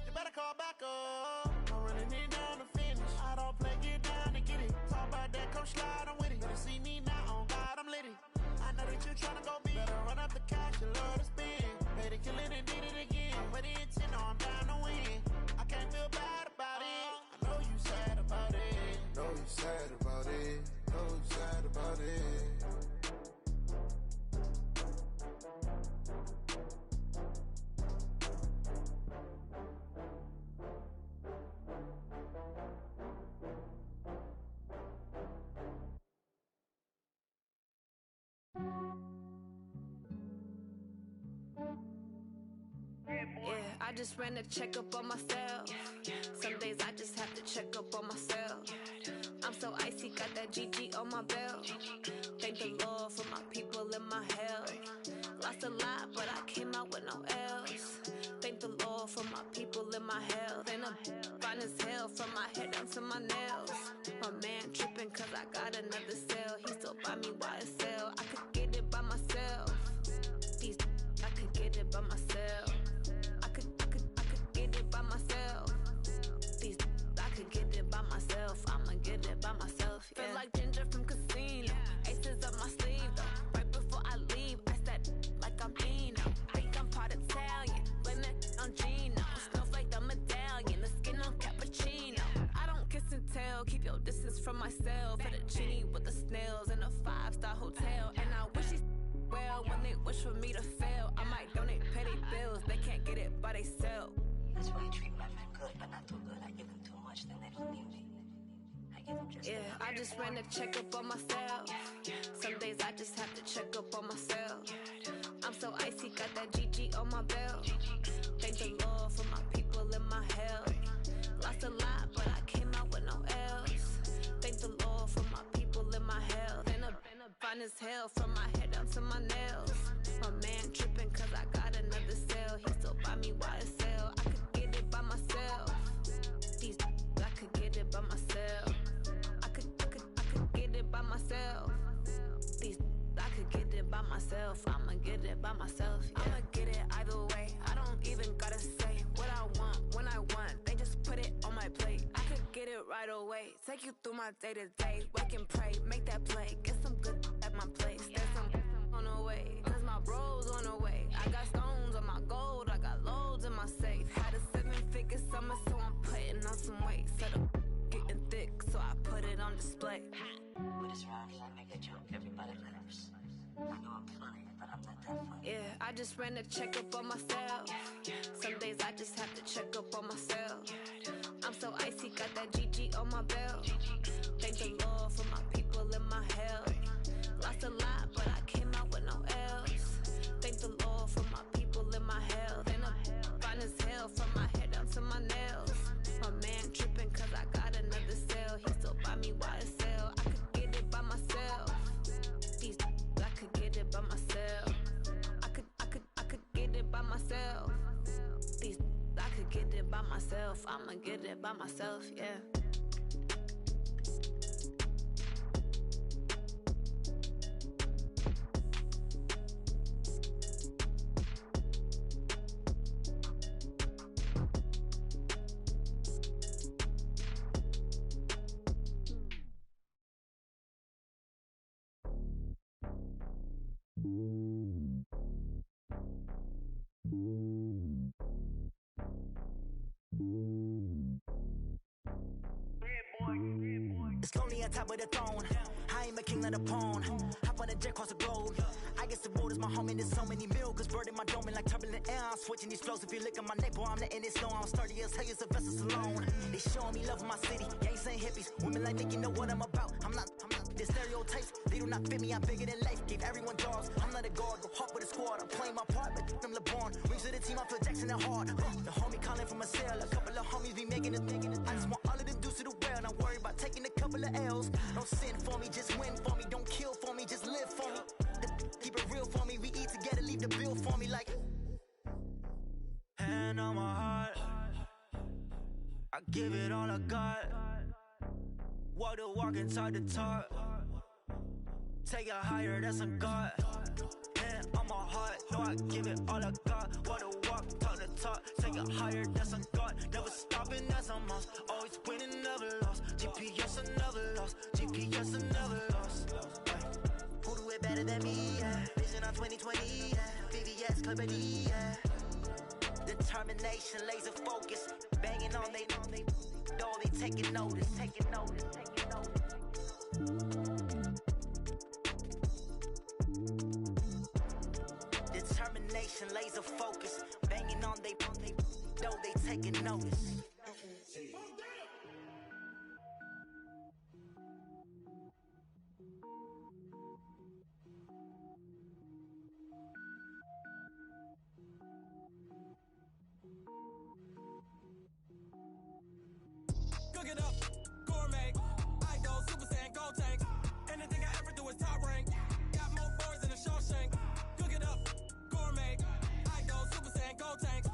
You better call back up. I'm running it down to finish. I don't play, get down to get it. Talk about that, come slide, I'm with it. Better see me now, on God, I'm litty. I know that you tryna go big. Better run up the cash, you love to spend. Made it, kill it, and did it again. Put the intent on, I'm down to win. I can't feel bad about it. I know you sad about it. Know you sad about it. Know you sad about it. Yeah, I just ran a checkup on myself. Some days I just have to check up on myself. I'm so icy, got that GG on my belt. Thank the Lord for my people in my health. Lost a lot, but I came out with no else. Thank the Lord for my people in my health. And I'm fine as hell from my head down to my nails. My man tripping cause I got another cell. He still buy me YSL. I could get it by myself. These I could get it by myself. I could get it by myself. These I could get it by myself. I'ma get it by myself. Yeah. Feel like Ginger from Casino. Aces up my sleeve though. Right before I leave, I said like I'm Dino. Think I'm part Italian. Blame that on Gino. Smells like the medallion. The skin on cappuccino. I don't kiss and tell. Keep your distance from myself. Fettuccine with the snails in a 5-star hotel. And I wish he well when they wish for me to fail. I might donate petty bills. They can't get it by themselves. That's why I treat my men good, but not too good. I give them too much, then they lose immunity. I give them just yeah, I just ran a checkup on myself. Some days I just have to check up on myself. I'm so icy, got that GG on my belt. Thank the Lord for my people in my health. Lost a lot, but I came out with no else. Thank the Lord for my people in my health. And I'm fine as hell from my head down to my nails. My man tripping cause I got another cell. He still buy me YSL. I could get it by myself. These I could get it by myself. I could get it by myself. These I could get it by myself. I'ma get it by myself. Yeah. I'ma get it either way. I don't even gotta say what I want when I want. They just put it on my plate. I could get it right away. Take you through my day to day. Wake and pray, make that play. Get some good at my place. There's some on the way. Cause my bro's on the way. I got stones on my gold. I got loads in my safe. Had a 7-figure summer, so I'm putting on some weight. Set up getting thick, so I put it on display. With this round here, I make a joke, everybody laughs. I know I'm funny, but I'm not that funny. Yeah, I just ran a checkup on myself. Some days I just have to check up on myself. I'm so icy, got that GG on my belt. Thank the Lord for my people in my health. Lost a lot, but I came out with no else. Thank the Lord for my people in my health. And I'm fine as hell from my head down to my nails. My man tripping cause I got another cell. He still buy me YSL. I could get it by myself. These I could get it by myself. I could get it by myself. These I could get it by myself. I'ma get it by myself, yeah. It's lonely on top of the throne. I am a king of the pawn. Hop on a jet across the globe. I guess the world is my home and there's so many milkers burning my dome like turbulent air. I'm switching these flows. If you look at my neck, boy, I'm letting it snow. I'm sturdy as hell, it's a vessel alone. They showing me love in my city. Gangs ain't hippies. Women like me, you know what I'm about. I'm not the stereotypes. They do not fit me. I'm bigger than life. Gave everyone jobs. I'm not a guard. Go hop with a squad. I'm playing my part, but them LeBron. Rings to the team. I feel Jackson and hard. The homie calling from a cell. A couple of homies be making it. I just want all of them dudes to the well. Not worry about taking a couple of L's. Don't sin for me, just win for me. Don't kill for me, just live for me. Keep it real for me. We eat together, leave the bill for me like. Hand on my heart, I give it all I got. Walk the walk and talk the talk. Take it higher, that's a God. Hand on my heart, know I give it all I got. Walk the walk, talk the talk. Take it higher, that's a God. Never stopping, that's a must. Always winning, never lost. GPS, I never lost. GPS, I never lost. Who do it better than me? Yeah. Vision on 2020. Yeah. VVS, Clippity. Yeah. Determination, laser focus. Banging on they, though they taking notice. Taking notice. Taking notice. Determination, laser focus. Banging on they, though they taking notice. Cook it up, gourmet. I go Super Saiyan, gold tank. Anything I ever do is top rank. Got more bars than a Shawshank. Cook it up, gourmet. I go Super Saiyan, gold tank.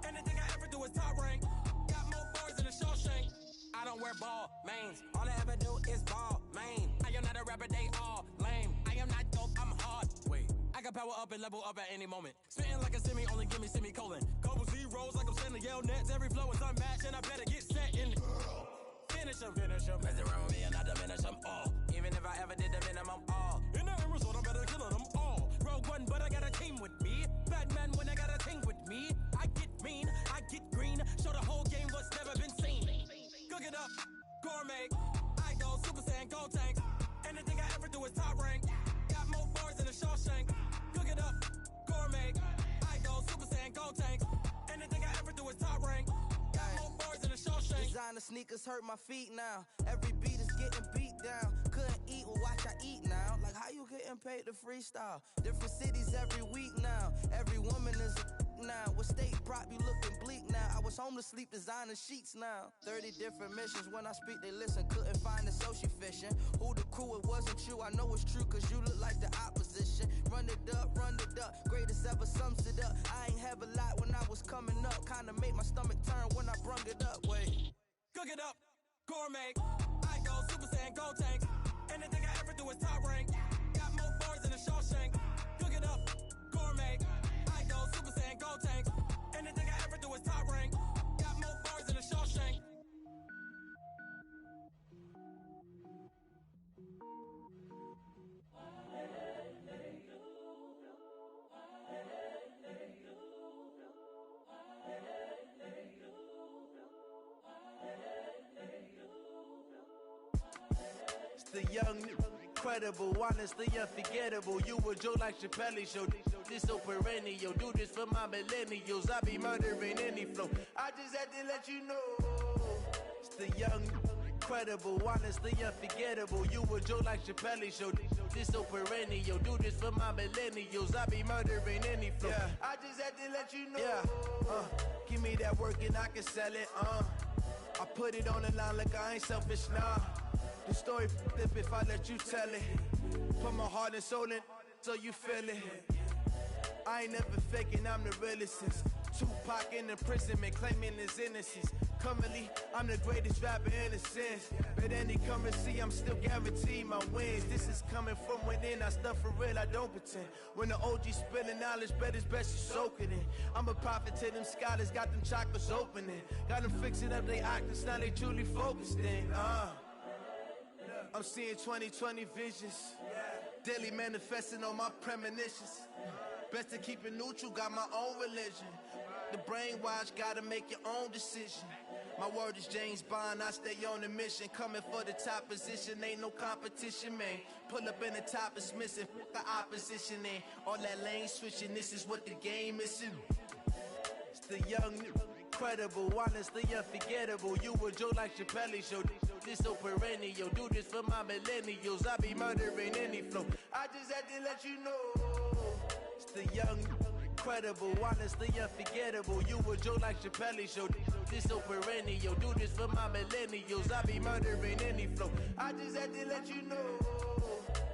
Anything I ever do is top rank. Got more bars than a Shawshank. I don't wear ball mains. All I ever do is ball main. I am not a rapper, they all lame. I am not dope, I'm hard. Wait, I can power up and level up at any moment. Spitting like a semi, only give me semicolon. Couple zeros like I'm sending yell nets. Every flow is unmatched and I better get set in. Finish them. Mess around with me and I diminish them all. Even if I ever did the minimum all. In the end result, I'm better killing them all. Rogue One, but I got a team with me. Batman when I got a team with me. I get mean, I get green. Show the whole game what's never been seen. Cook it up, gourmet. I go Super Saiyan, gold tank. Anything I ever do is top rank. Got more bars than a Shawshank. Cook it up, gourmet. I go Super Saiyan, gold tank. Anything I ever do is top rank. Got more bars than a Shawshank. Designer sneakers hurt my feet now. Every beat is getting beat down. Couldn't eat, well watch I eat now. Like how you getting paid to freestyle? Different cities every week now. Every woman is a now. What state prop you looking bleak now? I was home to sleep designer sheets now. 30 different missions. When I speak they listen. Couldn't find it so she fishing. Who the crew, it wasn't you. I know it's true cause you look like the opposition. Run it up. Greatest ever sums it up. I ain't have a lot when I was coming up. Kinda made my stomach turn when I brung it up. Wait. Cook it up, gourmet. I go Super Saiyan, gold tank. Anything I ever do is top rank. Got more bars than a Shawshank. Cook it up, gourmet. I go Super Saiyan, gold tank. Anything I ever do is top rank. Got more bars than a Shawshank. The young, incredible, honestly unforgettable. You a Joe like Chappelle show. This so perennial. Do this for my millennials. I be murdering any flow. I just had to let you know. It's the young, incredible, honestly unforgettable. You a Joe like Chappelle show. This so perennial. Do this for my millennials. I be murdering any flow. Yeah. I just had to let you know. Yeah. Give me that work and I can sell it. I put it on the line like I ain't selfish, nah. The story flip if I let you tell it. Put my heart and soul in so you feel it. I ain't never faking, I'm the realest since Tupac in imprisonment, claiming his innocence. Currently, I'm the greatest rapper in a sense. But any currency, I'm still guaranteed my wins. This is coming from within, I stuff for real, I don't pretend. When the OG spilling knowledge, bet it's best you soak it in. I'm a prophet to them scholars, got them chakras opening. Got them fixing up they octaves, now they truly focused in. I'm seeing 2020 visions. Daily manifesting on my premonitions. Best to keep it neutral, got my own religion. The brainwash, gotta make your own decision. My word is James Bond, I stay on a mission. Coming for the top position, ain't no competition, man. Pull up in the top is missing, the opposition in. All that lane switching, this is what the game is. It's the young, incredible, honestly unforgettable. You a Joe like Chappelle show. This so perennial. Do this for my millennials. I be murdering any flow. I just had to let you know. It's the young, incredible, honestly unforgettable. You a Joe like Chappelle show. This so perennial. Do this for my millennials. I be murdering any flow. I just had to let you know.